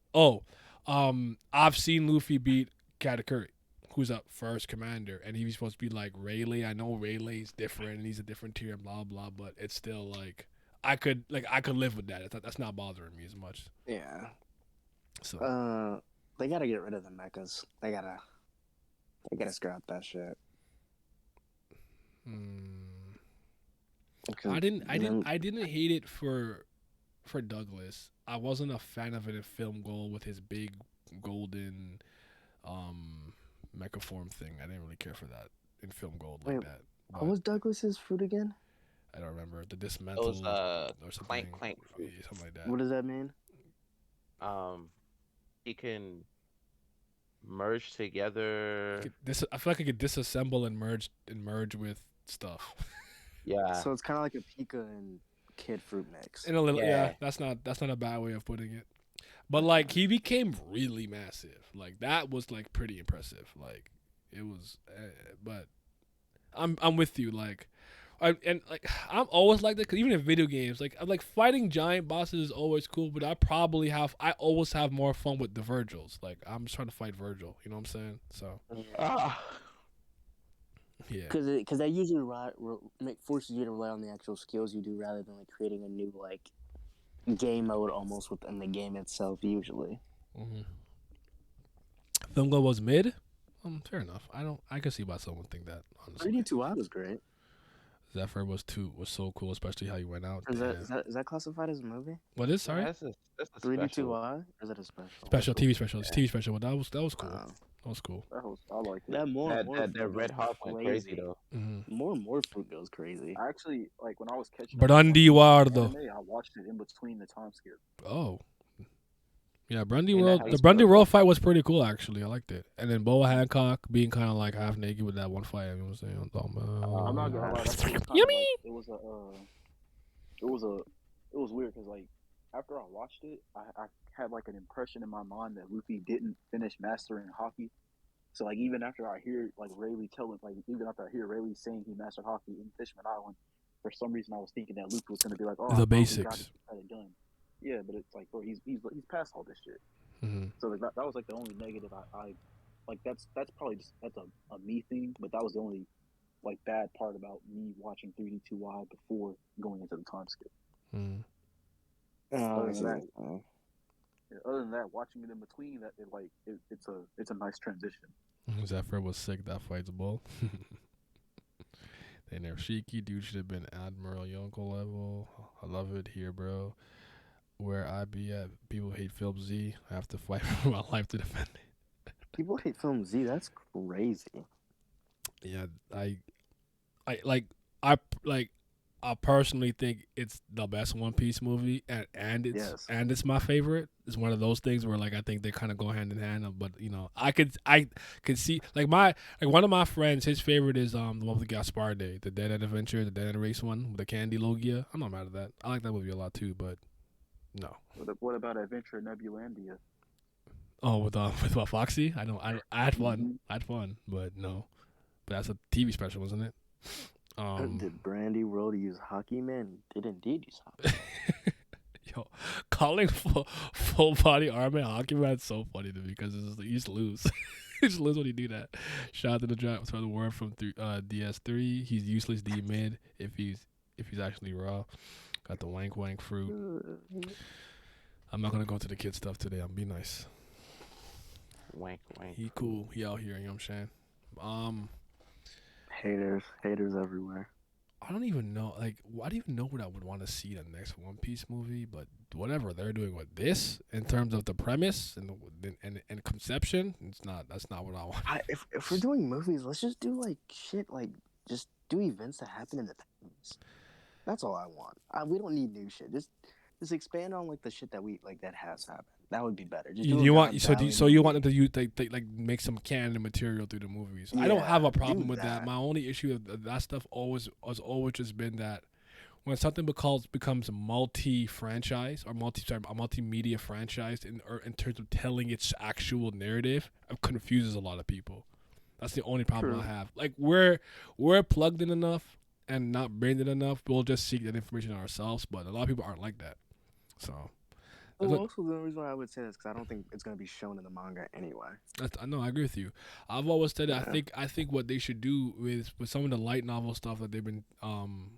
I've seen Luffy beat Katakuri, who's up first commander, and he was supposed to be like Rayleigh. I know Rayleigh's different and he's a different tier, blah blah, but it's still like I could live with that. That's not bothering me as much. yeah. So They gotta get rid of the mechas. They gotta scrap that shit. I didn't hate it for Douglas. I wasn't a fan of it in Film Gold with his big golden mecha form thing. I didn't really care for that in Film Gold like Wait, that. What But was Douglas's fruit again? I don't remember the It dismantle was or something. clank Yeah, something like that. What does that mean? He can merge together. I feel like I could disassemble and merge with stuff. Yeah. So it's kind of like a Pika and Kid fruit mix. In a little, yeah. Yeah. That's not a bad way of putting it. But like he became really massive. Like that was like pretty impressive. Like it was, but I'm with you. Like, I'm always like that. Cause even in video games, like I'm like fighting giant bosses is always cool. But I always have more fun with the Virgils. Like I'm just trying to fight Virgil. You know what I'm saying? So yeah. Because that usually forces you to rely on the actual skills you do rather than like creating a new like game mode almost within the game itself. Usually, Film Gold was mid. Fair enough. I can see why someone think that. Honestly, 3D2I was great. Zephyr was so cool, especially how you went out. Is Damn. that classified as a movie? What is sorry? That's a 3D2I special. or is it a special? Special TV special. It's TV special. But that was cool. Wow. That was cool. I like it. That Red Hawk went crazy though. More fruit goes crazy. I actually like when I was catching. Brandy up on Wardo. anime, I watched it in between the time skip. Oh. Yeah, Brandy In the World. high The school. Brandy World fight was pretty cool actually. I liked it. And then Boa Hancock being kind of like half naked with that one fight. You know what I'm saying? I'm talking about. I'm not gonna lie. That's kinda Yummy! Like, it was weird because like after I watched it, I had like an impression in my mind that Luffy didn't finish mastering hockey. So like even after I hear like Rayleigh saying he mastered hockey in Fishman Island, for some reason I was thinking that Luffy was gonna be like, oh, The I finally basics. got it done. Yeah, but it's like, bro, he's past all this shit. Mm-hmm. So like that was like the only negative I like. That's probably just that's a me thing, but that was the only like bad part about me watching 3D2Y before going into the time skip. Mm-hmm. Oh, Other than that, other than that, watching it in between, that it's a nice transition. Zephyr was sick. That fight's bull. They nerfed Shiki. Dude should have been Admiral Yonko level. I love it here, bro. Where I be at, people hate Film Z. I have to fight for my life to defend it. People hate Film Z. That's crazy. Yeah, I like I like I personally think it's the best One Piece movie, and it's my favorite. It's one of those things where like I think they kind of go hand in hand. But you know, I could see like one of my friends, his favorite is the one with Gaspar Day, the Dead End Adventure, the Dead End Race one with the Candy Logia. I'm not mad at that. I like that movie a lot too, but no. What about Adventure Nebulandia? Oh, with Foxy? I had fun. Mm-hmm. I had fun, but no. But that's a TV special, wasn't it? Did Brandy World use Hockey Man? Did indeed use Hockey. Yo, calling full body armor Hockey Man is so funny to me because he used to lose. He used to lose when he do that. Shout out to the draft for the word from DS3. He's useless D mid if he's actually raw. Got the wank fruit. I'm not gonna go to the kid stuff today. I'm be nice. Wank. He cool. He out here. You know what I'm saying? Haters everywhere. I don't even know. Like, I don't even know what I would want to see the next One Piece movie. But whatever they're doing with this, in terms of the premise and conception, that's not what I want. If we're doing movies, let's just do like shit. Like just do events that happen in the past. That's all I want. We don't need new shit. Just expand on like the shit that that has happened. That would be better. Just you want them to use like make some canon material through the movies. I don't have a problem with that. My only issue with that stuff has always just been that when something becomes a multi-franchise or a multimedia franchise in terms of telling its actual narrative, it confuses a lot of people. That's the only problem I have. Like we're plugged in enough and not brained in enough. We'll just seek that information ourselves, but a lot of people aren't like that. So. Also, the reason why I would say this because I don't think it's going to be shown in the manga anyway. I agree with you. I've always said that I think what they should do with some of the light novel stuff that they've been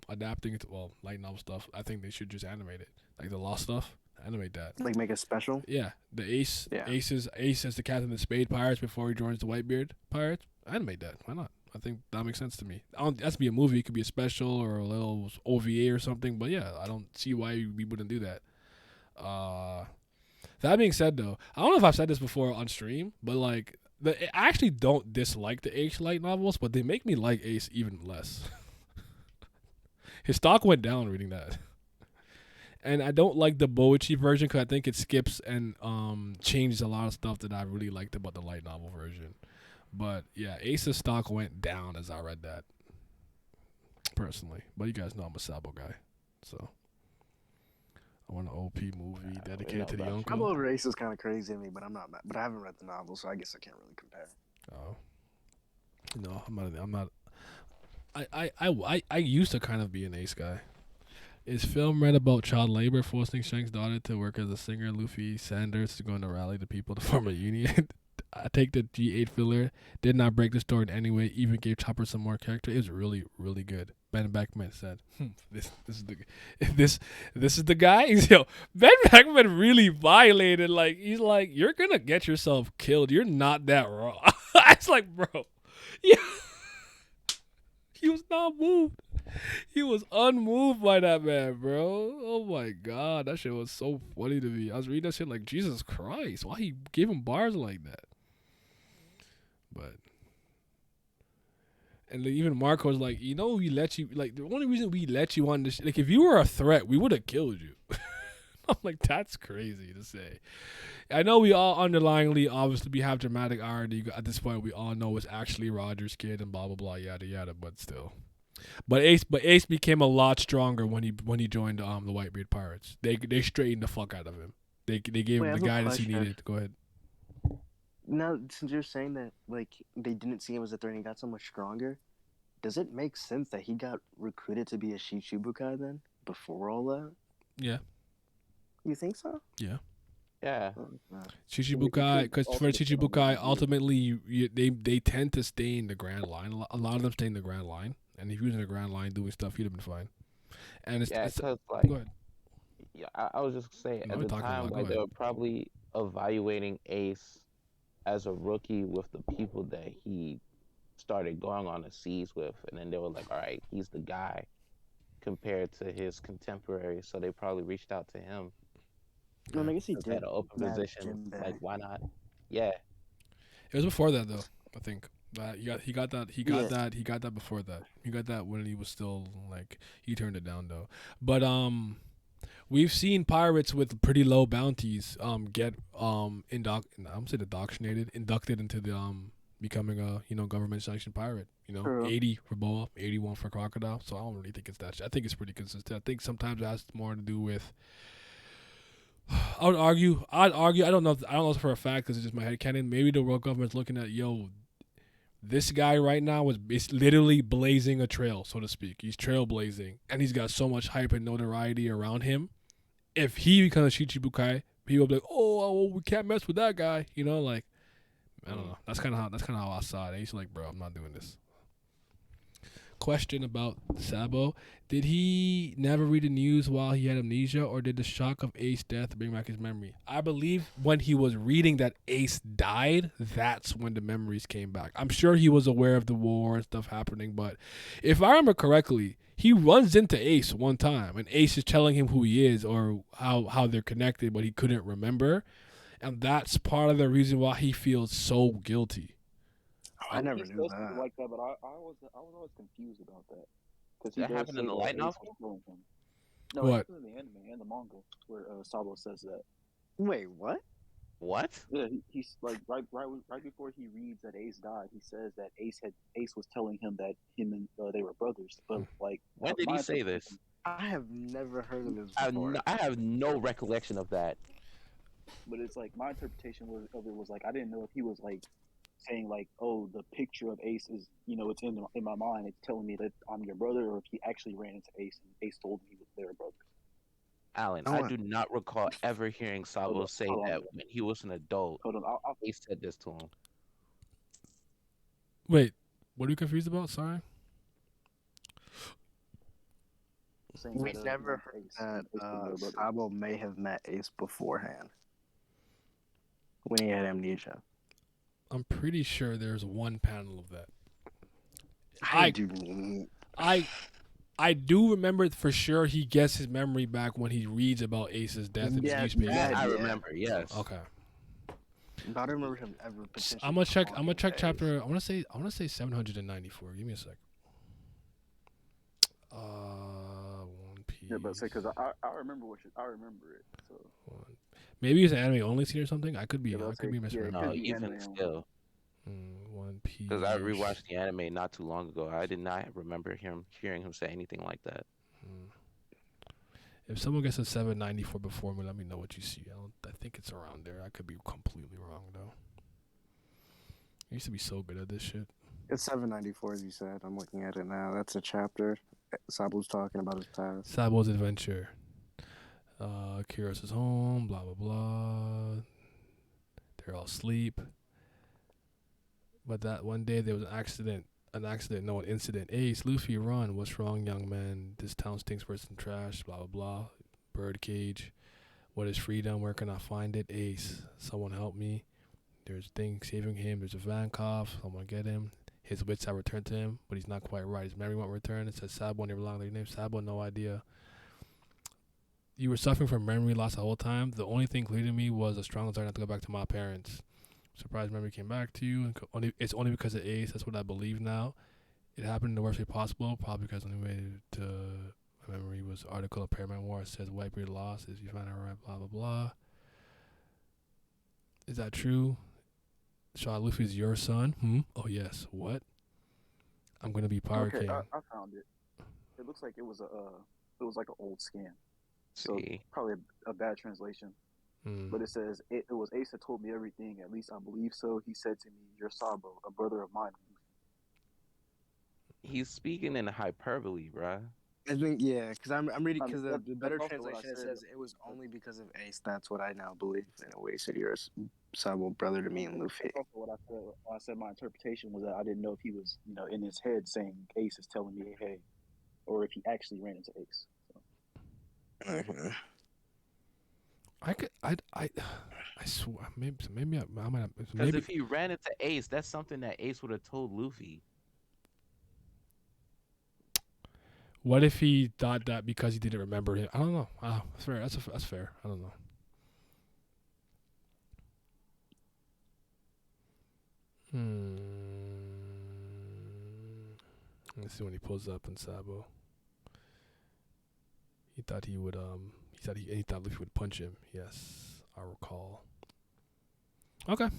adapting into light novel stuff. I think they should just animate it, like the Lost stuff. Animate that. Like make a special. Yeah, the Ace. Yeah. Ace as the captain of the Spade Pirates before he joins the Whitebeard Pirates. Animate that. Why not? I think that makes sense to me. That's be a movie. It could be a special or a little OVA or something. But yeah, I don't see why we wouldn't do that. That being said, though, I don't know if I've said this before on stream, but like, I actually don't dislike the Ace light novels, but they make me like Ace even less. His stock went down reading that, and I don't like the Boichi version because I think it skips and changes a lot of stuff that I really liked about the light novel version. But yeah, Ace's stock went down as I read that personally. But you guys know I'm a Sabo guy, so. I want an OP movie dedicated to the uncle. Sabo Race is kind of crazy to me, but I'm not. But I haven't read the novel, so I guess I can't really compare. Oh, no, I'm not. I used to kind of be an Ace guy. Is film read about child labor forcing Shank's daughter to work as a singer? Luffy Sanders is going to rally the people to form a union. I take the G8 filler. Did not break the story in any way. Even gave Chopper some more character. It was really, really good. Ben Beckman said, "This is the guy." Yo, Ben Beckman really violated. Like he's like, "You're gonna get yourself killed. You're not that raw." It's like, bro, yeah. He was not moved. He was unmoved by that man, bro. Oh my god, that shit was so funny to me. I was reading that shit like, Jesus Christ, why he gave him bars like that? But and even Marco was like, we let you, like, the only reason we let you on this, like, if you were a threat, we would have killed you. I'm like, that's crazy to say. I know we all underlyingly, obviously, we have dramatic irony. At this point, we all know it's actually Roger's kid and blah, blah, blah, yada, yada, but still. But Ace became a lot stronger when he joined the Whitebeard Pirates. They straightened the fuck out of him. They gave him the guidance he needed. Go ahead. Now, since you're saying that, like, they didn't see him as a threat and he got so much stronger, does it make sense that he got recruited to be a Shichibukai then, before all that? Yeah. You think so? Yeah. Chichibukai, because also for depend on what Chichibukai, you do. ultimately, they tend to stay in the Grand Line. A lot of them stay in the Grand Line, and if he was in the Grand Line doing stuff, he'd have been fine. And Yeah, it's because go ahead. yeah, I was just saying No, at we're the talking time, about. Go like they ahead. were probably evaluating Ace as a rookie with the people that he started going on the seas with, and then they were like, all right, he's the guy compared to his contemporaries, so they probably reached out to him. I mean, I guess he If they had did an open mad position, Jinbei. like why not? Yeah, It was before that though. I think that he got Yeah. that before that. He got that when he was still like he turned it down though. But we've seen pirates with pretty low bounties get I'm saying inducted into the becoming a government sanctioned pirate. True. 80 for boa, 81 for crocodile. So I don't really think it's that. I think it's pretty consistent. I think sometimes it has more to do with. I'd argue. I don't know. I don't know for a fact because it's just my headcanon. Maybe the world government's looking at this guy right now is literally blazing a trail, so to speak. He's trailblazing, and he's got so much hype and notoriety around him. If he becomes a Shichibukai, people will be like, "Oh, we can't mess with that guy." Like I don't know. That's kind of how I saw it. He's like, "Bro, I'm not doing this." Question about Sabo: did he never read the news while he had amnesia, or did the shock of Ace's death bring back his memory? I believe when he was reading that Ace died, that's when the memories came back. I'm sure he was aware of the war and stuff happening, but if I remember correctly, he runs into Ace one time, and Ace is telling him who he is or how they're connected, but he couldn't remember, and that's part of the reason why he feels so guilty. I never He knew still speaks that. like that, but I was always confused about that because he that does happened say in the that light Ace novel. was killing him. No, What? it happens in the anime and the manga where Sabo says that. Wait, what? What? Yeah, he's like right before he reads that Ace died. He says that Ace was telling him that him and they were brothers. But like, When did he say this? I have never heard of this I before. have no recollection of that. But it's like my interpretation of it was like I didn't know if he was like saying like, oh, the picture of Ace is it's in my mind. It's telling me that I'm your brother, or if he actually ran into Ace and Ace told him they were brothers. Alan, Oh, I do not recall ever hearing Sabo say hold on. that when he was an adult. Hold on, He said this to him. Wait, what are you confused about? Sorry. saying We that, never heard Ace that and Ace were brothers. Sabo may have met Ace beforehand when he had amnesia. I'm pretty sure there's one panel of that. I do. I do remember for sure he gets his memory back when he reads about Ace's death in the newspaper. That I remember. Yes. Okay. But I don't remember him ever potentially. I'm gonna check chapter. I wanna say 794. Give me a sec. One Piece. Yeah, but say because I remember I remember it. So maybe it's an anime only scene or something. I could be. Yeah, I could be misremembering. No, even still. One Piece. Because I rewatched the anime not too long ago. I did not remember hearing him say anything like that. If someone gets a 794 before me, let me know what you see. I think it's around there. I could be completely wrong though. I used to be so good at this shit. It's 794, as you said. I'm looking at it now. That's a chapter. Sabo's talking about his past. Sabo's adventure. Kyrus is home. Blah blah blah. They're all asleep. But that one day there was an accident. No, an incident. Ace, Luffy, run. What's wrong, young man? This town stinks worse than trash. Blah, blah, blah. Birdcage. What is freedom? Where can I find it? Ace, someone help me. There's things saving him. There's a Vankov. Someone get him. His wits have returned to him, but he's not quite right. His memory won't return. It says Sabo on your long their name. Sabo, no idea. You were suffering from memory loss the whole time. The only thing clear to me was a strong desire not to go back to my parents. Surprise memory came back to you. It's only because of Ace. That's what I believe now. It happened in the worst way possible. Probably because the only way to my memory was article of Paramount War. It says wipe your losses. You find out right. Blah blah blah. Is that true? Shaw Luffy's your son? Oh yes. What? I'm gonna be Pirate King. I found it. It looks like it was like an old scan. So probably a bad translation. But it says, it was Ace that told me everything, at least I believe so. He said to me, you're Sabo, a brother of mine. He's speaking in hyperbole, bruh. I think because I'm reading I mean, because that, the that's better also what I translation it said. says it was only because of Ace. That's what I now believe. In a way, said you're a Sabo brother to me and Luffy. That's also what I said. When I said my interpretation was that I didn't know if he was, in his head saying Ace is telling me, hey, or if he actually ran into Ace. So. I swear, maybe I might have, Because maybe. if he ran into Ace, that's something that Ace would have told Luffy. What if he thought that because he didn't remember him? I don't know. That's fair. That's fair. I don't know. Let's see when he pulls up in Sabo. He thought he would he thought Luffy would punch him. Yes, I recall. Okay.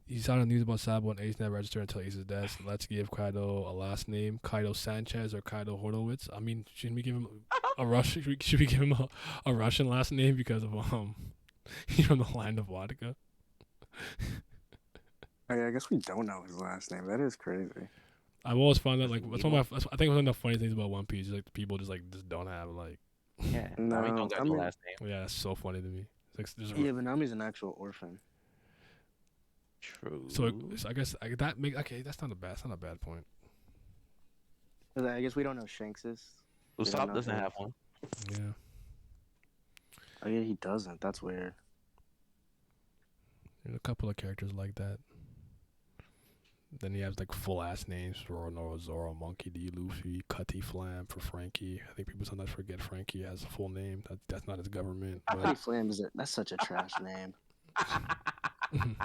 He saw the news about Sabo and Ace never registered until Ace's death. Let's give Kaido a last name, Kaido Sanchez or Kaido Horowitz. I mean, shouldn't we give him a Russian? Should we give him a Russian last name because of he's from the land of Vodka? I guess we don't know his last name. That is crazy. I've always found that that's one of my, I think one of the funny things about One Piece is like people just don't have Yeah, No, Nami don't got I the mean- last name. yeah, it's so funny to me. It's like, Yeah, but Nami's an actual orphan. True. so I guess that's not a bad point. 'Cause I guess we don't know Shanks's. Usopp know doesn't his. have one. Yeah. Oh yeah, he doesn't. That's weird. There's a couple of characters like that. Then he has full ass names: Roronoa, Zoro, Monkey D, Luffy, Cutty, Flam for Frankie. I think people sometimes forget Frankie has a full name. That's not his government. Cutty But Flam that's such a trash name.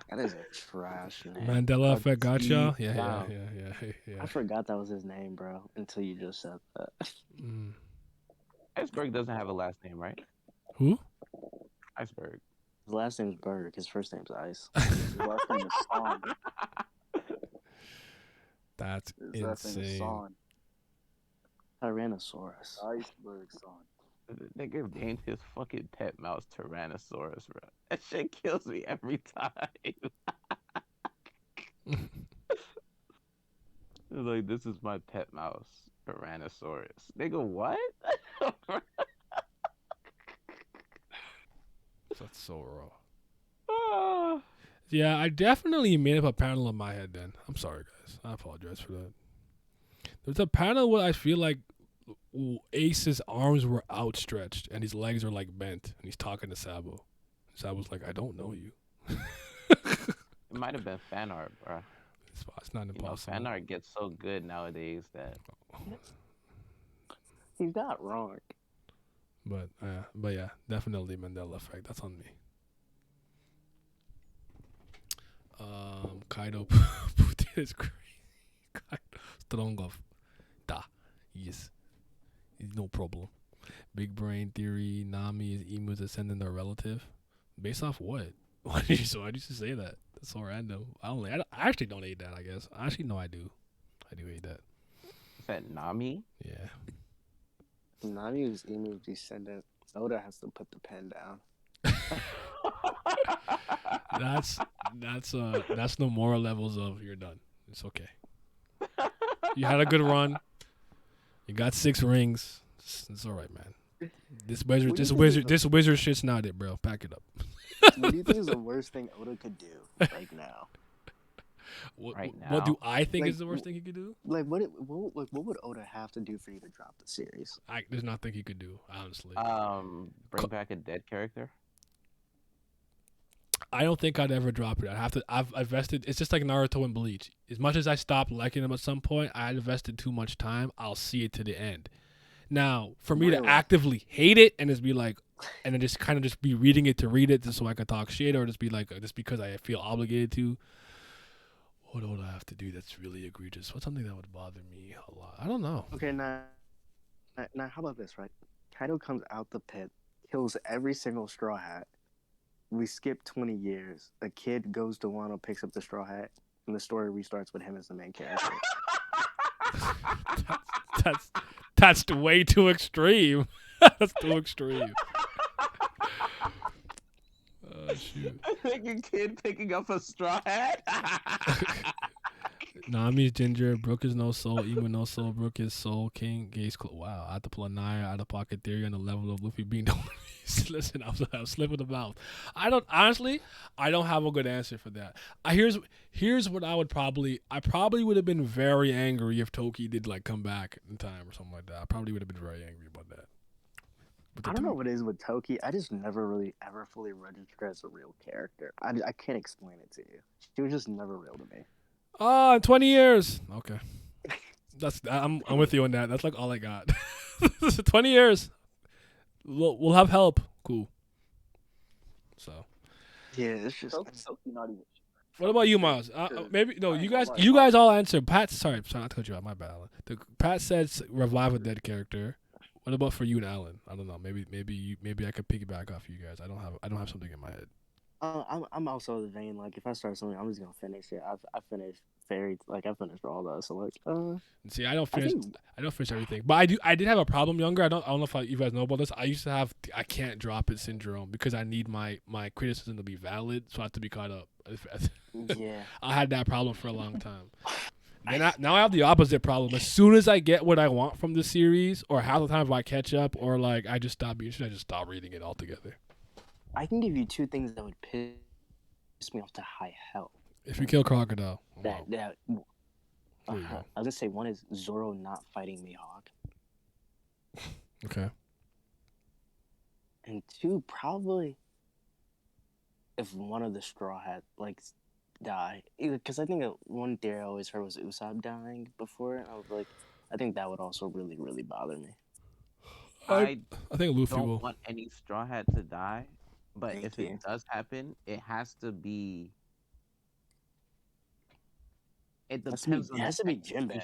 That is a trash name. Mandela effect Cutty gotcha. Flam. Yeah. I forgot that was his name, bro, until you just said that. Iceberg doesn't have a last name, right? Who? Iceberg. His last name's Berg. His first name's Ice. His last name is Son. That's His last name is insane. Son. Tyrannosaurus. Iceberg Son. The nigga named his fucking pet mouse Tyrannosaurus, bro. That shit kills me every time. It's like, this is my pet mouse, Tyrannosaurus. Nigga, what? That's so raw. Ah. Yeah, I definitely made up a panel in my head then. I'm sorry, guys. I apologize for that. There's a panel where I feel like Ace's arms were outstretched and his legs are bent, and he's talking to Sabo. Sabo's like, I don't know you. It might have been fan art, bro. It's not impossible. Fan art gets so good nowadays that He's not wrong. But yeah, definitely Mandela effect. That's on me. Kaido Putin is crazy. Kaido Strongov. Da. Yes. No problem. Big brain theory, Nami is Emu's ascendant or relative. Based off what? Why did you say that? That's so random. I actually don't hate that, I guess. Actually no I do. I do hate that. is that Nami? Yeah. Nami was Emu's descendant. Oda has to put the pen down. That's no moral levels of you're done. It's okay. You had a good run. You got 6 rings. It's all right, man. This wizard shit's not it, bro. Pack it up. What do you think is the worst thing Oda could do right now? What now? do I think is Like, the worst thing he could do? What would Oda have to do for you to drop the series? There's nothing he could do, honestly. Bring back a dead character. I don't think I'd ever drop it. I've invested. It's just like Naruto and Bleach. As much as I stopped liking them at some point, I invested too much time. I'll see it to the end. Now, for me to Really? actively hate it and just be like, and then just kind of just be reading it to read it just so I can talk shit, or just be like, just because I feel obligated to. What would I have to do that's really egregious? What's something that would bother me a lot? I don't know. Okay, now how about this, right? Kaido comes out the pit, kills every single Straw Hat. We skip 20 years. A kid goes to Wano, picks up the Straw Hat, and the story restarts with him as the main character. That's way too extreme. That's too extreme. Oh shoot. Like a kid picking up a straw hat. Nami's ginger. Brook is no soul. Emu no soul. Brook is soul. King Gaze. Wow. I have to pull a Naya out of pocket theory on the level of Luffy being the Listen, I'm slipping the mouth. I don't honestly. I don't have a good answer for that. Here's what I probably would have been very angry if Toki did like come back in time or something like that. I probably would have been very angry about that. But I don't know what it is with Toki. I just never really ever fully registered her as a real character. I can't explain it to you. She was just never real to me. Oh, 20 years. Okay. I'm with you on that. That's like all I got. 20 years. We'll have help. Cool. So. Yeah, it's just. Toki not even. What about you, Miles? Maybe no. You guys all answered. Pat, sorry not to cut you out. My bad. Alan. Pat said revive a dead character. What about for you and Alan? I don't know. Maybe I could piggyback off you guys. I don't have something in my head. I'm also the vein. Like if I start something, I'm just gonna finish it. I finished fairy. Like I finished all that. So like. See, I don't finish everything, but I did have a problem younger. I don't know if you guys know about this. I used to have I can't drop it syndrome because I need my criticism to be valid, so I have to be caught up. Yeah. I had that problem for a long time. Now I have the opposite problem. As soon as I get what I want from the series, or half the time if I catch up, or like I just stop being interested, I just stop reading it altogether. I can give you two things that would piss me off to high hell. If you kill Crocodile. I was go. gonna say one is Zoro not fighting Mihawk, Okay. and two probably if one of the Straw Hats like die, because I think one theory I always heard was Usopp dying before, and I was like, I think that would also really really bother me. I think Luffy don't will. want any Straw Hat to die, but Thank if you. it does happen, it has to be. It depends. It has to be Jinbei.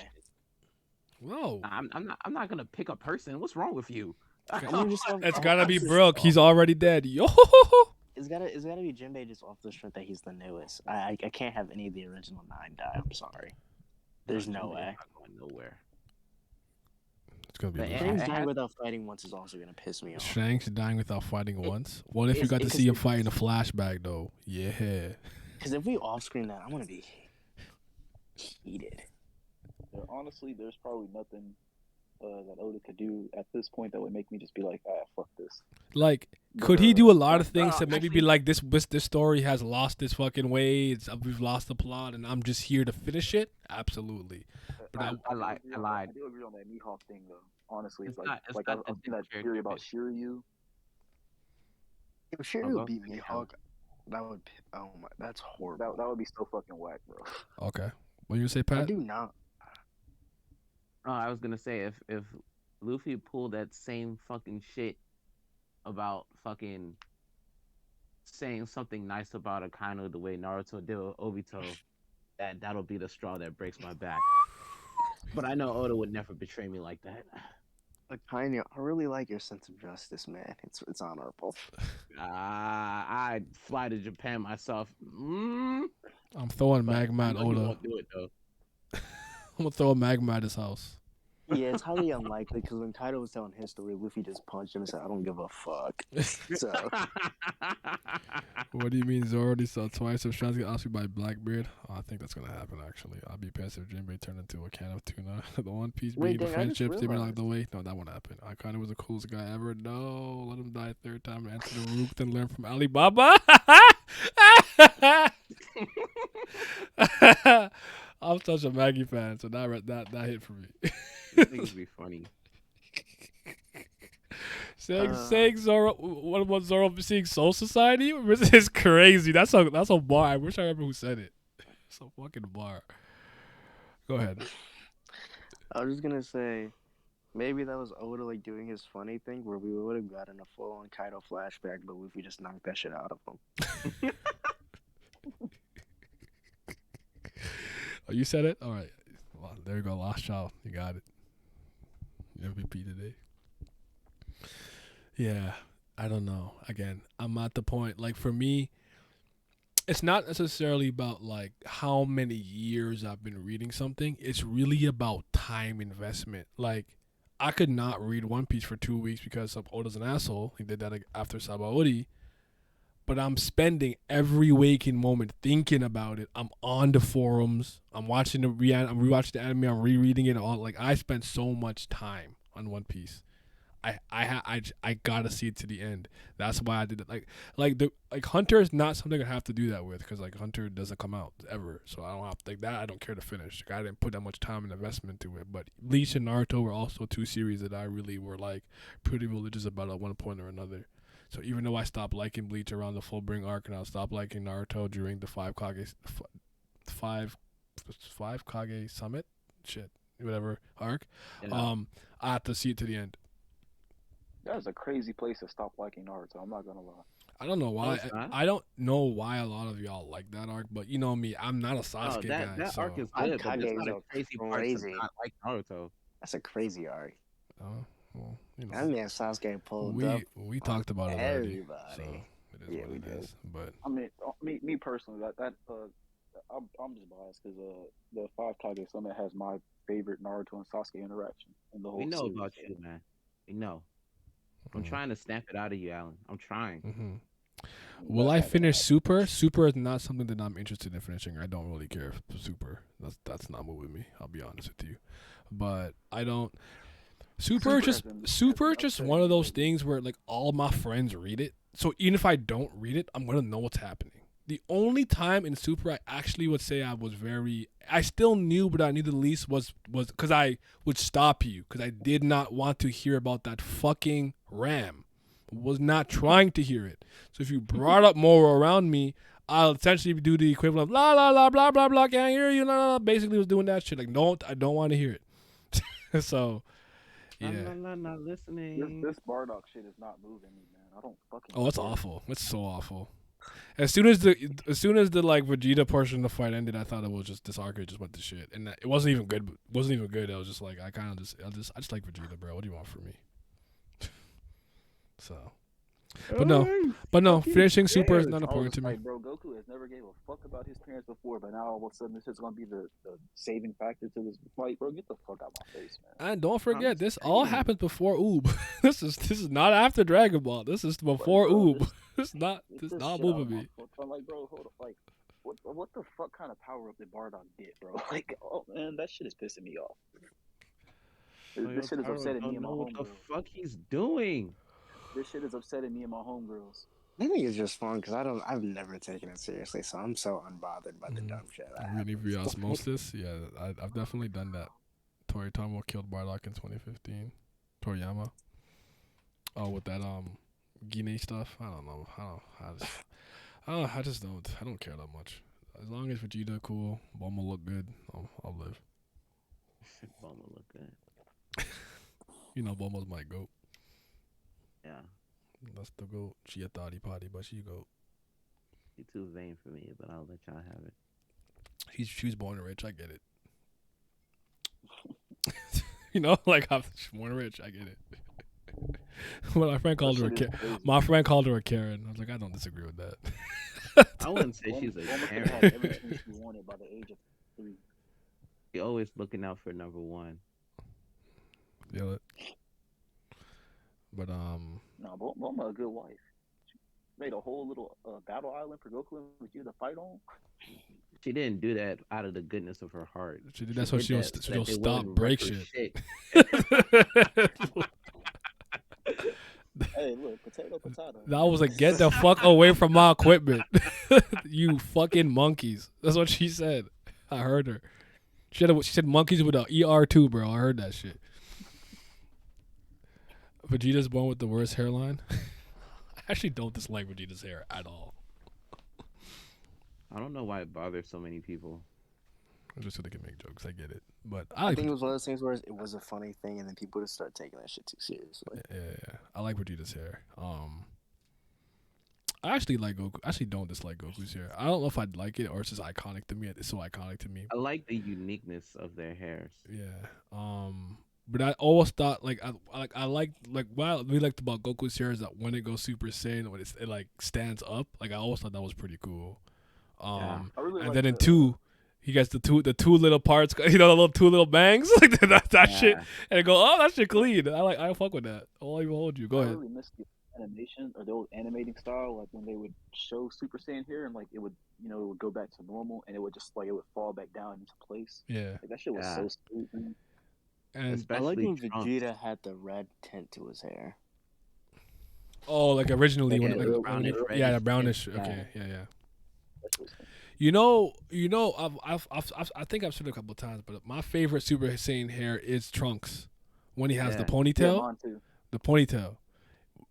Whoa. I'm not gonna pick a person. What's wrong with you? It's gotta be Brook. He's already dead. Yo. It's gotta be Jinbei just off the strength that he's the newest. I can't have any of the original 9 die. I'm sorry. There's no way. Not going nowhere. It's gonna be But Luffy. Shanks dying without fighting once is also gonna piss me off. Shanks dying without fighting once. What if you got to see him fight in a flashback though? Yeah. Because if we off screen that, I'm gonna be heated. Yeah, honestly, there's probably nothing that Oda could do at this point that would make me just be like, fuck this. Like, could he do a lot of things to maybe be like, this story has lost its fucking way. We've lost the plot, and I'm just here to finish it? Absolutely. But I lied. I do agree on that Mihawk thing, though. Honestly, It's like not I've the seen that character theory about bit. Shiryu. If Shiryu beat Mihawk, that would. Oh my, that's horrible. That would be so fucking whack, bro. Okay. What you gonna say, I Pat? do not. Oh, I was gonna say if Luffy pulled that same fucking shit about fucking saying something nice about Akainu the way Naruto did with Obito, that'll be the straw that breaks my back. But I know Oda would never betray me like that. Akainu, I really like your sense of justice, man. It's honorable. I'd fly to Japan myself. I'm throwing magma at You Oda. won't do it though. I'm gonna throw a magma at his house. Yeah, it's highly unlikely because when Kaido was telling his story, Luffy just punched him and said, "I don't give a fuck." So What do you mean Zoro already saw twice if Shanks get asked by Blackbeard? Oh, I think that's gonna happen actually. I'll be pissed if Jinbei turned into a can of tuna. The One Piece Wait, being the dang, I just friendships, they be like realized. the way. No, that won't happen. I kind of was the coolest guy ever. No, let him die third time and enter the rook, then learn from Alibaba. I'm such a Maggie fan, so that hit for me. These things be funny. Saying Zoro, what about Zoro seeing Soul Society? This is crazy. That's a bar. I wish I remember who said it. It's a fucking bar. Go ahead. I was just gonna say, maybe that was Oda like doing his funny thing where we would have gotten a full-on Kaido flashback, but Luffy just knocked that shit out of him. Oh, you said it? All right. Well, there you go. Last shot. You got it. MVP today. Yeah. I don't know. Again, I'm at the point. Like, for me, it's not necessarily about, like, how many years I've been reading something. It's really about time investment. Like, I could not read One Piece for 2 weeks because Oda's an asshole. He did that after Sabaody. but I'm spending every waking moment thinking about it. I'm on the forums. I'm watching I'm rewatching the anime. I'm rereading it all. Like I spent so much time on One Piece. I gotta see it to the end. That's why I did it. Like Hunter is not something I have to do that with because like Hunter doesn't come out ever, so I don't have like that. I don't care to finish. Like, I didn't put that much time and investment into it. But Bleach and Naruto were also two series that I really were like pretty religious about at one point or another. So even though I stopped liking Bleach around the Fullbring arc and I stopped liking Naruto during the five Kage Summit, whatever arc, Yeah. I had to see it to the end. That was a crazy place to stop liking Naruto. I'm not gonna lie. I don't know why. it's not. I don't know why a lot of y'all like that arc, but you know me, I'm not a Oh, Sasuke guy. that so. arc is I good, but Kage it's not is a crazy part crazy. to not like Naruto. That's a crazy arc. Oh, well, you know, That man Sasuke pulled up. we talked about it already, everybody. so it is Yeah, what we it did. is. But I mean, me personally, I'm just biased because the Five Kage Summit has my favorite Naruto and Sasuke interaction in the whole We know series. about you, man. We know. I'm Mhm. trying to snap it out of you, Alan. I'm trying. Will I finish Super? Super is not something that I'm interested in finishing. I don't really care for Super. That's not moving me. I'll be honest with you, but I don't. Super has been just upsetting one of me those lately. things where like all my friends read it. So even if I don't read it, I'm gonna know what's happening. The only time in Super I actually would say I still knew, but I knew the least was because I would stop you because I did not want to hear about that fucking Ram. Was not trying to hear it. So if you brought up more around me, I'll essentially do the equivalent of la la la blah blah blah can't hear you la la. La. Basically was doing that shit like I don't want to hear it. So yeah. Not listening. This Bardock shit is not moving me, man. I don't fucking. Oh, it's get it. awful. It's so awful. As soon as the like Vegeta portion of the fight ended, I thought it was just this arc just went to shit, and it wasn't even good. Wasn't even good. I was just like, I just like Vegeta, bro. What do you want from me? So, but no, finishing Super is not I was important to me. like, bro, Goku has never gave a fuck about his parents before, but now all of a sudden this is gonna be the saving factor to this fight, bro. Get the fuck out my face, man. And don't forget, I'm this all saying. happens before Oob. this is not after Dragon Ball. This is before bro, Oob. This not Get this this not shit out of moving my me. fuck- I'm like, bro, hold up, like, what the fuck kind of power up did Bardock get, bro? Like, oh man, that shit is pissing me off. This shit is upsetting me and my know what the homegirls. fuck he's doing. This shit is upsetting me and my homegirls. I think it's just fun because I've never taken it seriously, so I'm so unbothered by the dumb shit. that Really, happens. via osmosis, yeah, I've definitely done that. Toriyama killed Bardock in 2015. Toriyama. Oh, with that Guinea stuff. I don't know. I just don't. I don't care that much. As long as Vegeta cool, Bulma look good, I'll live. Bulma look good. You know, Bulma's my goat. Yeah, That's the goat. She a thotty potty, but she goat. she's too vain for me, but I'll let y'all have it. She was born rich. I get it. You know, like she's born rich. I get it. Well, my friend called her my friend called her a Karen. I was like, I don't disagree with that. I wouldn't say she's a Bulma could have Karen. had everything she wanted by the age of 3. She always looking out for number one. Feel it. But No, Bulma a good wife. She made a whole little battle island for Goku and Vegeta to fight on. She didn't do that out of the goodness of her heart. that's why she'll that so she'll that they stop wouldn't break wreck her shit. Hey, look, potato. That was like, get the fuck away from my equipment, you fucking monkeys. That's what she said. I heard her. She said monkeys with a ER2, bro. I heard that shit. Vegeta's born with the worst hairline. I actually don't dislike Vegeta's hair at all. I don't know why it bothers so many people. Just so they can make jokes. I get it. But I think it was one of those things where it was a funny thing, and then people would start taking that shit too seriously. Yeah. I like Vegeta's hair. I actually like Goku. I actually don't dislike Goku's hair. I don't know if I'd like it or it's just iconic to me. It's so iconic to me. I like the uniqueness of their hairs. Yeah. But I always thought what I really liked about Goku's hair is that when it goes Super Saiyan, when it like stands up, like I always thought that was pretty cool. Yeah. I really And like then in the- 2, He gets the two little parts, the little two little bangs, like that shit, and I go, oh, that shit clean. I fuck with that. I'll even hold you. Go ahead. I really miss the animation or the old animating style, like when they would show Super Saiyan hair and like it would, it would go back to normal and it would just it would fall back down into place. Yeah, like, that shit was so smooth, man. And I like when Trunks. Vegeta had the red tint to his hair. oh, like originally Like when a brownish yeah, the reddish brownish. tint. Okay, yeah. That shit was fun. I think I've said it a couple of times, but my favorite Super Saiyan hair is Trunks when he has the Yeah. Yeah, ponytail. mine too. The ponytail.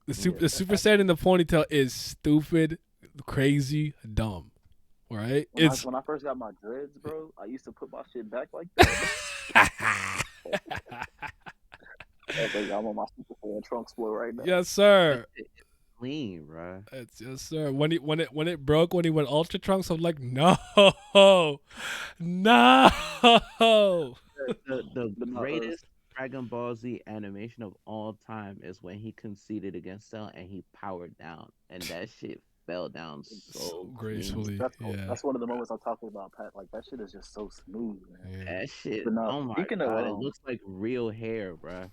The Super Saiyan in the ponytail is stupid, crazy, dumb. Right? When I first got my dreads, bro, I used to put my shit back like that. I was like, I'm on my Super Saiyan Trunks floor right now. Yes, sir. Clean, bro. Yes, sir. When it broke, when he went Ultra Trunks, I'm like, no. The But no, greatest Dragon Ball Z animation of all time is when he conceded against Cell and he powered down, and that shit fell down so gracefully. That's one of the moments I'm talking about, Pat. Like, that shit is just so smooth, man. clean. That shit. But no, Oh my speaking of, god, it looks like real hair, bro.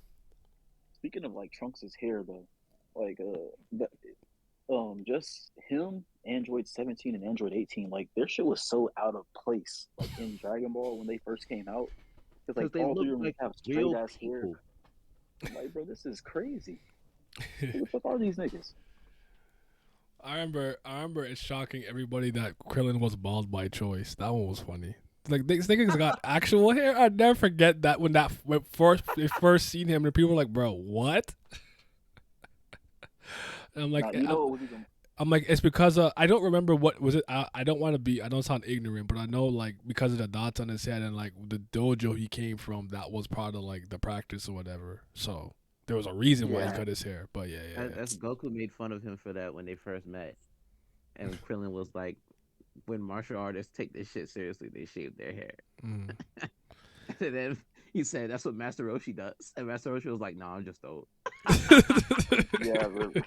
Speaking of like Trunks' hair though, like just him, Android 17 and Android 18, like their shit was so out of place, like in Dragon Ball when they first came out. Because like they all three look of them like have real straight ass hair. people. I'm like, bro, this is crazy. Who the fuck are these niggas? I remember it's shocking everybody that Krillin was bald by choice. That one was funny. Like these niggas got actual hair. I'd never forget that when they first seen him and people were like, bro, what? And I'm like, Nah, you know what was even I'm like, it's because I don't remember what was it. I don't want to be. I don't sound ignorant, but I know like because of the dots on his head and like the dojo he came from, that was part of like the practice or whatever. So there was a reason why he cut his hair. But yeah. That's Goku made fun of him for that when they first met, and Krillin was like, when martial artists take this shit seriously, they shave their hair. Mm. And then he said that's what Master Roshi does, and Master Roshi was like, "Nah, I'm just old." yeah, really.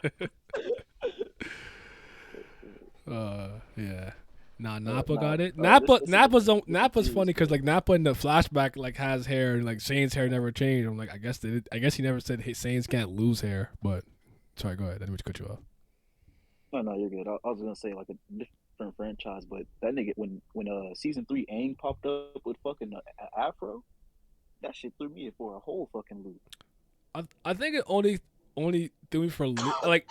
Yeah. Nah, Nappa nah, got it. this is Nappa's funny because like Nappa in the flashback like has hair and like Sane's hair never changed. I'm like, I guess he never said hey, Sane's can't lose hair. But sorry, go ahead. I didn't mean to cut you off. No, you're good. I was gonna say like a different franchise, but that nigga when season 3 Aang popped up with fucking Afro, that shit threw me for a whole fucking loop. I think it only threw me for like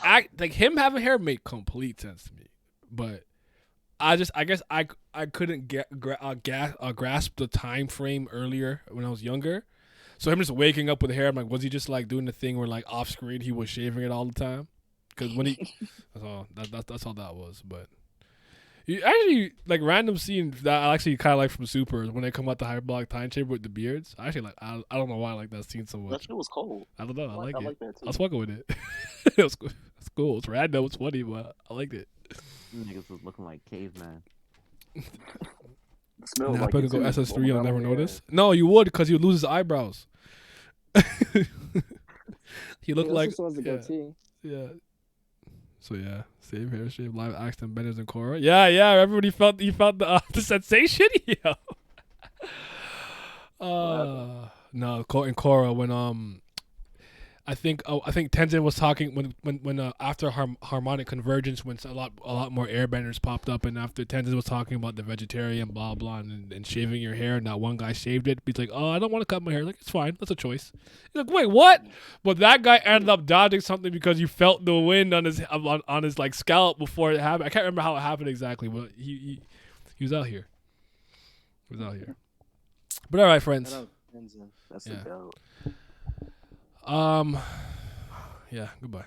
him having hair made complete sense to me, but I guess I couldn't grasp the time frame earlier when I was younger. So him just waking up with hair, I'm like, was he just like doing the thing where like off screen he was shaving it all the time? Because when he that's all that was. But you actually like random scene that I actually kind of like from Super is when they come out the hyperbolic time chamber with the beards. I actually like I don't know why I like that scene so much. That shit was cold. I don't know. I like it. like that too. I was fucking with it. It was cool. It's cool. It's random. It's funny, but I liked it. Niggas was looking like caveman. Smell Nah, like I it could go too. SS3 Oh I'll my never God, notice. No, you would because you lose his eyebrows. He looked like yeah. So yeah, same hair shape, live action Benders and Korra. Yeah. Everybody felt the sensation. Yo. No, in Korra when I think Tenzin was talking when after harmonic convergence when a lot more airbenders popped up and after Tenzin was talking about the vegetarian blah blah and shaving your hair and that one guy shaved it. He's like, oh, I don't want to cut my hair. Like, it's fine, that's a choice. He's like, wait, what? But that guy ended up dodging something because you felt the wind on his like scalp before it happened. I can't remember how it happened exactly, but he was out here. He was out here. But all right, friends. That's Yeah. a dope. Yeah, goodbye.